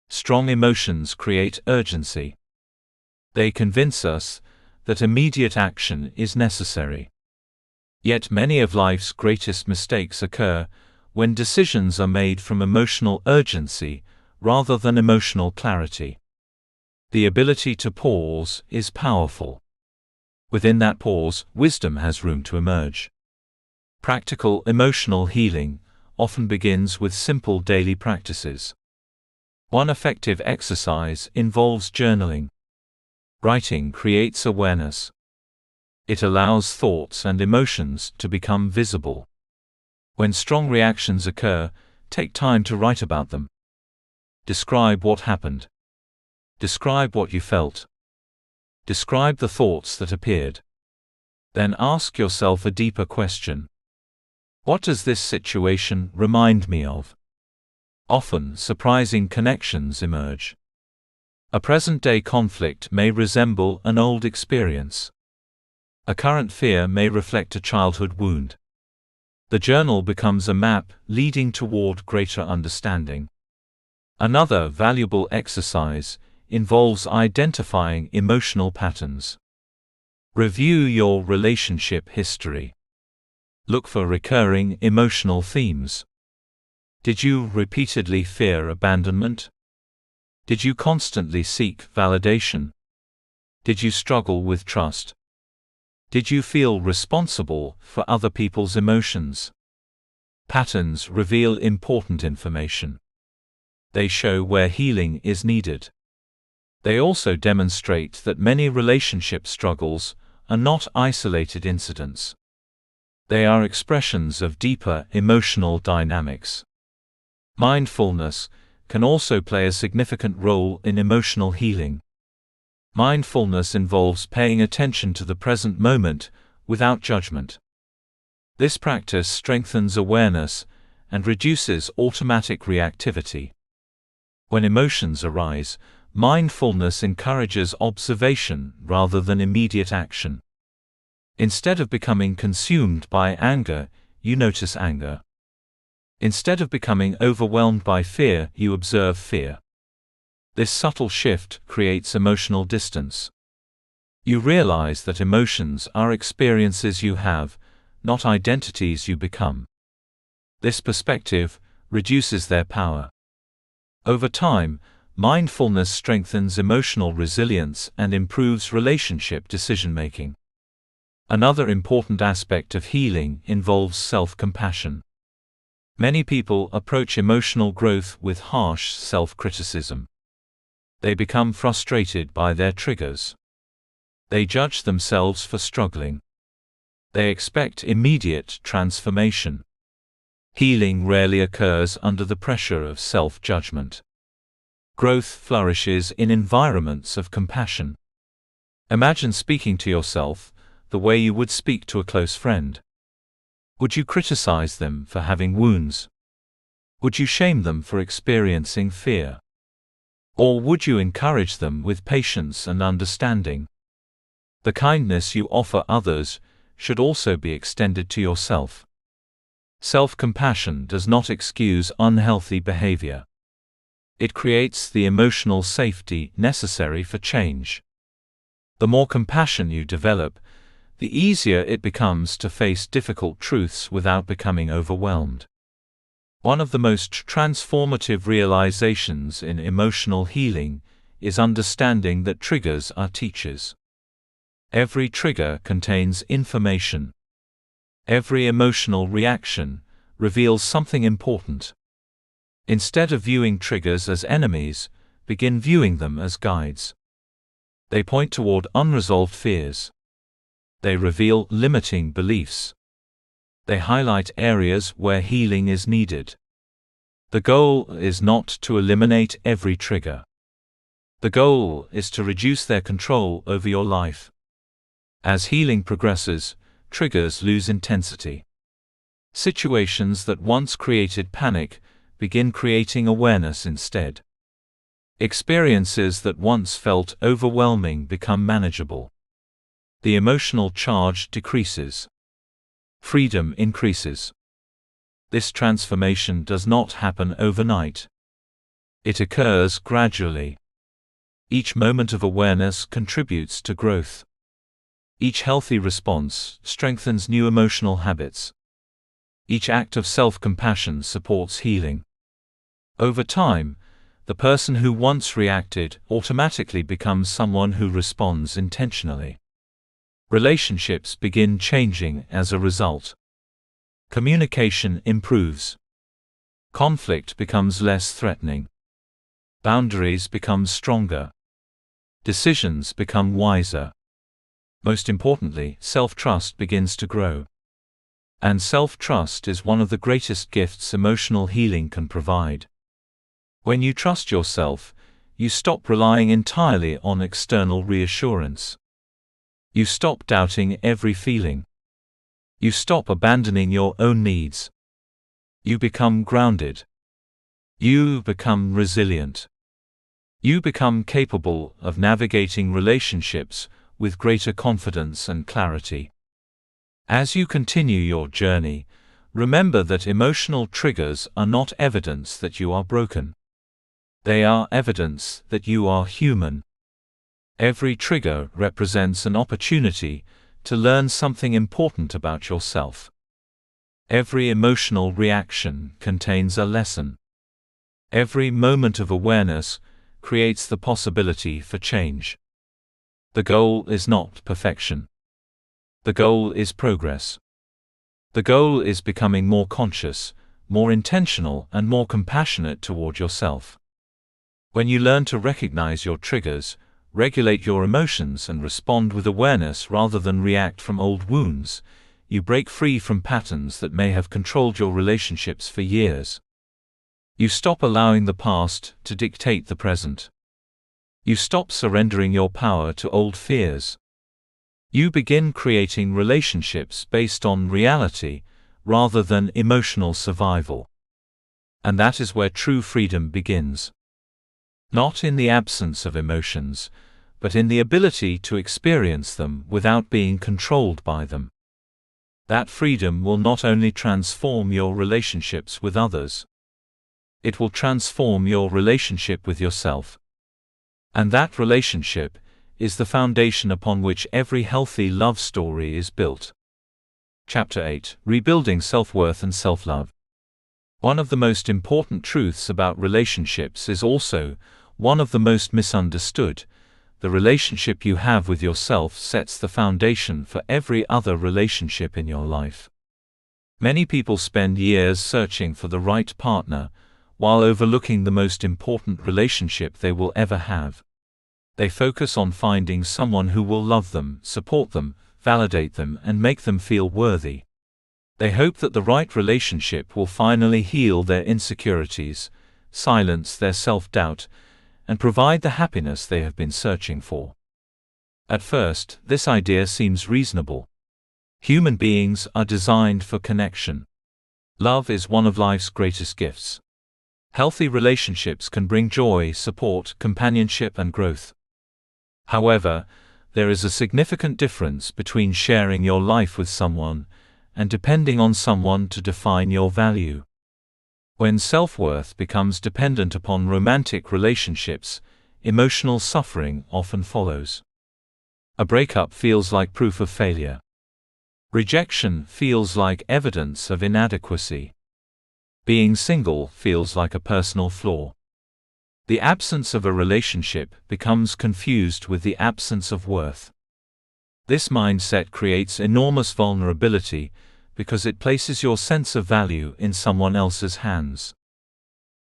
Strong emotions create urgency. They convince us that immediate action is necessary. Yet many of life's greatest mistakes occur when decisions are made from emotional urgency rather than emotional clarity. The ability to pause is powerful. Within that pause, wisdom has room to emerge. Practical emotional healing often begins with simple daily practices. One effective exercise involves journaling. Writing creates awareness. It allows thoughts and emotions to become visible. When strong reactions occur, take time to write about them. Describe what happened. Describe what you felt. Describe the thoughts that appeared. Then ask yourself a deeper question. What does this situation remind me of? Often, surprising connections emerge. A present-day conflict may resemble an old experience. A current fear may reflect a childhood wound. The journal becomes a map leading toward greater understanding. Another valuable exercise involves identifying emotional patterns. Review your relationship history. Look for recurring emotional themes. Did you repeatedly fear abandonment? Did you constantly seek validation? Did you struggle with trust? Did you feel responsible for other people's emotions? Patterns reveal important information. They show where healing is needed. They also demonstrate that many relationship struggles are not isolated incidents. They are expressions of deeper emotional dynamics. Mindfulness can also play a significant role in emotional healing. Mindfulness involves paying attention to the present moment without judgment. This practice strengthens awareness and reduces automatic reactivity. When emotions arise, mindfulness encourages observation rather than immediate action. Instead of becoming consumed by anger, you notice anger. Instead of becoming overwhelmed by fear, you observe fear. This subtle shift creates emotional distance. You realize that emotions are experiences you have, not identities you become. This perspective reduces their power. Over time, mindfulness strengthens emotional resilience and improves relationship decision-making. Another important aspect of healing involves self-compassion. Many people approach emotional growth with harsh self-criticism. They become frustrated by their triggers. They judge themselves for struggling. They expect immediate transformation. Healing rarely occurs under the pressure of self-judgment. Growth flourishes in environments of compassion. Imagine speaking to yourself the way you would speak to a close friend. Would you criticize them for having wounds? Would you shame them for experiencing fear? Or would you encourage them with patience and understanding? The kindness you offer others should also be extended to yourself. Self-compassion does not excuse unhealthy behavior. It creates the emotional safety necessary for change. The more compassion you develop, the easier it becomes to face difficult truths without becoming overwhelmed. One of the most transformative realizations in emotional healing is understanding that triggers are teachers. Every trigger contains information. Every emotional reaction reveals something important. Instead of viewing triggers as enemies, begin viewing them as guides. They point toward unresolved fears. They reveal limiting beliefs. They highlight areas where healing is needed. The goal is not to eliminate every trigger. The goal is to reduce their control over your life. As healing progresses, triggers lose intensity. Situations that once created panic begin creating awareness instead. Experiences that once felt overwhelming become manageable. The emotional charge decreases. Freedom increases. This transformation does not happen overnight. It occurs gradually. Each moment of awareness contributes to growth. Each healthy response strengthens new emotional habits. Each act of self-compassion supports healing. Over time, the person who once reacted automatically becomes someone who responds intentionally. Relationships begin changing as a result. Communication improves. Conflict becomes less threatening. Boundaries become stronger. Decisions become wiser. Most importantly, self-trust begins to grow. And self-trust is one of the greatest gifts emotional healing can provide. When you trust yourself, you stop relying entirely on external reassurance. You stop doubting every feeling. You stop abandoning your own needs. You become grounded. You become resilient. You become capable of navigating relationships with greater confidence and clarity. As you continue your journey, remember that emotional triggers are not evidence that you are broken. They are evidence that you are human. Every trigger represents an opportunity to learn something important about yourself. Every emotional reaction contains a lesson. Every moment of awareness creates the possibility for change. The goal is not perfection. The goal is progress. The goal is becoming more conscious, more intentional, and more compassionate toward yourself. When you learn to recognize your triggers, regulate your emotions, and respond with awareness rather than react from old wounds, you break free from patterns that may have controlled your relationships for years. You stop allowing the past to dictate the present. You stop surrendering your power to old fears. You begin creating relationships based on reality rather than emotional survival. And that is where true freedom begins. Not in the absence of emotions, but in the ability to experience them without being controlled by them. That freedom will not only transform your relationships with others, it will transform your relationship with yourself. And that relationship is the foundation upon which every healthy love story is built. Chapter 8: Rebuilding Self-Worth and Self-Love. One of the most important truths about relationships is also one of the most misunderstood. The relationship you have with yourself sets the foundation for every other relationship in your life. Many people spend years searching for the right partner, while overlooking the most important relationship they will ever have. They focus on finding someone who will love them, support them, validate them, and make them feel worthy. They hope that the right relationship will finally heal their insecurities, silence their self-doubt, and provide the happiness they have been searching for. At first, this idea seems reasonable. Human beings are designed for connection. Love is one of life's greatest gifts. Healthy relationships can bring joy, support, companionship, and growth. However, there is a significant difference between sharing your life with someone and depending on someone to define your value. When self-worth becomes dependent upon romantic relationships, emotional suffering often follows. A breakup feels like proof of failure. Rejection feels like evidence of inadequacy. Being single feels like a personal flaw. The absence of a relationship becomes confused with the absence of worth. This mindset creates enormous vulnerability because it places your sense of value in someone else's hands.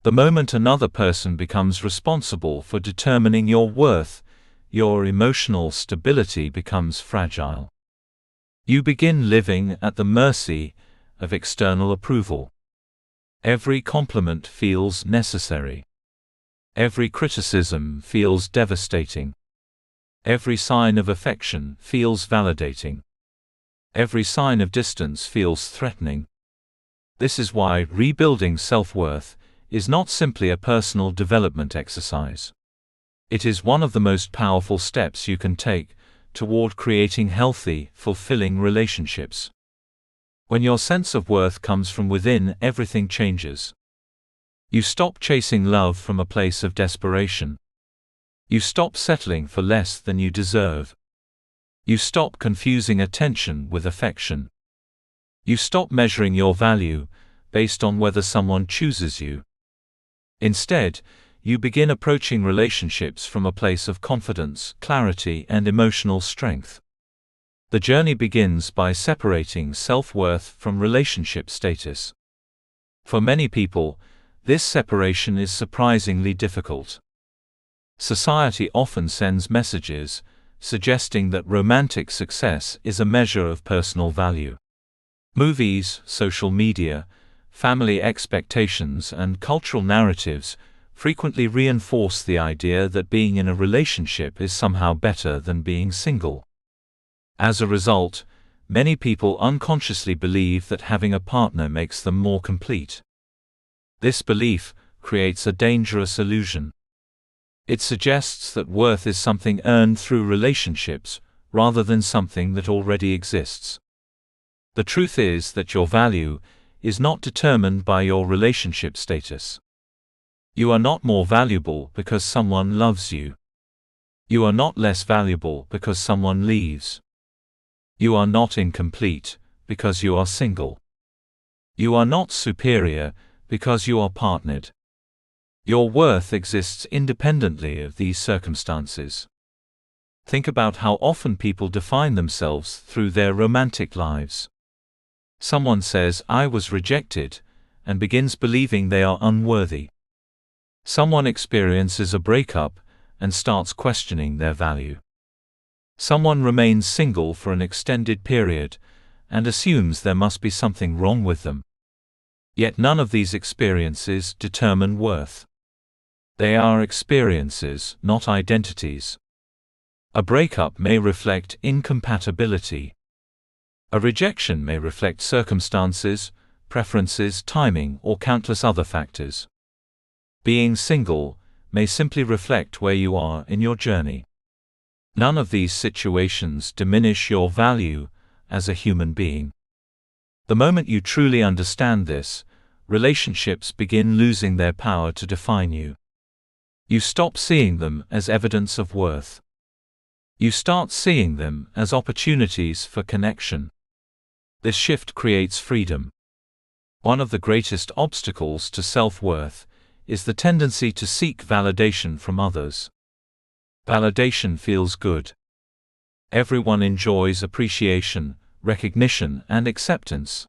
The moment another person becomes responsible for determining your worth, your emotional stability becomes fragile. You begin living at the mercy of external approval. Every compliment feels necessary. Every criticism feels devastating. Every sign of affection feels validating. Every sign of distance feels threatening. This is why rebuilding self-worth is not simply a personal development exercise. It is one of the most powerful steps you can take toward creating healthy, fulfilling relationships. When your sense of worth comes from within, everything changes. You stop chasing love from a place of desperation. You stop settling for less than you deserve. You stop confusing attention with affection. You stop measuring your value based on whether someone chooses you. Instead, you begin approaching relationships from a place of confidence, clarity, and emotional strength. The journey begins by separating self-worth from relationship status. For many people, this separation is surprisingly difficult. Society often sends messages suggesting that romantic success is a measure of personal value. Movies, social media, family expectations, and cultural narratives frequently reinforce the idea that being in a relationship is somehow better than being single. As a result, many people unconsciously believe that having a partner makes them more complete. This belief creates a dangerous illusion. It suggests that worth is something earned through relationships, rather than something that already exists. The truth is that your value is not determined by your relationship status. You are not more valuable because someone loves you. You are not less valuable because someone leaves. You are not incomplete because you are single. You are not superior because you are partnered. Your worth exists independently of these circumstances. Think about how often people define themselves through their romantic lives. Someone says, "I was rejected," and begins believing they are unworthy. Someone experiences a breakup and starts questioning their value. Someone remains single for an extended period and assumes there must be something wrong with them. Yet none of these experiences determine worth. They are experiences, not identities. A breakup may reflect incompatibility. A rejection may reflect circumstances, preferences, timing, or countless other factors. Being single may simply reflect where you are in your journey. None of these situations diminish your value as a human being. The moment you truly understand this, relationships begin losing their power to define you. You stop seeing them as evidence of worth. You start seeing them as opportunities for connection. This shift creates freedom. One of the greatest obstacles to self-worth is the tendency to seek validation from others. Validation feels good. Everyone enjoys appreciation, recognition, and acceptance.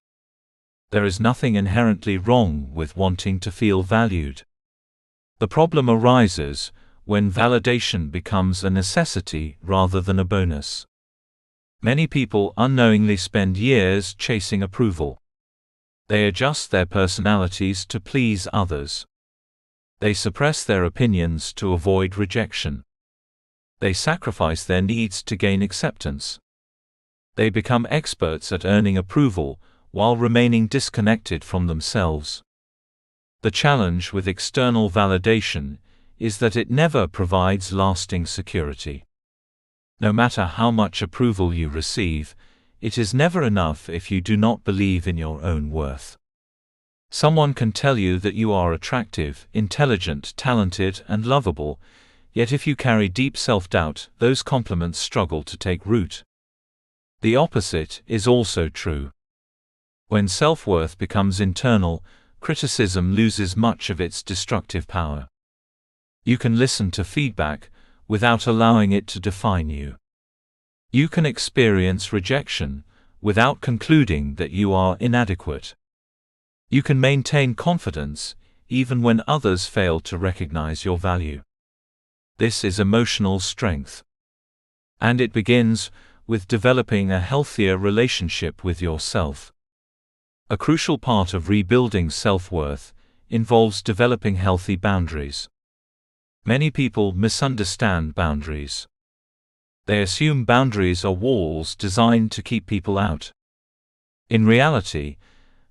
There is nothing inherently wrong with wanting to feel valued. The problem arises when validation becomes a necessity rather than a bonus. Many people unknowingly spend years chasing approval. They adjust their personalities to please others. They suppress their opinions to avoid rejection. They sacrifice their needs to gain acceptance. They become experts at earning approval while remaining disconnected from themselves. The challenge with external validation is that it never provides lasting security. No matter how much approval you receive, it is never enough if you do not believe in your own worth. Someone can tell you that you are attractive, intelligent, talented, and lovable, yet if you carry deep self-doubt, those compliments struggle to take root. The opposite is also true. When self-worth becomes internal, criticism loses much of its destructive power. You can listen to feedback without allowing it to define you. You can experience rejection without concluding that you are inadequate. You can maintain confidence even when others fail to recognize your value. This is emotional strength. And it begins with developing a healthier relationship with yourself. A crucial part of rebuilding self-worth involves developing healthy boundaries. Many people misunderstand boundaries. They assume boundaries are walls designed to keep people out. In reality,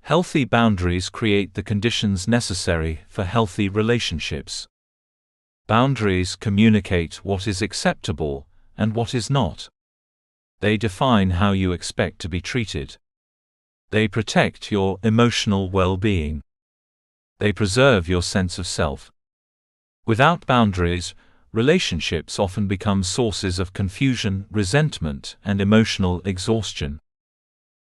healthy boundaries create the conditions necessary for healthy relationships. Boundaries communicate what is acceptable and what is not. They define how you expect to be treated. They protect your emotional well-being. They preserve your sense of self. Without boundaries, relationships often become sources of confusion, resentment, and emotional exhaustion.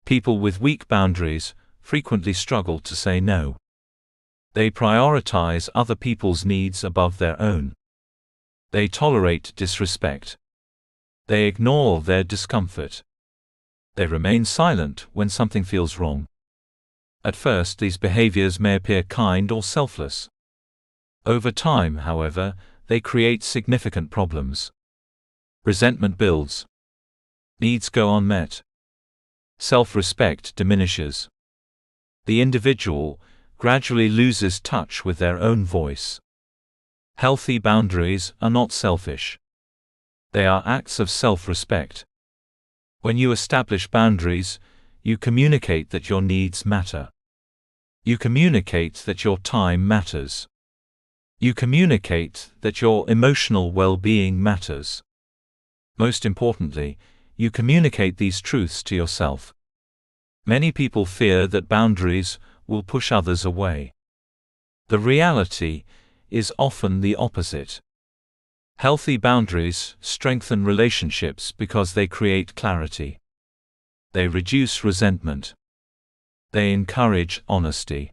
People with weak boundaries frequently struggle to say no. They prioritize other people's needs above their own. They tolerate disrespect. They ignore their discomfort. They remain silent when something feels wrong. At first, these behaviors may appear kind or selfless. Over time, however, they create significant problems. Resentment builds. Needs go unmet. Self-respect diminishes. The individual gradually loses touch with their own voice. Healthy boundaries are not selfish. They are acts of self-respect. When you establish boundaries, you communicate that your needs matter. You communicate that your time matters. You communicate that your emotional well-being matters. Most importantly, you communicate these truths to yourself. Many people fear that boundaries will push others away. The reality is often the opposite. Healthy boundaries strengthen relationships because they create clarity. They reduce resentment. They encourage honesty.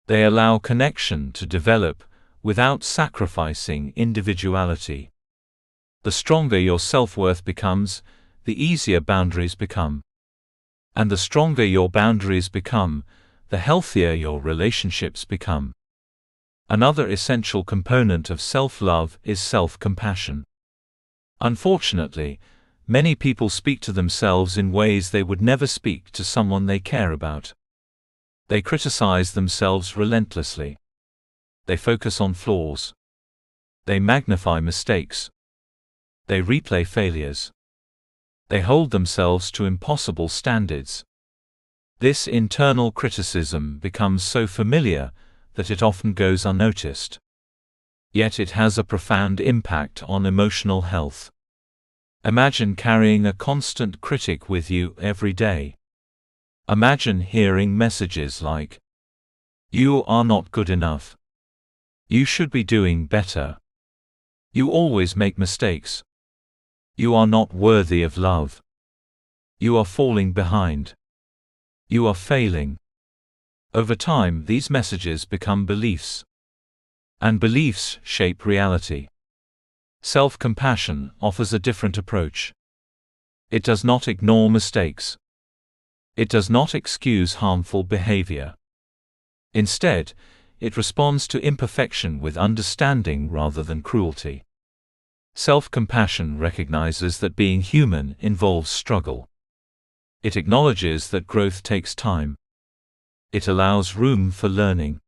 They allow connection to develop without sacrificing individuality. The stronger your self-worth becomes, the easier boundaries become. And the stronger your boundaries become, the healthier your relationships become. Another essential component of self-love is self-compassion. Unfortunately, many people speak to themselves in ways they would never speak to someone they care about. They criticize themselves relentlessly. They focus on flaws. They magnify mistakes. They replay failures. They hold themselves to impossible standards. This internal criticism becomes so familiar that it often goes unnoticed. Yet it has a profound impact on emotional health. Imagine carrying a constant critic with you every day. Imagine hearing messages like, "You are not good enough. You should be doing better. You always make mistakes. You are not worthy of love. You are falling behind. You are failing." Over time, these messages become beliefs. And beliefs shape reality. Self-compassion offers a different approach. It does not ignore mistakes. It does not excuse harmful behavior. Instead, it responds to imperfection with understanding rather than cruelty. Self-compassion recognizes that being human involves struggle. It acknowledges that growth takes time. It allows room for learning.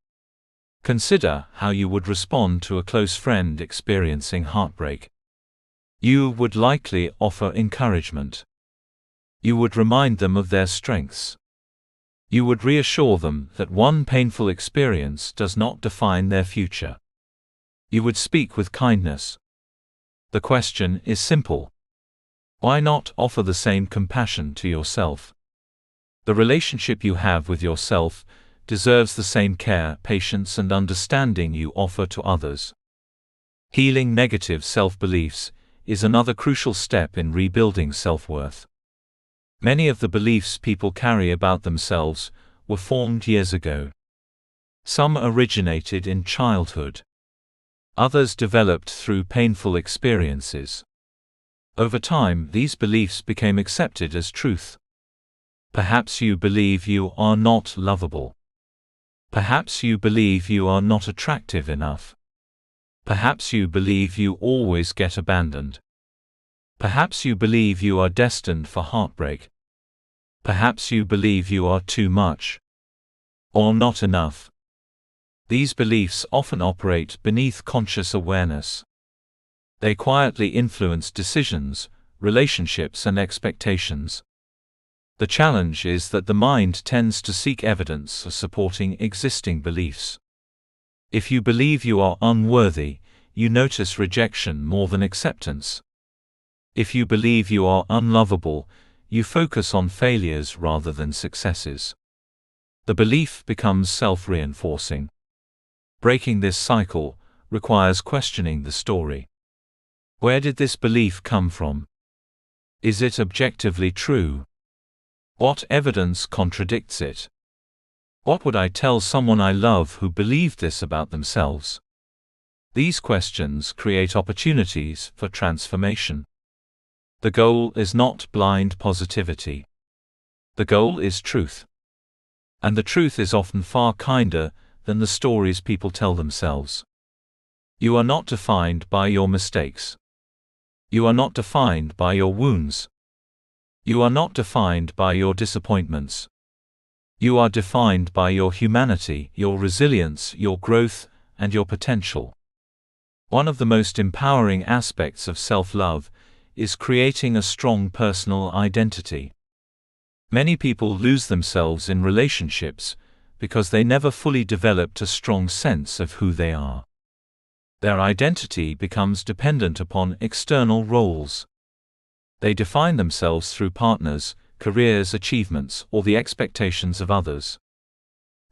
Consider how you would respond to a close friend experiencing heartbreak. You would likely offer encouragement. You would remind them of their strengths. You would reassure them that one painful experience does not define their future. You would speak with kindness. The question is simple. Why not offer the same compassion to yourself? The relationship you have with yourself deserves the same care, patience, and understanding you offer to others. Healing negative self-beliefs is another crucial step in rebuilding self-worth. Many of the beliefs people carry about themselves were formed years ago. Some originated in childhood. Others developed through painful experiences. Over time, these beliefs became accepted as truth. Perhaps you believe you are not lovable. Perhaps you believe you are not attractive enough. Perhaps you believe you always get abandoned. Perhaps you believe you are destined for heartbreak. Perhaps you believe you are too much or not enough. These beliefs often operate beneath conscious awareness. They quietly influence decisions, relationships, and expectations. The challenge is that the mind tends to seek evidence supporting existing beliefs. If you believe you are unworthy, you notice rejection more than acceptance. If you believe you are unlovable, you focus on failures rather than successes. The belief becomes self-reinforcing. Breaking this cycle requires questioning the story. Where did this belief come from? Is it objectively true? What evidence contradicts it? What would I tell someone I love who believed this about themselves? These questions create opportunities for transformation. The goal is not blind positivity. The goal is truth. And the truth is often far kinder than the stories people tell themselves. You are not defined by your mistakes. You are not defined by your wounds. You are not defined by your disappointments. You are defined by your humanity, your resilience, your growth, and your potential. One of the most empowering aspects of self-love is creating a strong personal identity. Many people lose themselves in relationships because they never fully developed a strong sense of who they are. Their identity becomes dependent upon external roles. They define themselves through partners, careers, achievements, or the expectations of others.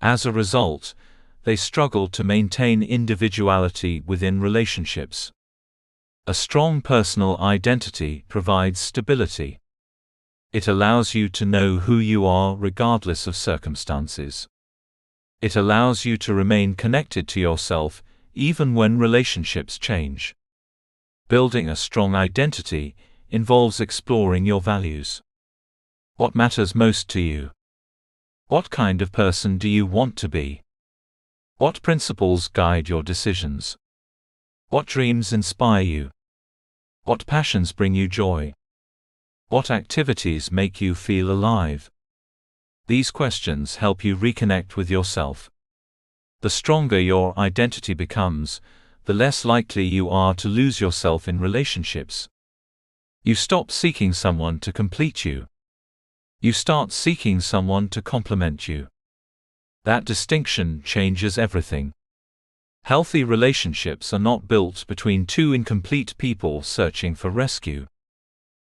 As a result, they struggle to maintain individuality within relationships. A strong personal identity provides stability. It allows you to know who you are regardless of circumstances. It allows you to remain connected to yourself even when relationships change. Building a strong identity involves exploring your values. What matters most to you? What kind of person do you want to be? What principles guide your decisions? What dreams inspire you? What passions bring you joy? What activities make you feel alive? These questions help you reconnect with yourself. The stronger your identity becomes, the less likely you are to lose yourself in relationships. You stop seeking someone to complete you. You start seeking someone to complement you. That distinction changes everything. Healthy relationships are not built between two incomplete people searching for rescue.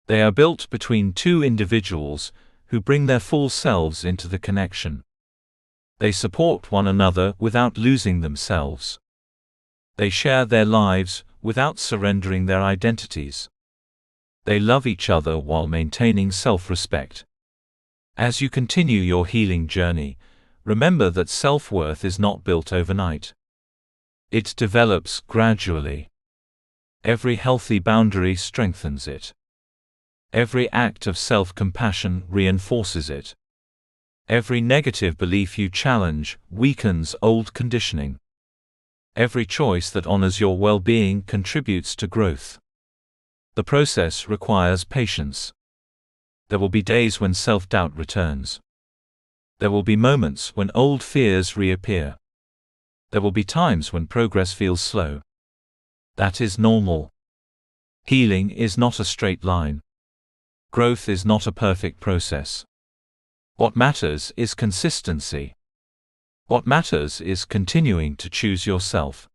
They are built between two individuals who bring their full selves into the connection. They support one another without losing themselves. They share their lives without surrendering their identities. They love each other while maintaining self-respect. As you continue your healing journey, remember that self-worth is not built overnight. It develops gradually. Every healthy boundary strengthens it. Every act of self-compassion reinforces it. Every negative belief you challenge weakens old conditioning. Every choice that honors your well-being contributes to growth. The process requires patience. There will be days when self-doubt returns. There will be moments when old fears reappear. There will be times when progress feels slow. That is normal. Healing is not a straight line. Growth is not a perfect process. What matters is consistency. What matters is continuing to choose yourself.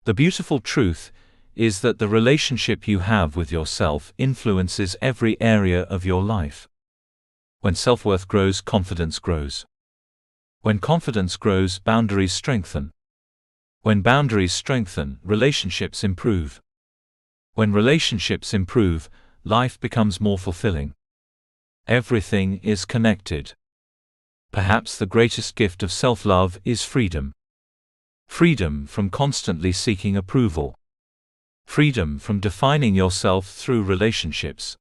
The beautiful truth is that the relationship you have with yourself influences every area of your life. When self-worth grows, confidence grows. When confidence grows, boundaries strengthen. When boundaries strengthen, relationships improve. When relationships improve, life becomes more fulfilling. Everything is connected. Perhaps the greatest gift of self-love is freedom. Freedom from constantly seeking approval. Freedom from defining yourself through relationships.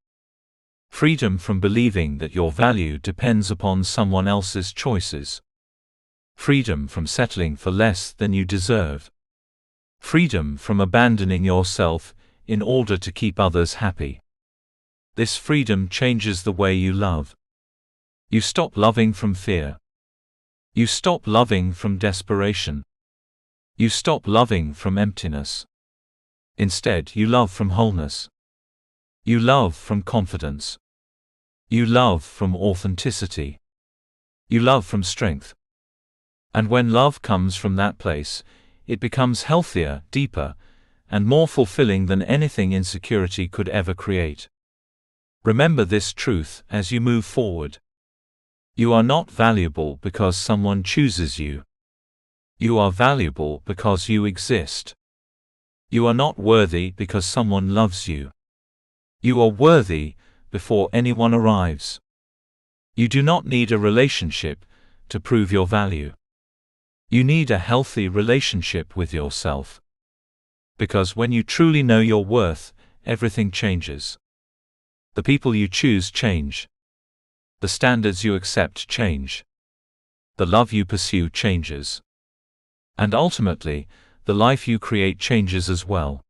Freedom from believing that your value depends upon someone else's choices. Freedom from settling for less than you deserve. Freedom from abandoning yourself in order to keep others happy. This freedom changes the way you love. You stop loving from fear. You stop loving from desperation. You stop loving from emptiness. Instead, you love from wholeness. You love from confidence. You love from authenticity. You love from strength. And when love comes from that place, it becomes healthier, deeper, and more fulfilling than anything insecurity could ever create. Remember this truth as you move forward. You are not valuable because someone chooses you. You are valuable because you exist. You are not worthy because someone loves you. You are worthy before anyone arrives. You do not need a relationship to prove your value. You need a healthy relationship with yourself. Because when you truly know your worth, everything changes. The people you choose change. The standards you accept change. The love you pursue changes. And ultimately, the life you create changes as well.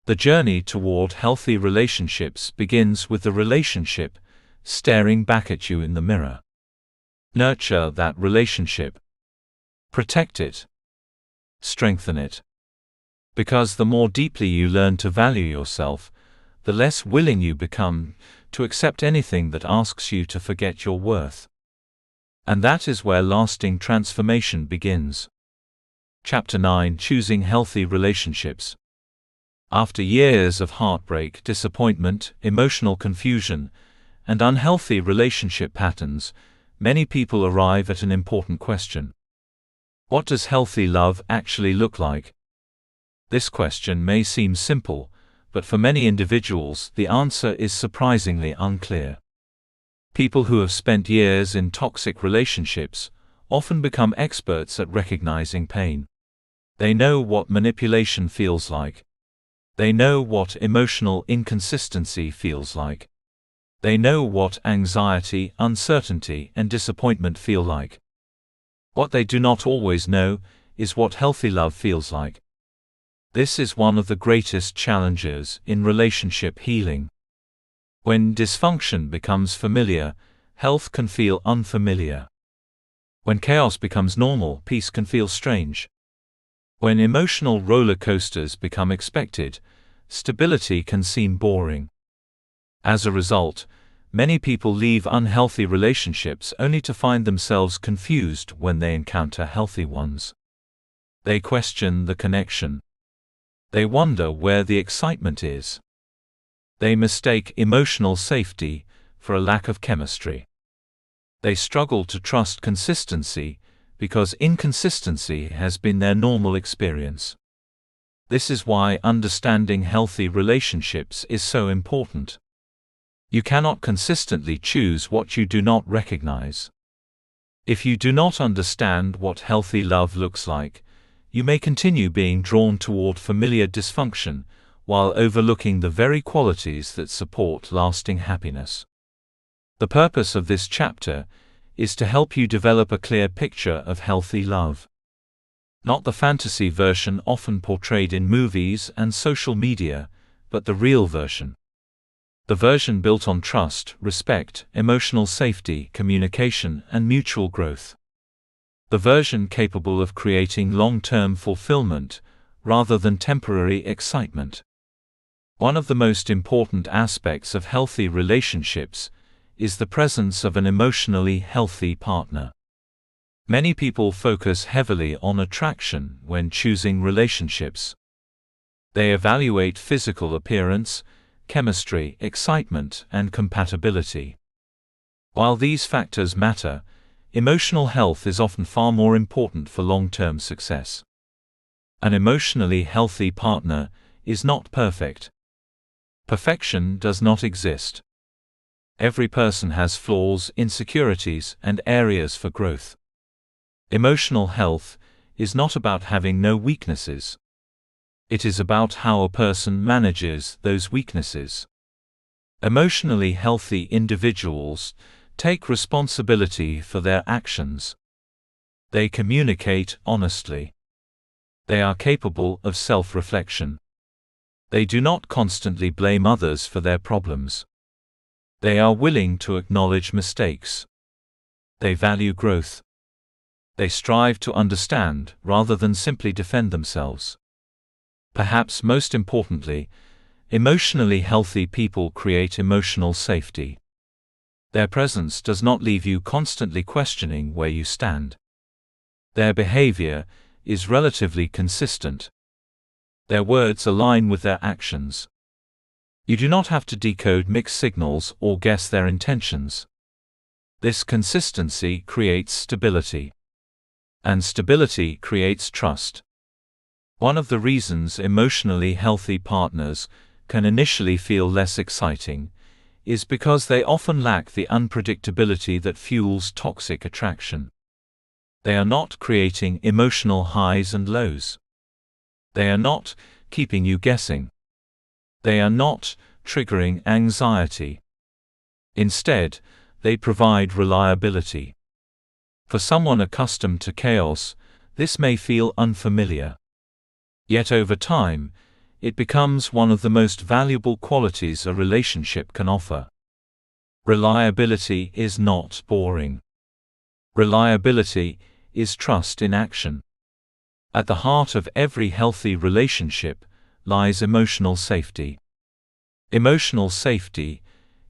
The journey toward healthy relationships begins with the relationship staring back at you in the mirror. Nurture that relationship. Protect it. Strengthen it. Because the more deeply you learn to value yourself, the less willing you become to accept anything that asks you to forget your worth. And that is where lasting transformation begins. Chapter 9: Choosing Healthy Relationships. After years of heartbreak, disappointment, emotional confusion, and unhealthy relationship patterns, many people arrive at an important question. What does healthy love actually look like? This question may seem simple, but for many individuals, the answer is surprisingly unclear. People who have spent years in toxic relationships often become experts at recognizing pain. They know what manipulation feels like. They know what emotional inconsistency feels like. They know what anxiety, uncertainty, and disappointment feel like. What they do not always know is what healthy love feels like. This is one of the greatest challenges in relationship healing. When dysfunction becomes familiar, health can feel unfamiliar. When chaos becomes normal, peace can feel strange. When emotional roller coasters become expected, stability can seem boring. As a result, many people leave unhealthy relationships only to find themselves confused when they encounter healthy ones. They question the connection. They wonder where the excitement is. They mistake emotional safety for a lack of chemistry. They struggle to trust consistency because inconsistency has been their normal experience. This is why understanding healthy relationships is so important. You cannot consistently choose what you do not recognize. If you do not understand what healthy love looks like, you may continue being drawn toward familiar dysfunction while overlooking the very qualities that support lasting happiness. The purpose of this chapter is to help you develop a clear picture of healthy love. Not the fantasy version often portrayed in movies and social media, but the real version. The version built on trust, respect, emotional safety, communication, and mutual growth. The version capable of creating long-term fulfillment rather than temporary excitement. One of the most important aspects of healthy relationships is the presence of an emotionally healthy partner. Many people focus heavily on attraction when choosing relationships. They evaluate physical appearance, chemistry, excitement, and compatibility. While these factors matter, emotional health is often far more important for long-term success. An emotionally healthy partner is not perfect. Perfection does not exist. Every person has flaws, insecurities, and areas for growth. Emotional health is not about having no weaknesses. It is about how a person manages those weaknesses. Emotionally healthy individuals take responsibility for their actions. They communicate honestly. They are capable of self-reflection. They do not constantly blame others for their problems. They are willing to acknowledge mistakes. They value growth. They strive to understand rather than simply defend themselves. Perhaps most importantly, emotionally healthy people create emotional safety. Their presence does not leave you constantly questioning where you stand. Their behavior is relatively consistent. Their words align with their actions. You do not have to decode mixed signals or guess their intentions. This consistency creates stability. And stability creates trust. One of the reasons emotionally healthy partners can initially feel less exciting is because they often lack the unpredictability that fuels toxic attraction. They are not creating emotional highs and lows. They are not keeping you guessing. They are not triggering anxiety. Instead, they provide reliability. For someone accustomed to chaos, this may feel unfamiliar. Yet over time, it becomes one of the most valuable qualities a relationship can offer. Reliability is not boring. Reliability is trust in action. At the heart of every healthy relationship lies emotional safety. Emotional safety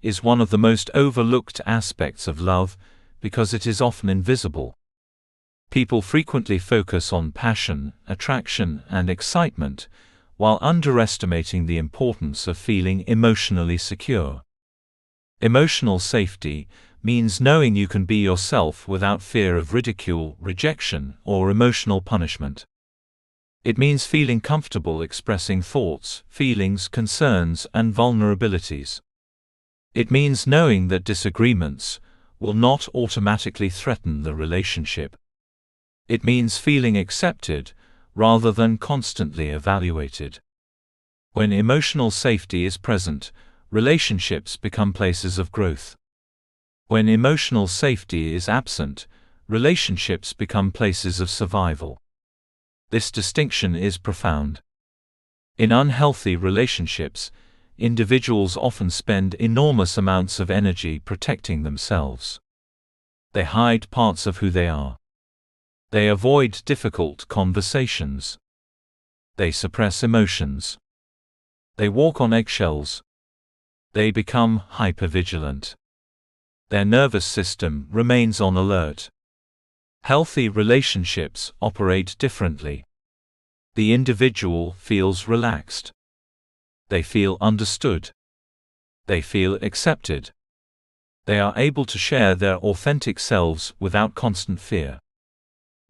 is one of the most overlooked aspects of love because it is often invisible. People frequently focus on passion, attraction, and excitement, while underestimating the importance of feeling emotionally secure. Emotional safety means knowing you can be yourself without fear of ridicule, rejection, or emotional punishment. It means feeling comfortable expressing thoughts, feelings, concerns, and vulnerabilities. It means knowing that disagreements will not automatically threaten the relationship. It means feeling accepted rather than constantly evaluated. When emotional safety is present, relationships become places of growth. When emotional safety is absent, relationships become places of survival. This distinction is profound. In unhealthy relationships, individuals often spend enormous amounts of energy protecting themselves. They hide parts of who they are. They avoid difficult conversations. They suppress emotions. They walk on eggshells. They become hypervigilant. Their nervous system remains on alert. Healthy relationships operate differently. The individual feels relaxed. They feel understood. They feel accepted. They are able to share their authentic selves without constant fear.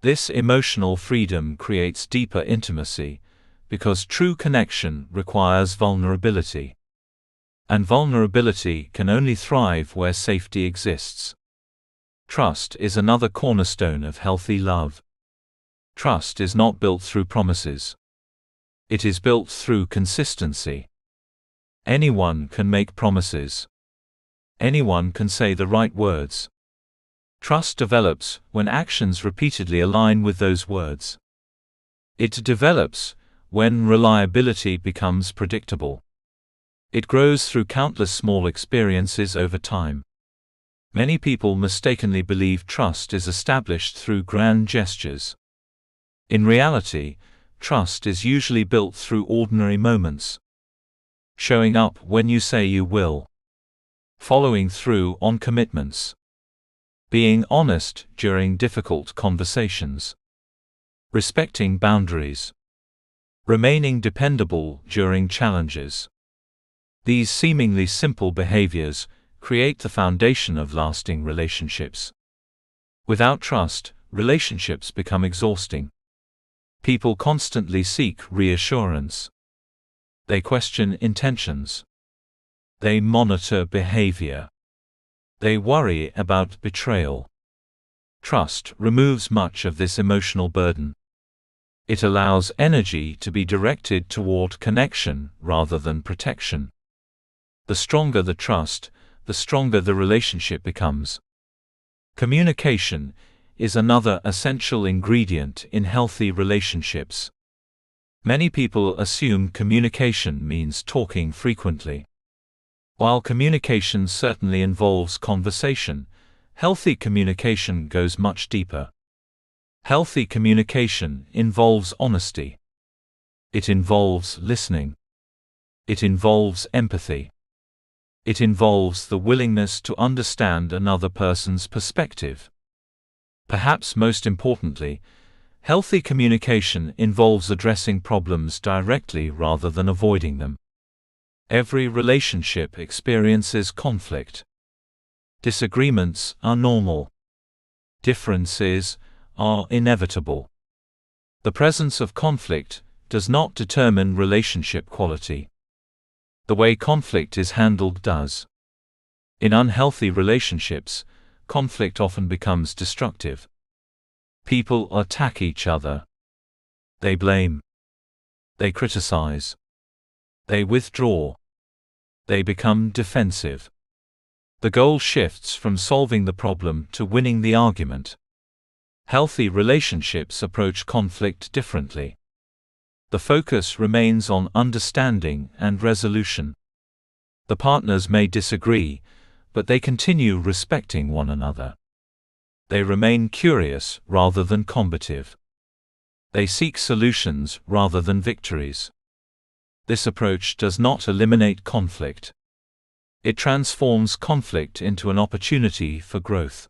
This emotional freedom creates deeper intimacy, because true connection requires vulnerability. And vulnerability can only thrive where safety exists. Trust is another cornerstone of healthy love. Trust is not built through promises. It is built through consistency. Anyone can make promises. Anyone can say the right words. Trust develops when actions repeatedly align with those words. It develops when reliability becomes predictable. It grows through countless small experiences over time. Many people mistakenly believe trust is established through grand gestures. In reality, trust is usually built through ordinary moments. Showing up when you say you will. Following through on commitments. Being honest during difficult conversations. Respecting boundaries. Remaining dependable during challenges. These seemingly simple behaviors create the foundation of lasting relationships. Without trust, relationships become exhausting. People constantly seek reassurance. They question intentions. They monitor behavior. They worry about betrayal. Trust removes much of this emotional burden. It allows energy to be directed toward connection rather than protection. The stronger the trust, the stronger the relationship becomes. Communication is another essential ingredient in healthy relationships. Many people assume communication means talking frequently. While communication certainly involves conversation, healthy communication goes much deeper. Healthy communication involves honesty. It involves listening. It involves empathy. It involves the willingness to understand another person's perspective. Perhaps most importantly, healthy communication involves addressing problems directly rather than avoiding them. Every relationship experiences conflict. Disagreements are normal. Differences are inevitable. The presence of conflict does not determine relationship quality. The way conflict is handled does. In unhealthy relationships, conflict often becomes destructive. People attack each other. They blame. They criticize. They withdraw. They become defensive. The goal shifts from solving the problem to winning the argument. Healthy relationships approach conflict differently. The focus remains on understanding and resolution. The partners may disagree, but they continue respecting one another. They remain curious rather than combative. They seek solutions rather than victories. This approach does not eliminate conflict. It transforms conflict into an opportunity for growth.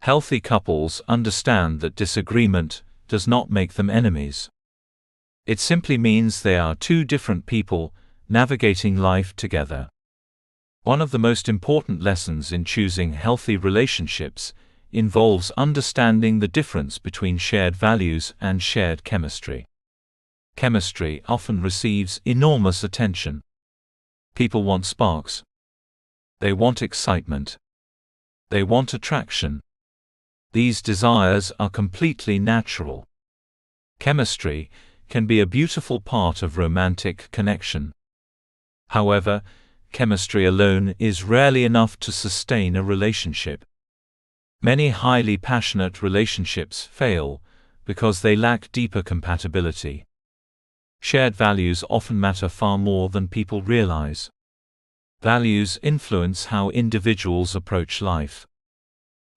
Healthy couples understand that disagreement does not make them enemies. It simply means they are two different people navigating life together. One of the most important lessons in choosing healthy relationships involves understanding the difference between shared values and shared chemistry. Chemistry often receives enormous attention. People want sparks. They want excitement. They want attraction. These desires are completely natural. Chemistry can be a beautiful part of romantic connection. However, chemistry alone is rarely enough to sustain a relationship. Many highly passionate relationships fail because they lack deeper compatibility. Shared values often matter far more than people realize. Values influence how individuals approach life.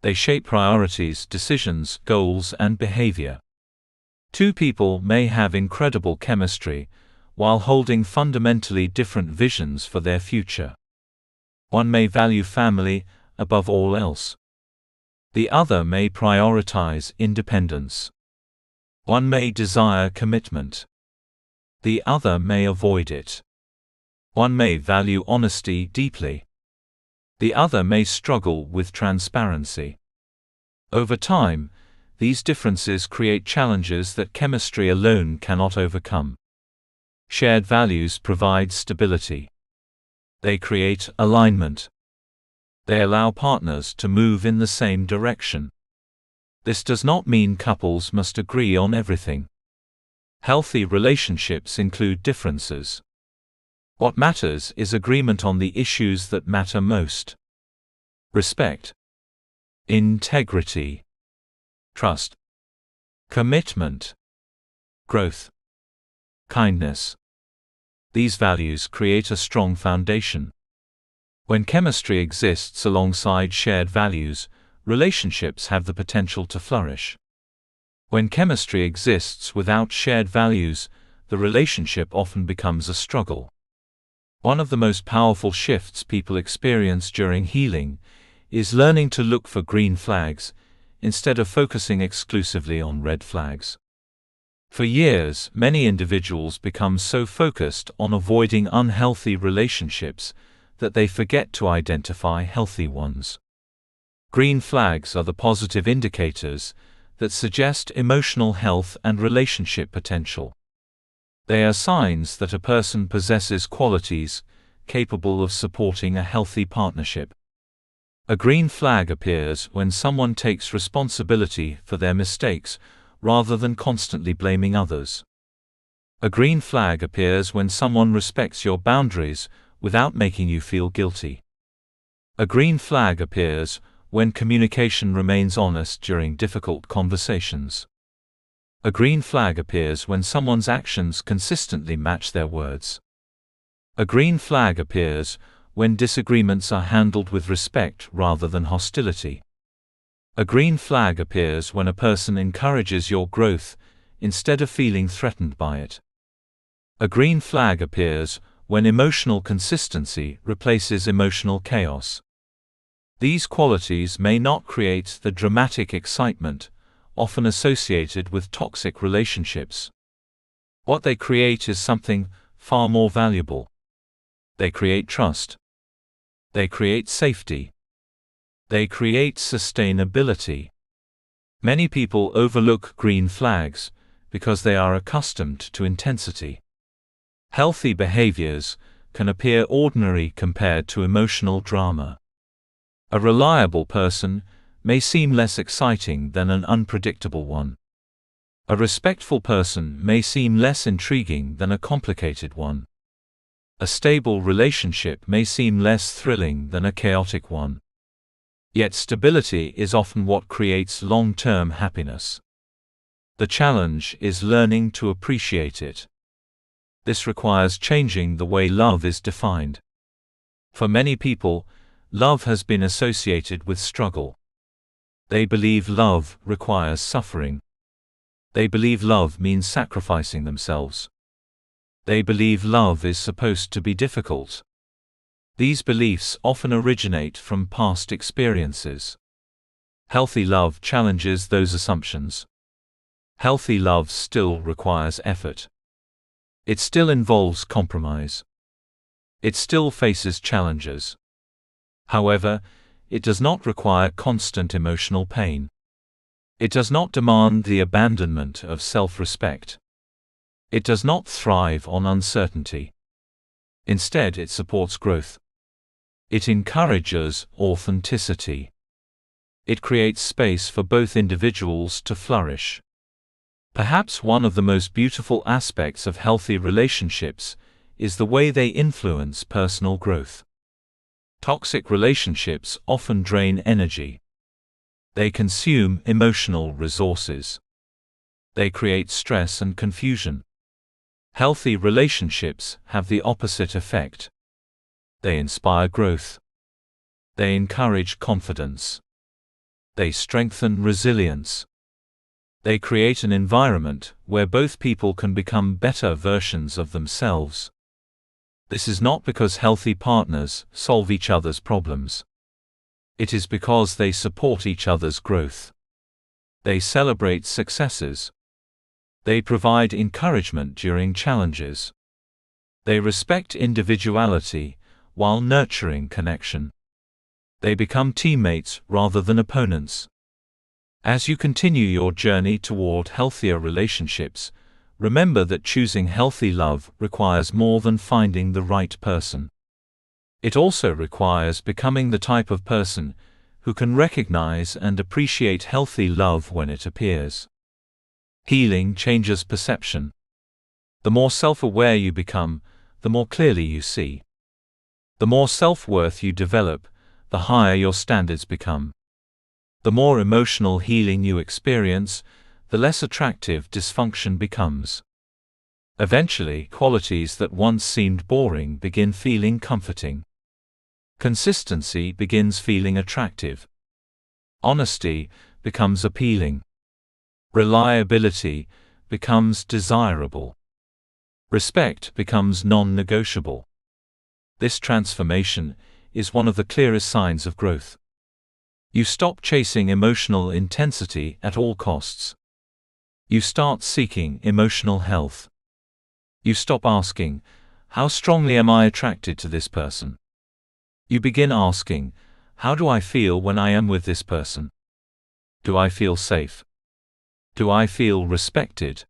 They shape priorities, decisions, goals, and behavior. Two people may have incredible chemistry while holding fundamentally different visions for their future. One may value family above all else. The other may prioritize independence. One may desire commitment. The other may avoid it. One may value honesty deeply. The other may struggle with transparency. Over time, these differences create challenges that chemistry alone cannot overcome. Shared values provide stability. They create alignment. They allow partners to move in the same direction. This does not mean couples must agree on everything. Healthy relationships include differences. What matters is agreement on the issues that matter most. Respect, integrity, trust, commitment, growth, kindness. These values create a strong foundation. When chemistry exists alongside shared values, relationships have the potential to flourish. When chemistry exists without shared values, the relationship often becomes a struggle. One of the most powerful shifts people experience during healing is learning to look for green flags instead of focusing exclusively on red flags. For years, many individuals become so focused on avoiding unhealthy relationships that they forget to identify healthy ones. Green flags are the positive indicators that suggest emotional health and relationship potential. They are signs that a person possesses qualities capable of supporting a healthy partnership. A green flag appears when someone takes responsibility for their mistakes rather than constantly blaming others. A green flag appears when someone respects your boundaries without making you feel guilty. A green flag appears when communication remains honest during difficult conversations. A green flag appears when someone's actions consistently match their words. A green flag appears when disagreements are handled with respect rather than hostility. A green flag appears when a person encourages your growth instead of feeling threatened by it. A green flag appears when emotional consistency replaces emotional chaos. These qualities may not create the dramatic excitement often associated with toxic relationships. What they create is something far more valuable. They create trust. They create safety. They create sustainability. Many people overlook green flags because they are accustomed to intensity. Healthy behaviors can appear ordinary compared to emotional drama. A reliable person may seem less exciting than an unpredictable one. A respectful person may seem less intriguing than a complicated one. A stable relationship may seem less thrilling than a chaotic one. Yet stability is often what creates long-term happiness. The challenge is learning to appreciate it. This requires changing the way love is defined. For many people, love has been associated with struggle. They believe love requires suffering. They believe love means sacrificing themselves. They believe love is supposed to be difficult. These beliefs often originate from past experiences. Healthy love challenges those assumptions. Healthy love still requires effort. It still involves compromise. It still faces challenges. However, it does not require constant emotional pain. It does not demand the abandonment of self-respect. It does not thrive on uncertainty. Instead, it supports growth. It encourages authenticity. It creates space for both individuals to flourish. Perhaps one of the most beautiful aspects of healthy relationships is the way they influence personal growth. Toxic relationships often drain energy. They consume emotional resources. They create stress and confusion. Healthy relationships have the opposite effect. They inspire growth. They encourage confidence. They strengthen resilience. They create an environment where both people can become better versions of themselves. This is not because healthy partners solve each other's problems. It is because they support each other's growth. They celebrate successes. They provide encouragement during challenges. They respect individuality while nurturing connection. They become teammates rather than opponents. As you continue your journey toward healthier relationships, remember that choosing healthy love requires more than finding the right person. It also requires becoming the type of person who can recognize and appreciate healthy love when it appears. Healing changes perception. The more self-aware you become, the more clearly you see. The more self-worth you develop, the higher your standards become. The more emotional healing you experience, the less attractive dysfunction becomes. Eventually, qualities that once seemed boring begin feeling comforting. Consistency begins feeling attractive. Honesty becomes appealing. Reliability becomes desirable. Respect becomes non-negotiable. This transformation is one of the clearest signs of growth. You stop chasing emotional intensity at all costs. You start seeking emotional health. You stop asking, "How strongly am I attracted to this person?" You begin asking, "How do I feel when I am with this person? Do I feel safe? Do I feel respected?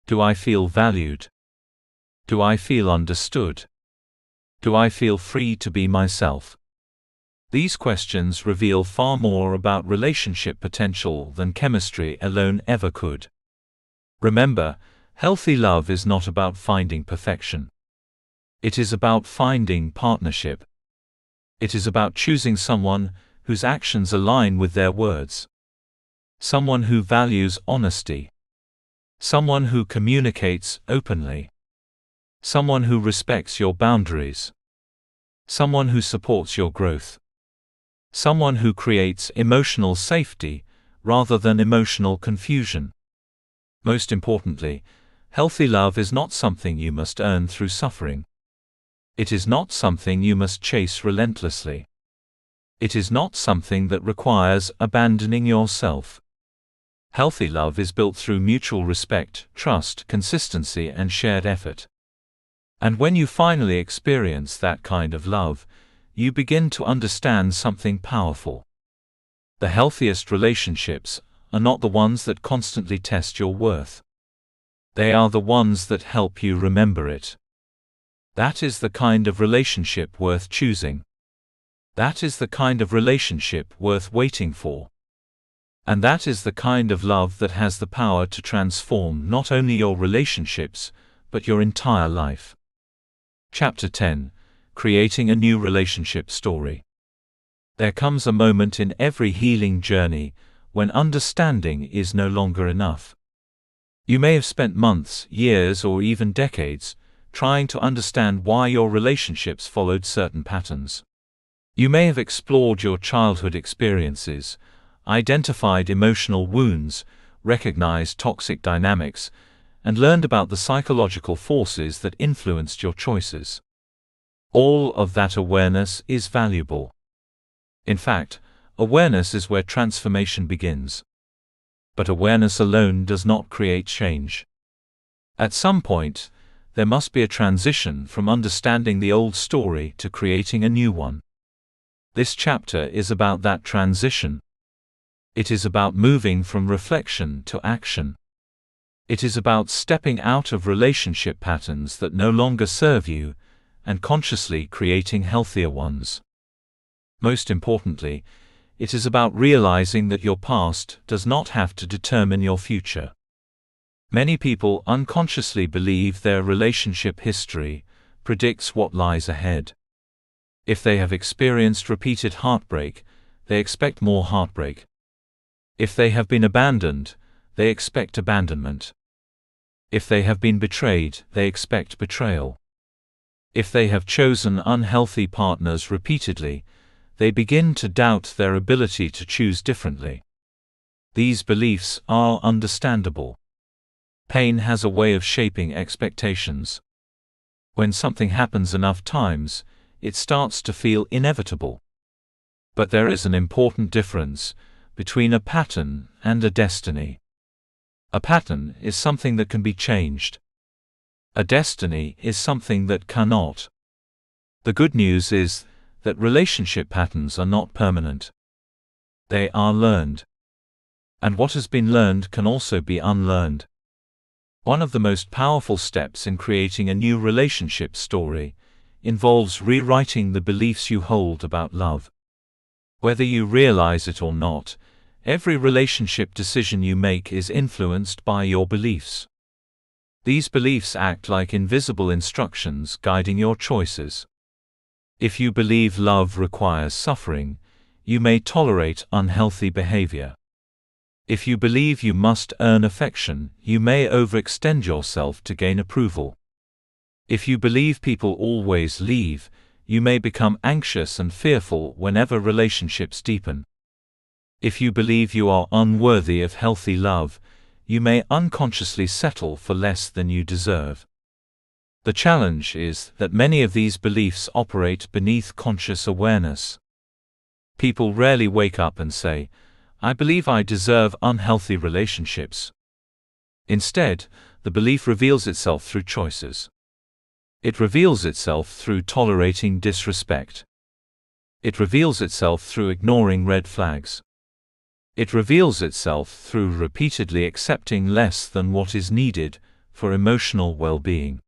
Do I feel valued? Do I feel understood? Do I feel free to be myself?" These questions reveal far more about relationship potential than chemistry alone ever could. Remember, healthy love is not about finding perfection. It is about finding partnership. It is about choosing someone whose actions align with their words. Someone who values honesty. Someone who communicates openly. Someone who respects your boundaries. Someone who supports your growth. Someone who creates emotional safety rather than emotional confusion. Most importantly, healthy love is not something you must earn through suffering. It is not something you must chase relentlessly. It is not something that requires abandoning yourself. Healthy love is built through mutual respect, trust, consistency, and shared effort. And when you finally experience that kind of love, you begin to understand something powerful. The healthiest relationships are not the ones that constantly test your worth. They are the ones that help you remember it. That is the kind of relationship worth choosing. That is the kind of relationship worth waiting for. And that is the kind of love that has the power to transform not only your relationships, but your entire life. Chapter 10: Creating a New Relationship Story. There comes a moment in every healing journey when understanding is no longer enough. You may have spent months, years, or even decades trying to understand why your relationships followed certain patterns. You may have explored your childhood experiences, identified emotional wounds, recognized toxic dynamics, and learned about the psychological forces that influenced your choices. All of that awareness is valuable. In fact, awareness is where transformation begins. But awareness alone does not create change. At some point, there must be a transition from understanding the old story to creating a new one. This chapter is about that transition. It is about moving from reflection to action. It is about stepping out of relationship patterns that no longer serve you, and consciously creating healthier ones. Most importantly, it is about realizing that your past does not have to determine your future. Many people unconsciously believe their relationship history predicts what lies ahead. If they have experienced repeated heartbreak, they expect more heartbreak. If they have been abandoned, they expect abandonment. If they have been betrayed, they expect betrayal. If they have chosen unhealthy partners repeatedly, they begin to doubt their ability to choose differently. These beliefs are understandable. Pain has a way of shaping expectations. When something happens enough times, it starts to feel inevitable. But there is an important difference between a pattern and a destiny. A pattern is something that can be changed. A destiny is something that cannot. The good news is that relationship patterns are not permanent. They are learned. And what has been learned can also be unlearned. One of the most powerful steps in creating a new relationship story involves rewriting the beliefs you hold about love. Whether you realize it or not, every relationship decision you make is influenced by your beliefs. These beliefs act like invisible instructions guiding your choices. If you believe love requires suffering, you may tolerate unhealthy behavior. If you believe you must earn affection, you may overextend yourself to gain approval. If you believe people always leave, you may become anxious and fearful whenever relationships deepen. If you believe you are unworthy of healthy love, you may unconsciously settle for less than you deserve. The challenge is that many of these beliefs operate beneath conscious awareness. People rarely wake up and say, "I believe I deserve unhealthy relationships." Instead, the belief reveals itself through choices. It reveals itself through tolerating disrespect. It reveals itself through ignoring red flags. It reveals itself through repeatedly accepting less than what is needed for emotional well-being.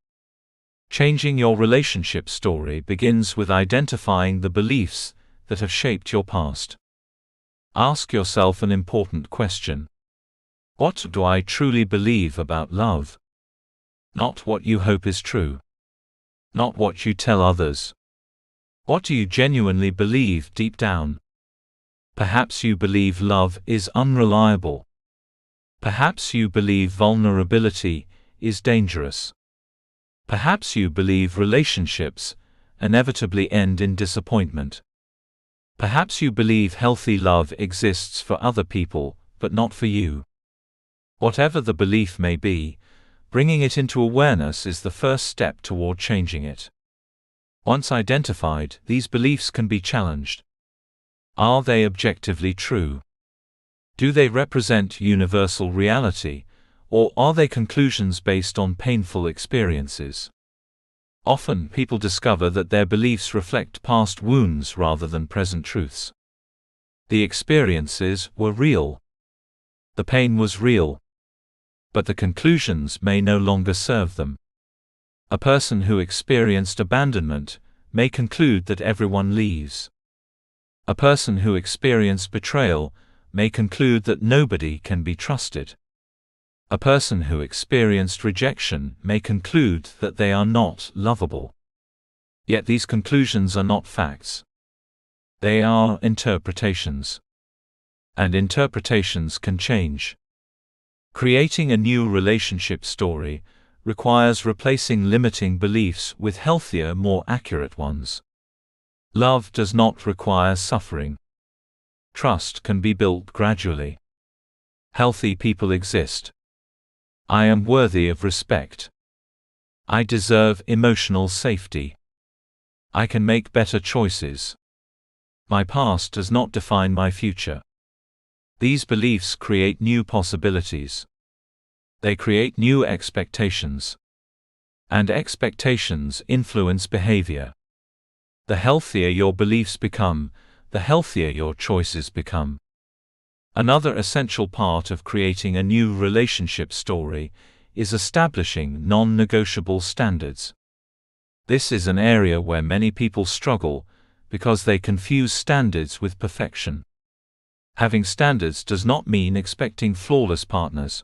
Changing your relationship story begins with identifying the beliefs that have shaped your past. Ask yourself an important question. What do I truly believe about love? Not what you hope is true. Not what you tell others. What do you genuinely believe deep down? Perhaps you believe love is unreliable. Perhaps you believe vulnerability is dangerous. Perhaps you believe relationships inevitably end in disappointment. Perhaps you believe healthy love exists for other people, but not for you. Whatever the belief may be, bringing it into awareness is the first step toward changing it. Once identified, these beliefs can be challenged. Are they objectively true? Do they represent universal reality, or are they conclusions based on painful experiences? Often people discover that their beliefs reflect past wounds rather than present truths. The experiences were real. The pain was real. But the conclusions may no longer serve them. A person who experienced abandonment may conclude that everyone leaves. A person who experienced betrayal may conclude that nobody can be trusted. A person who experienced rejection may conclude that they are not lovable. Yet these conclusions are not facts. They are interpretations. And interpretations can change. Creating a new relationship story requires replacing limiting beliefs with healthier, more accurate ones. Love does not require suffering. Trust can be built gradually. Healthy people exist. I am worthy of respect. I deserve emotional safety. I can make better choices. My past does not define my future. These beliefs create new possibilities. They create new expectations. And expectations influence behavior. The healthier your beliefs become, the healthier your choices become. Another essential part of creating a new relationship story is establishing non-negotiable standards. This is an area where many people struggle because they confuse standards with perfection. Having standards does not mean expecting flawless partners.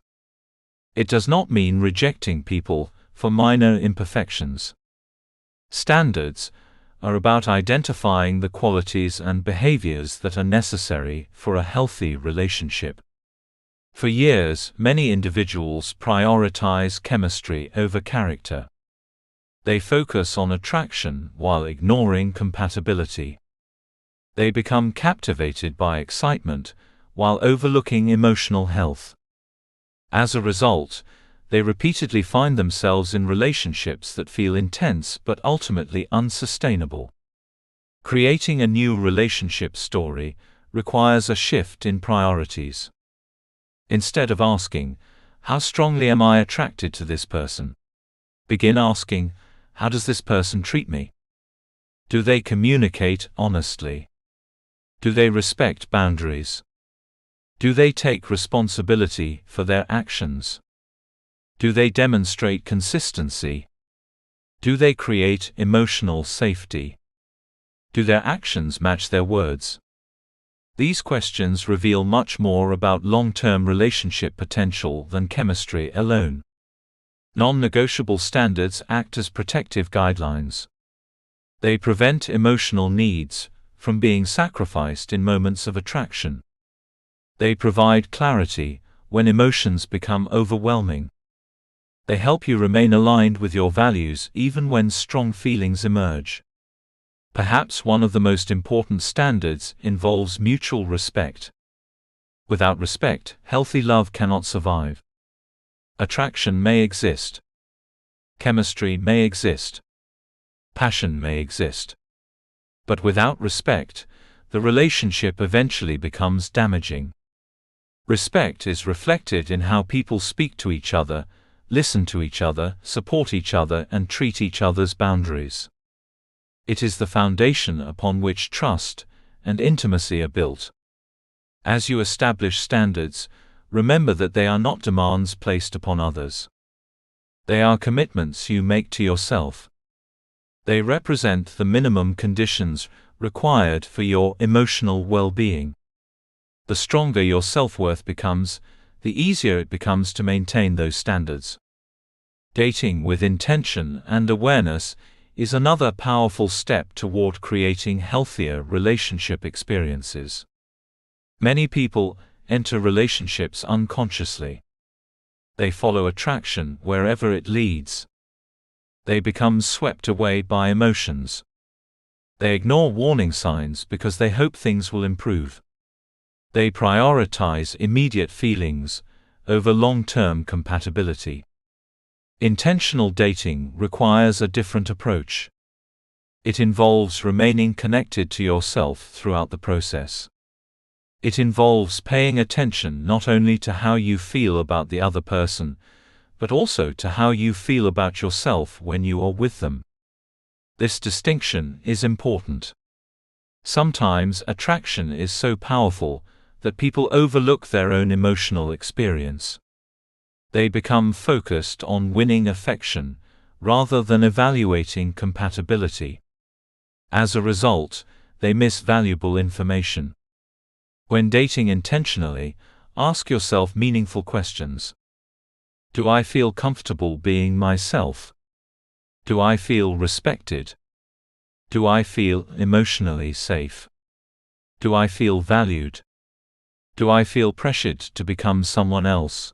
It does not mean rejecting people for minor imperfections. Standards are about identifying the qualities and behaviors that are necessary for a healthy relationship. For years, many individuals prioritize chemistry over character. They focus on attraction while ignoring compatibility. They become captivated by excitement while overlooking emotional health. As a result, they repeatedly find themselves in relationships that feel intense but ultimately unsustainable. Creating a new relationship story requires a shift in priorities. Instead of asking, "How strongly am I attracted to this person?" begin asking, "How does this person treat me? Do they communicate honestly? Do they respect boundaries? Do they take responsibility for their actions? Do they demonstrate consistency? Do they create emotional safety? Do their actions match their words?" These questions reveal much more about long-term relationship potential than chemistry alone. Non-negotiable standards act as protective guidelines. They prevent emotional needs from being sacrificed in moments of attraction. They provide clarity when emotions become overwhelming. They help you remain aligned with your values even when strong feelings emerge. Perhaps one of the most important standards involves mutual respect. Without respect, healthy love cannot survive. Attraction may exist. Chemistry may exist. Passion may exist. But without respect, the relationship eventually becomes damaging. Respect is reflected in how people speak to each other, listen to each other, support each other, and treat each other's boundaries. It is the foundation upon which trust and intimacy are built. As you establish standards, remember that they are not demands placed upon others. They are commitments you make to yourself. They represent the minimum conditions required for your emotional well-being. The stronger your self-worth becomes, the easier it becomes to maintain those standards. Dating with intention and awareness is another powerful step toward creating healthier relationship experiences. Many people enter relationships unconsciously. They follow attraction wherever it leads. They become swept away by emotions. They ignore warning signs because they hope things will improve. They prioritize immediate feelings over long-term compatibility. Intentional dating requires a different approach. It involves remaining connected to yourself throughout the process. It involves paying attention not only to how you feel about the other person, but also to how you feel about yourself when you are with them. This distinction is important. Sometimes attraction is so powerful that people overlook their own emotional experience. They become focused on winning affection rather than evaluating compatibility. As a result, they miss valuable information. When dating intentionally, ask yourself meaningful questions. Do I feel comfortable being myself? Do I feel respected? Do I feel emotionally safe? Do I feel valued? Do I feel pressured to become someone else?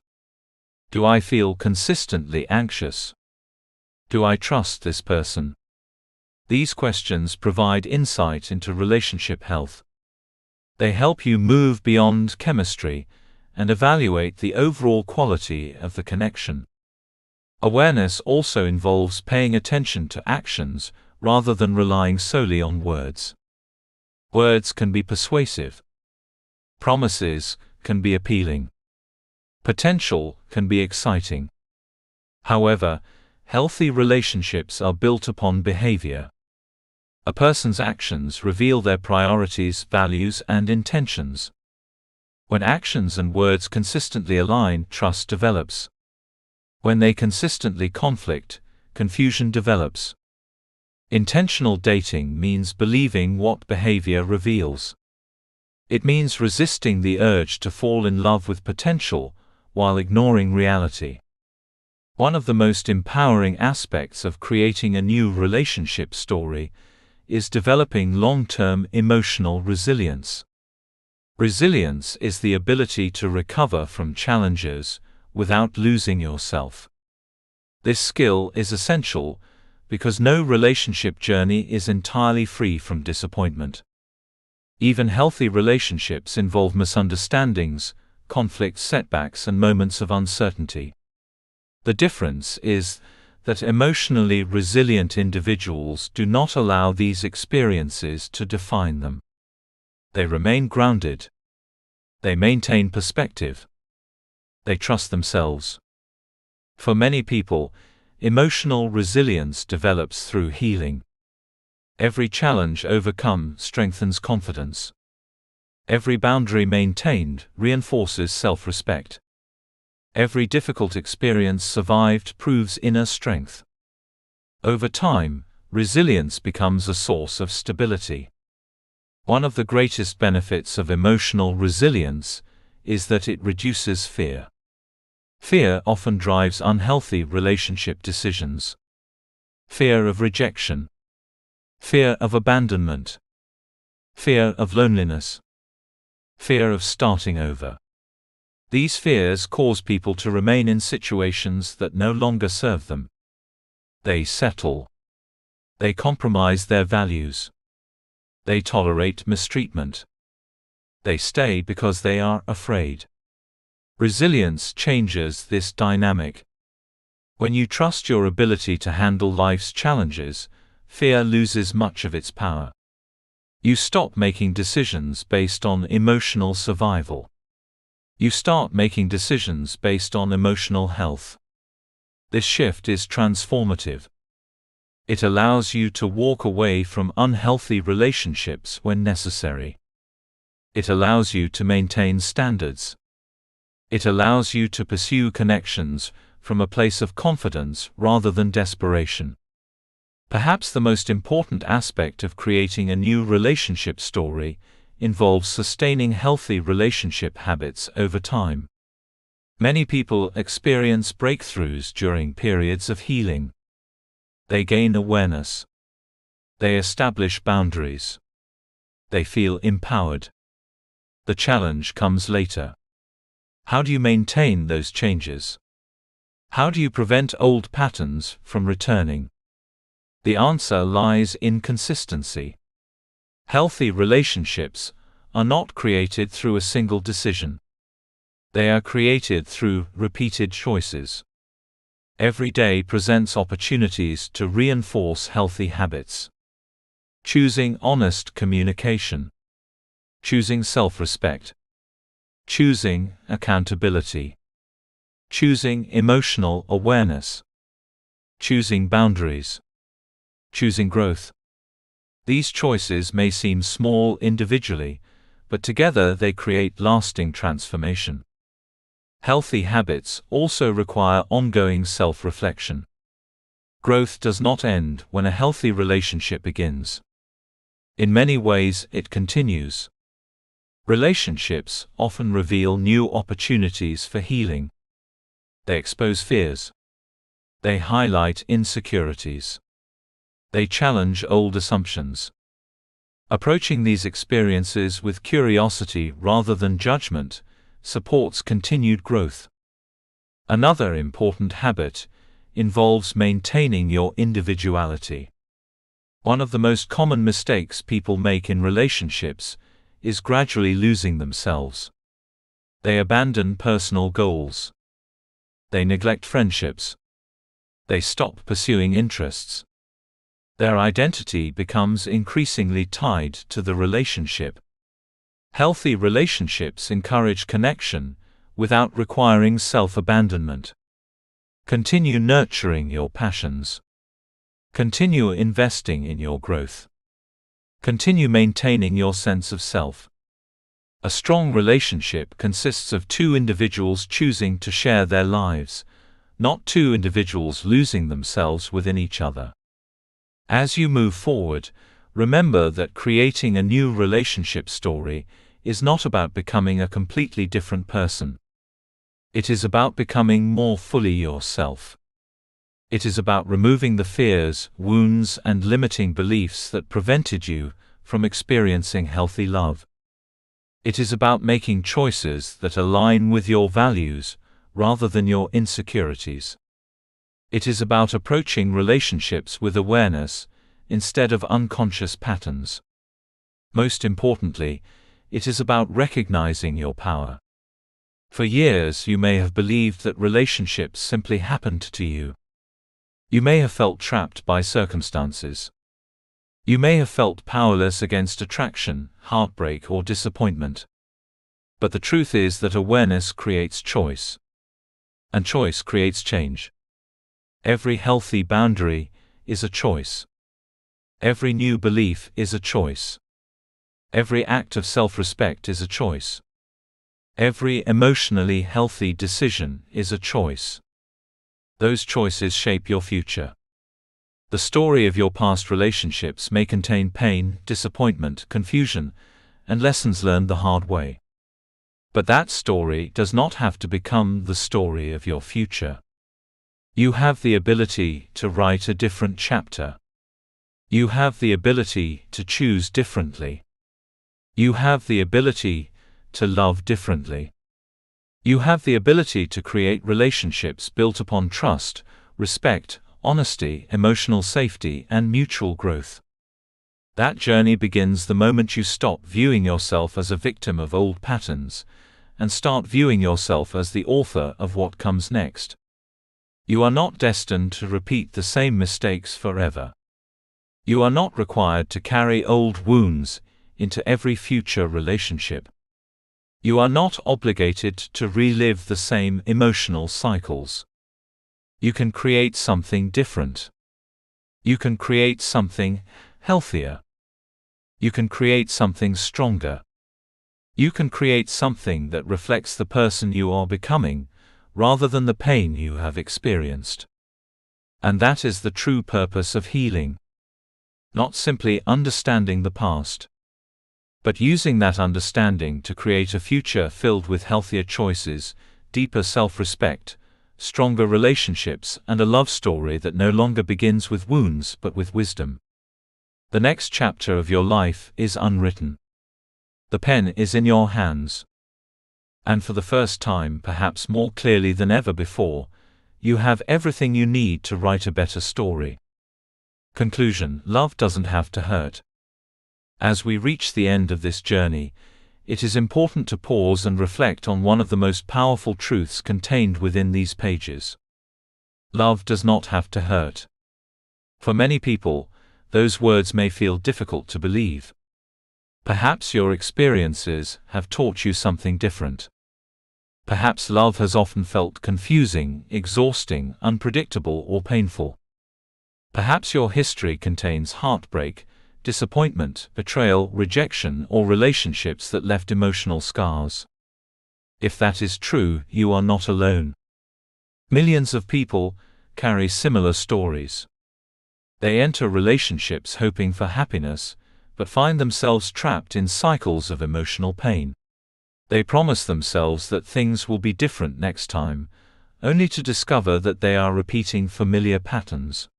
Do I feel consistently anxious? Do I trust this person? These questions provide insight into relationship health. They help you move beyond chemistry and evaluate the overall quality of the connection. Awareness also involves paying attention to actions rather than relying solely on words. Words can be persuasive. Promises can be appealing. Potential can be exciting. However, healthy relationships are built upon behavior. A person's actions reveal their priorities, values, and intentions. When actions and words consistently align, trust develops. When they consistently conflict, confusion develops. Intentional dating means believing what behavior reveals. It means resisting the urge to fall in love with potential while ignoring reality. One of the most empowering aspects of creating a new relationship story is developing long-term emotional resilience. Resilience is the ability to recover from challenges without losing yourself. This skill is essential because no relationship journey is entirely free from disappointment. Even healthy relationships involve misunderstandings, conflicts, setbacks, and moments of uncertainty. The difference is that emotionally resilient individuals do not allow these experiences to define them. They remain grounded. They maintain perspective. They trust themselves. For many people, emotional resilience develops through healing. Every challenge overcome strengthens confidence. Every boundary maintained reinforces self-respect. Every difficult experience survived proves inner strength. Over time, resilience becomes a source of stability. One of the greatest benefits of emotional resilience is that it reduces fear. Fear often drives unhealthy relationship decisions. Fear of rejection. Fear of abandonment. Fear of loneliness. Fear of starting over. These fears cause people to remain in situations that no longer serve them. They settle. They compromise their values. They tolerate mistreatment. They stay because they are afraid. Resilience changes this dynamic. When you trust your ability to handle life's challenges, fear loses much of its power. You stop making decisions based on emotional survival. You start making decisions based on emotional health. This shift is transformative. It allows you to walk away from unhealthy relationships when necessary. It allows you to maintain standards. It allows you to pursue connections from a place of confidence rather than desperation. Perhaps the most important aspect of creating a new relationship story involves sustaining healthy relationship habits over time. Many people experience breakthroughs during periods of healing. They gain awareness. They establish boundaries. They feel empowered. The challenge comes later. How do you maintain those changes? How do you prevent old patterns from returning? The answer lies in consistency. Healthy relationships are not created through a single decision. They are created through repeated choices. Every day presents opportunities to reinforce healthy habits. Choosing honest communication. Choosing self-respect. Choosing accountability. Choosing emotional awareness. Choosing boundaries. Choosing growth. These choices may seem small individually, but together they create lasting transformation. Healthy habits also require ongoing self-reflection. Growth does not end when a healthy relationship begins. In many ways, it continues. Relationships often reveal new opportunities for healing. They expose fears. They highlight insecurities. They challenge old assumptions. Approaching these experiences with curiosity rather than judgment supports continued growth. Another important habit involves maintaining your individuality. One of the most common mistakes people make in relationships is gradually losing themselves. They abandon personal goals. They neglect friendships. They stop pursuing interests. Their identity becomes increasingly tied to the relationship. Healthy relationships encourage connection without requiring self-abandonment. Continue nurturing your passions. Continue investing in your growth. Continue maintaining your sense of self. A strong relationship consists of two individuals choosing to share their lives, not two individuals losing themselves within each other. As you move forward, remember that creating a new relationship story is not about becoming a completely different person. It is about becoming more fully yourself. It is about removing the fears, wounds, and limiting beliefs that prevented you from experiencing healthy love. It is about making choices that align with your values rather than your insecurities. It is about approaching relationships with awareness instead of unconscious patterns. Most importantly, it is about recognizing your power. For years you may have believed that relationships simply happened to you. You may have felt trapped by circumstances. You may have felt powerless against attraction, heartbreak, or disappointment. But the truth is that awareness creates choice. And choice creates change. Every healthy boundary is a choice. Every new belief is a choice. Every act of self-respect is a choice. Every emotionally healthy decision is a choice. Those choices shape your future. The story of your past relationships may contain pain, disappointment, confusion, and lessons learned the hard way. But that story does not have to become the story of your future. You have the ability to write a different chapter. You have the ability to choose differently. You have the ability to love differently. You have the ability to create relationships built upon trust, respect, honesty, emotional safety, and mutual growth. That journey begins the moment you stop viewing yourself as a victim of old patterns and start viewing yourself as the author of what comes next. You are not destined to repeat the same mistakes forever. You are not required to carry old wounds into every future relationship. You are not obligated to relive the same emotional cycles. You can create something different. You can create something healthier. You can create something stronger. You can create something that reflects the person you are becoming, rather than the pain you have experienced. And that is the true purpose of healing. Not simply understanding the past, but using that understanding to create a future filled with healthier choices, deeper self-respect, stronger relationships, and a love story that no longer begins with wounds but with wisdom. The next chapter of your life is unwritten. The pen is in your hands. And for the first time, perhaps more clearly than ever before, you have everything you need to write a better story. Conclusion: love doesn't have to hurt. As we reach the end of this journey, it is important to pause and reflect on one of the most powerful truths contained within these pages. Love does not have to hurt. For many people, those words may feel difficult to believe. Perhaps your experiences have taught you something different. Perhaps love has often felt confusing, exhausting, unpredictable, or painful. Perhaps your history contains heartbreak, disappointment, betrayal, rejection, or relationships that left emotional scars. If that is true, you are not alone. Millions of people carry similar stories. They enter relationships hoping for happiness, but find themselves trapped in cycles of emotional pain. They promise themselves that things will be different next time, only to discover that they are repeating familiar patterns.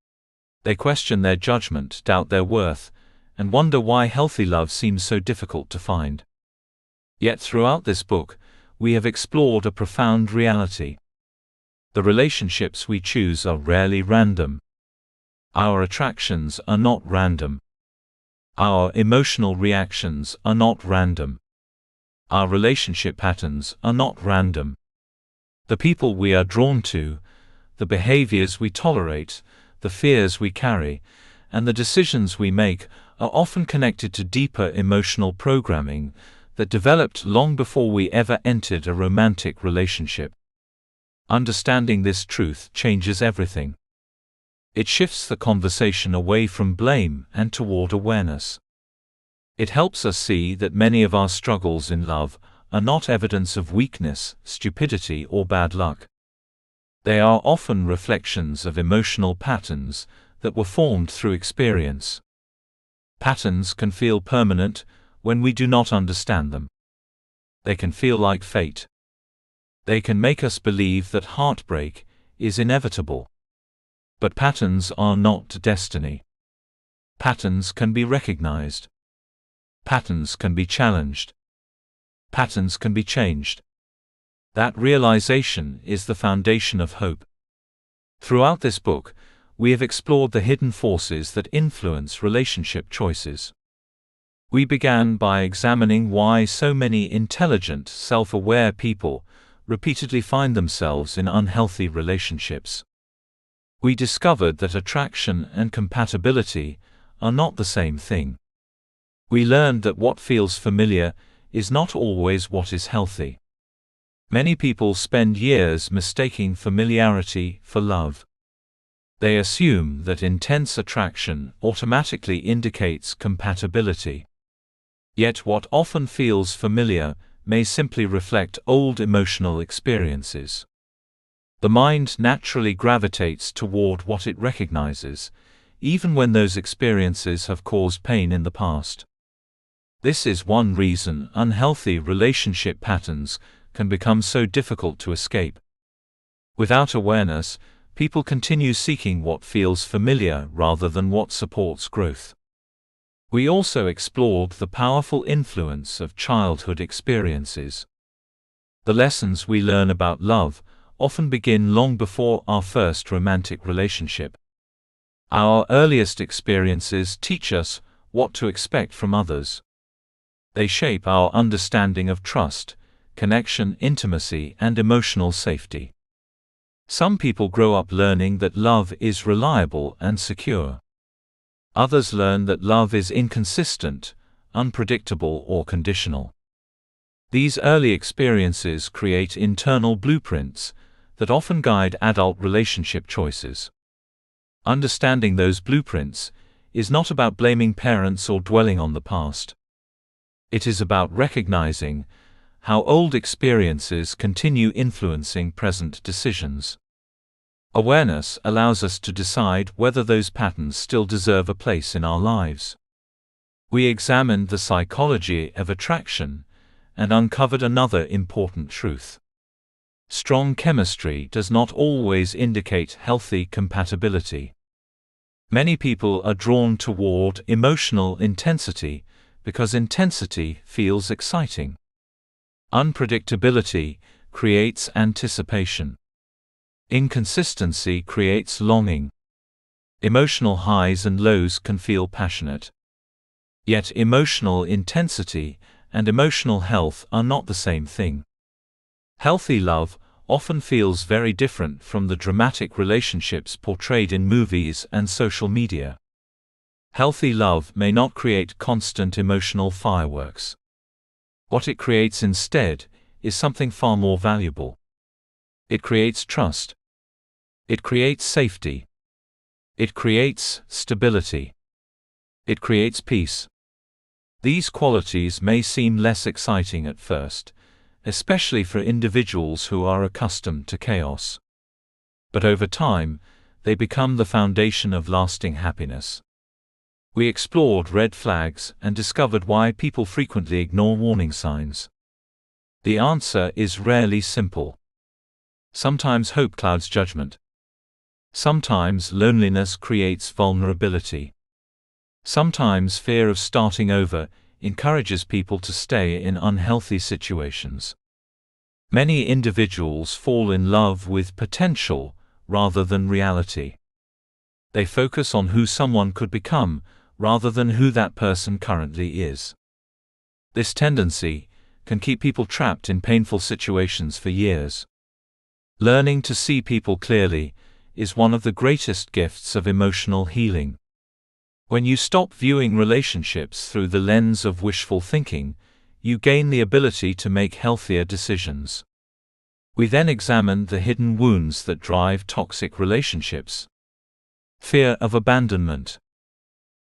They question their judgment, doubt their worth, and wonder why healthy love seems so difficult to find. Yet throughout this book, we have explored a profound reality. The relationships we choose are rarely random. Our attractions are not random. Our emotional reactions are not random. Our relationship patterns are not random. The people we are drawn to, the behaviors we tolerate, the fears we carry, and the decisions we make are often connected to deeper emotional programming that developed long before we ever entered a romantic relationship. Understanding this truth changes everything. It shifts the conversation away from blame and toward awareness. It helps us see that many of our struggles in love are not evidence of weakness, stupidity, or bad luck. They are often reflections of emotional patterns that were formed through experience. Patterns can feel permanent when we do not understand them. They can feel like fate. They can make us believe that heartbreak is inevitable. But patterns are not destiny. Patterns can be recognized. Patterns can be challenged. Patterns can be changed. That realization is the foundation of hope. Throughout this book, we have explored the hidden forces that influence relationship choices. We began by examining why so many intelligent, self-aware people repeatedly find themselves in unhealthy relationships. We discovered that attraction and compatibility are not the same thing. We learned that what feels familiar is not always what is healthy. Many people spend years mistaking familiarity for love. They assume that intense attraction automatically indicates compatibility. Yet what often feels familiar may simply reflect old emotional experiences. The mind naturally gravitates toward what it recognizes, even when those experiences have caused pain in the past. This is one reason unhealthy relationship patterns can become so difficult to escape. Without awareness, people continue seeking what feels familiar rather than what supports growth. We also explored the powerful influence of childhood experiences. The lessons we learn about love often begin long before our first romantic relationship. Our earliest experiences teach us what to expect from others. They shape our understanding of trust, connection, intimacy, and emotional safety. Some people grow up learning that love is reliable and secure. Others learn that love is inconsistent, unpredictable, or conditional. These early experiences create internal blueprints that often guide adult relationship choices. Understanding those blueprints is not about blaming parents or dwelling on the past. It is about recognizing how old experiences continue influencing present decisions. Awareness allows us to decide whether those patterns still deserve a place in our lives. We examined the psychology of attraction and uncovered another important truth. Strong chemistry does not always indicate healthy compatibility. Many people are drawn toward emotional intensity because intensity feels exciting. Unpredictability creates anticipation. Inconsistency creates longing. Emotional highs and lows can feel passionate. Yet emotional intensity and emotional health are not the same thing. Healthy love often feels very different from the dramatic relationships portrayed in movies and social media. Healthy love may not create constant emotional fireworks. What it creates instead is something far more valuable. It creates trust. It creates safety. It creates stability. It creates peace. These qualities may seem less exciting at first, especially for individuals who are accustomed to chaos. But over time, they become the foundation of lasting happiness. We explored red flags and discovered why people frequently ignore warning signs. The answer is rarely simple. Sometimes hope clouds judgment. Sometimes loneliness creates vulnerability. Sometimes fear of starting over encourages people to stay in unhealthy situations. Many individuals fall in love with potential rather than reality. They focus on who someone could become rather than who that person currently is. This tendency can keep people trapped in painful situations for years. Learning to see people clearly is one of the greatest gifts of emotional healing. When you stop viewing relationships through the lens of wishful thinking, you gain the ability to make healthier decisions. We then examine the hidden wounds that drive toxic relationships. Fear of abandonment.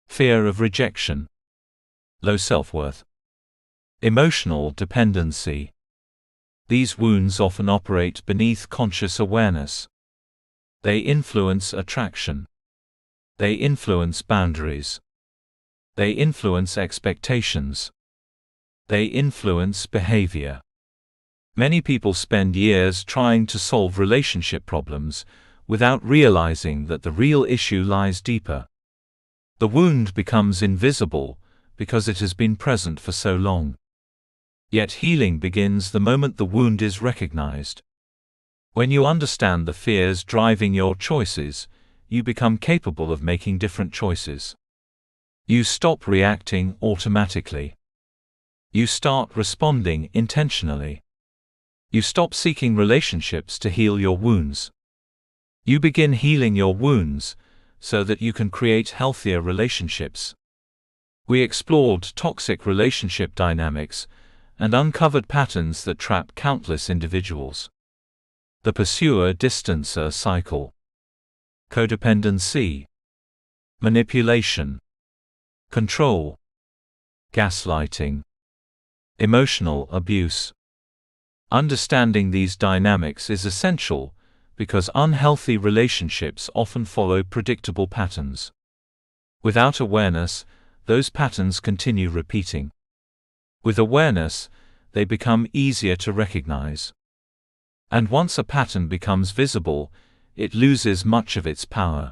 Fear of rejection. Low self-worth. Emotional dependency. These wounds often operate beneath conscious awareness. They influence attraction. They influence boundaries. They influence expectations. They influence behavior. Many people spend years trying to solve relationship problems without realizing that the real issue lies deeper. The wound becomes invisible because it has been present for so long. Yet healing begins the moment the wound is recognized. When you understand the fears driving your choices, you become capable of making different choices. You stop reacting automatically. You start responding intentionally. You stop seeking relationships to heal your wounds. You begin healing your wounds so that you can create healthier relationships. We explored toxic relationship dynamics and uncovered patterns that trap countless individuals. The pursuer-distancer cycle. Codependency. Manipulation. Control. Gaslighting. Emotional abuse. Understanding these dynamics is essential because unhealthy relationships often follow predictable patterns. Without awareness, those patterns continue repeating. With awareness, they become easier to recognize. And once a pattern becomes visible, it loses much of its power.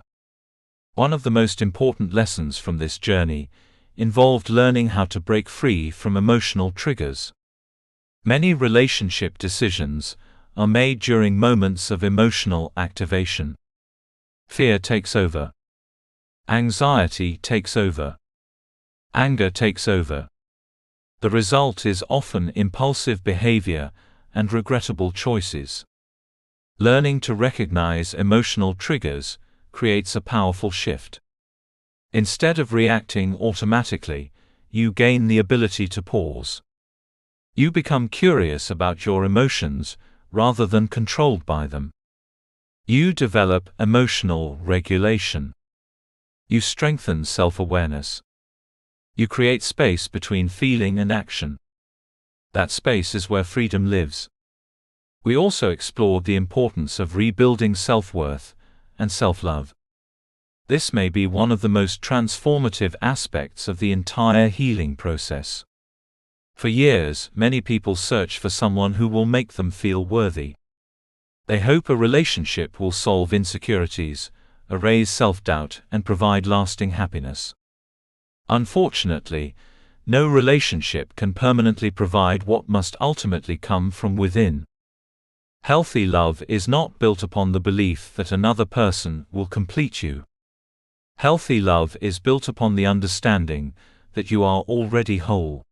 One of the most important lessons from this journey involved learning how to break free from emotional triggers. Many relationship decisions are made during moments of emotional activation. Fear takes over. Anxiety takes over. Anger takes over. The result is often impulsive behavior and regrettable choices. Learning to recognize emotional triggers creates a powerful shift. Instead of reacting automatically, you gain the ability to pause. You become curious about your emotions rather than controlled by them. You develop emotional regulation. You strengthen self-awareness. You create space between feeling and action. That space is where freedom lives. We also explored the importance of rebuilding self-worth and self-love. This may be one of the most transformative aspects of the entire healing process. For years, many people search for someone who will make them feel worthy. They hope a relationship will solve insecurities, erase self-doubt, and provide lasting happiness. Unfortunately, no relationship can permanently provide what must ultimately come from within. Healthy love is not built upon the belief that another person will complete you. Healthy love is built upon the understanding that you are already whole.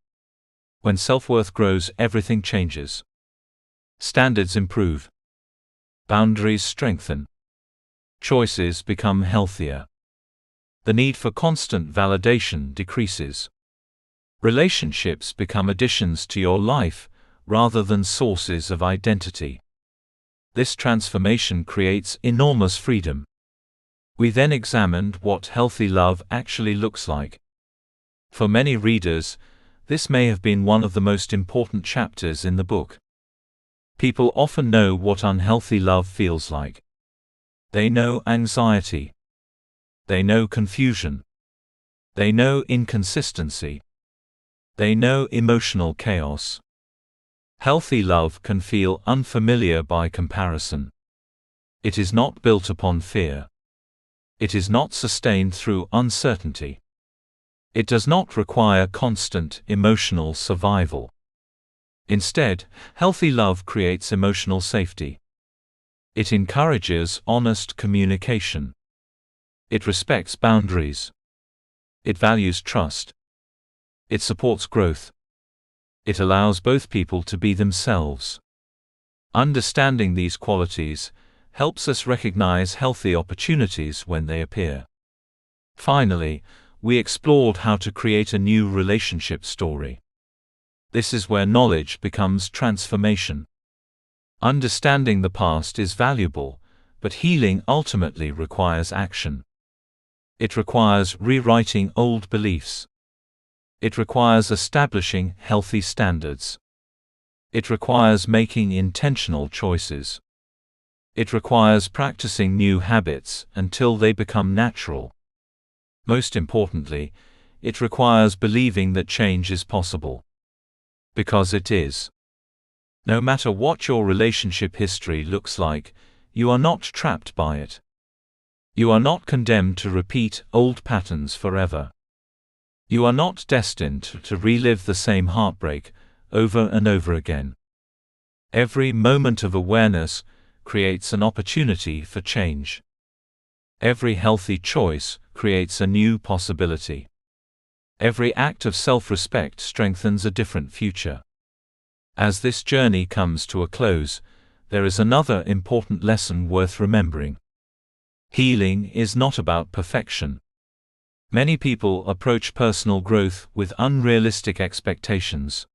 When self-worth grows, everything changes. Standards improve. Boundaries strengthen. Choices become healthier. The need for constant validation decreases. Relationships become additions to your life rather than sources of identity. This transformation creates enormous freedom. We then examined what healthy love actually looks like. For many readers, this may have been one of the most important chapters in the book. People often know what unhealthy love feels like. They know anxiety. They know confusion. They know inconsistency. They know emotional chaos. Healthy love can feel unfamiliar by comparison. It is not built upon fear. It is not sustained through uncertainty. It does not require constant emotional survival. Instead, healthy love creates emotional safety. It encourages honest communication. It respects boundaries. It values trust. It supports growth. It allows both people to be themselves. Understanding these qualities helps us recognize healthy opportunities when they appear. Finally, we explored how to create a new relationship story. This is where knowledge becomes transformation. Understanding the past is valuable, but healing ultimately requires action. It requires rewriting old beliefs. It requires establishing healthy standards. It requires making intentional choices. It requires practicing new habits until they become natural. Most importantly, it requires believing that change is possible. Because it is. No matter what your relationship history looks like, you are not trapped by it. You are not condemned to repeat old patterns forever. You are not destined to relive the same heartbreak over and over again. Every moment of awareness creates an opportunity for change. Every healthy choice creates a new possibility. Every act of self-respect strengthens a different future. As this journey comes to a close, there is another important lesson worth remembering. Healing is not about perfection. Many people approach personal growth with unrealistic expectations.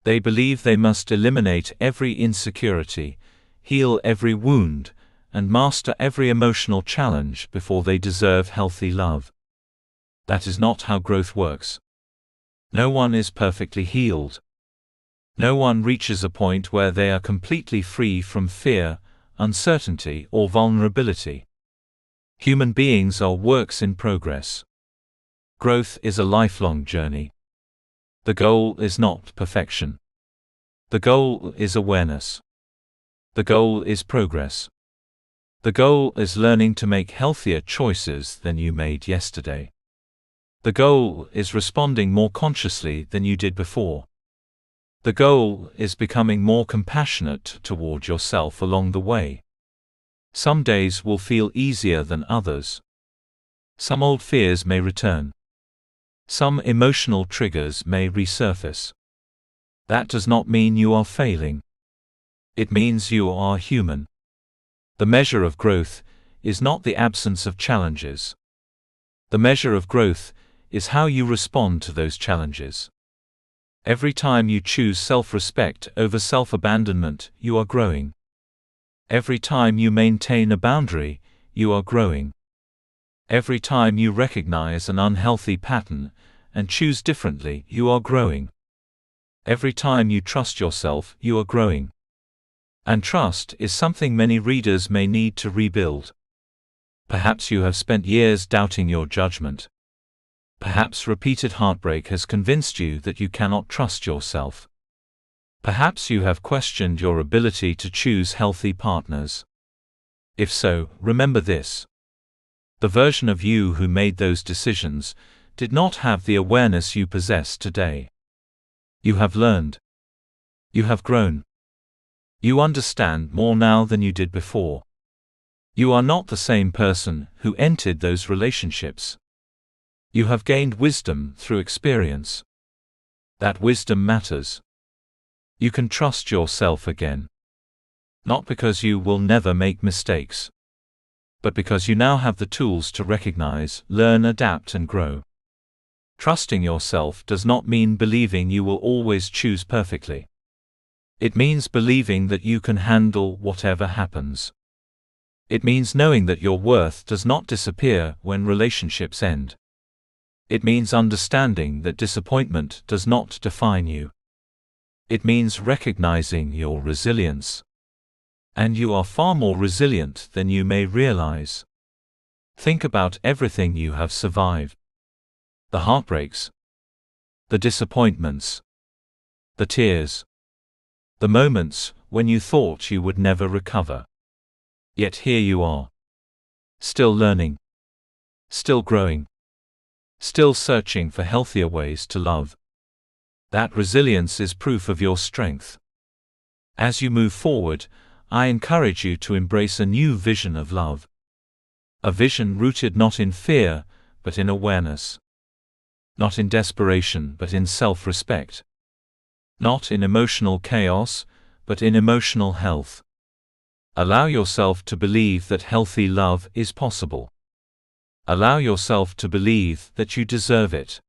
They believe they must eliminate every insecurity, heal every wound, and master every emotional challenge before they deserve healthy love. That is not how growth works. No one is perfectly healed. No one reaches a point where they are completely free from fear, uncertainty, or vulnerability. Human beings are works in progress. Growth is a lifelong journey. The goal is not perfection. The goal is awareness. The goal is progress. The goal is learning to make healthier choices than you made yesterday. The goal is responding more consciously than you did before. The goal is becoming more compassionate toward yourself along the way. Some days will feel easier than others. Some old fears may return. Some emotional triggers may resurface. That does not mean you are failing. It means you are human. The measure of growth is not the absence of challenges. The measure of growth is how you respond to those challenges. Every time you choose self-respect over self-abandonment, you are growing. Every time you maintain a boundary, you are growing. Every time you recognize an unhealthy pattern and choose differently, you are growing. Every time you trust yourself, you are growing. And trust is something many readers may need to rebuild. Perhaps you have spent years doubting your judgment. Perhaps repeated heartbreak has convinced you that you cannot trust yourself. Perhaps you have questioned your ability to choose healthy partners. If so, remember this. The version of you who made those decisions did not have the awareness you possess today. You have learned. You have grown. You understand more now than you did before. You are not the same person who entered those relationships. You have gained wisdom through experience. That wisdom matters. You can trust yourself again. Not because you will never make mistakes, but because you now have the tools to recognize, learn, adapt, and grow. Trusting yourself does not mean believing you will always choose perfectly. It means believing that you can handle whatever happens. It means knowing that your worth does not disappear when relationships end. It means understanding that disappointment does not define you. It means recognizing your resilience. And you are far more resilient than you may realize. Think about everything you have survived. The heartbreaks. The disappointments. The tears. The moments when you thought you would never recover. Yet here you are. Still learning. Still growing. Still searching for healthier ways to love. That resilience is proof of your strength. As you move forward, I encourage you to embrace a new vision of love. A vision rooted not in fear, but in awareness. Not in desperation, but in self-respect. Not in emotional chaos, but in emotional health. Allow yourself to believe that healthy love is possible. Allow yourself to believe that you deserve it.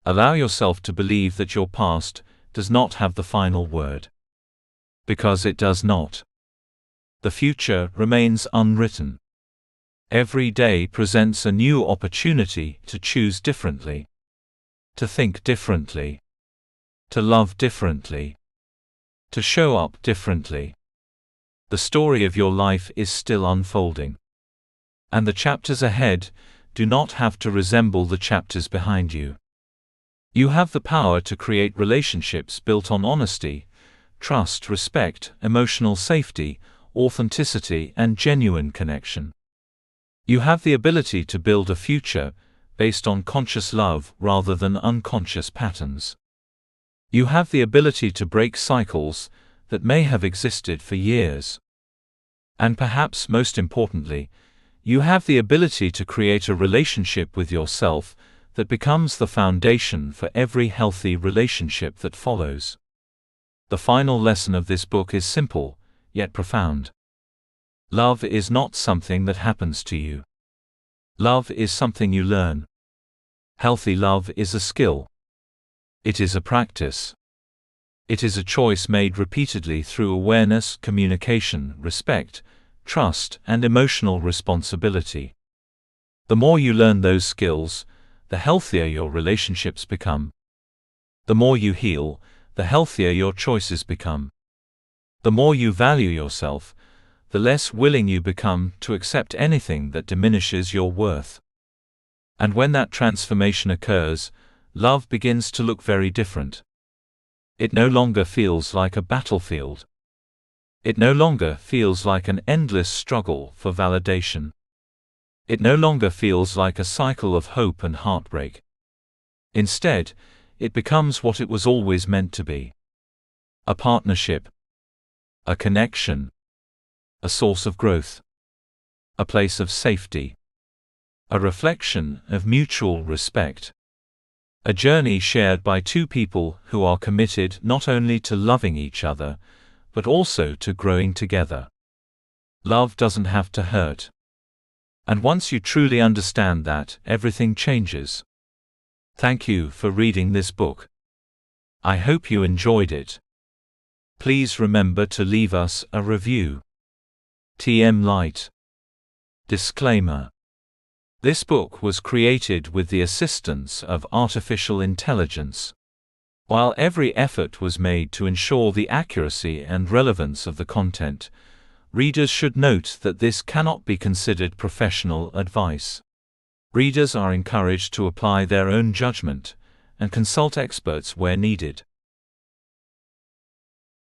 Allow yourself to believe that your past does not have the final word. Because it does not. The future remains unwritten. Every day presents a new opportunity to choose differently, to think differently, to love differently, to show up differently. The story of your life is still unfolding. And the chapters ahead do not have to resemble the chapters behind you. You have the power to create relationships built on honesty, trust, respect, emotional safety, authenticity, and genuine connection. You have the ability to build a future based on conscious love rather than unconscious patterns. You have the ability to break cycles that may have existed for years. And perhaps most importantly, you have the ability to create a relationship with yourself that becomes the foundation for every healthy relationship that follows. The final lesson of this book is simple, yet profound. Love is not something that happens to you. Love is something you learn. Healthy love is a skill. It is a practice. It is a choice made repeatedly through awareness, communication, respect, trust, and emotional responsibility. The more you learn those skills, the healthier your relationships become. The more you heal, the healthier your choices become. The more you value yourself, the less willing you become to accept anything that diminishes your worth. And when that transformation occurs, love begins to look very different. It no longer feels like a battlefield. It no longer feels like an endless struggle for validation. It no longer feels like a cycle of hope and heartbreak. Instead, it becomes what it was always meant to be. A partnership. A connection. A source of growth. A place of safety. A reflection of mutual respect. A journey shared by two people who are committed not only to loving each other, but also to growing together. Love doesn't have to hurt. And once you truly understand that, everything changes. Thank you for reading this book. I hope you enjoyed it. Please remember to leave us a review. TM Light. Disclaimer. This book was created with the assistance of artificial intelligence. While every effort was made to ensure the accuracy and relevance of the content, readers should note that this cannot be considered professional advice. Readers are encouraged to apply their own judgment and consult experts where needed.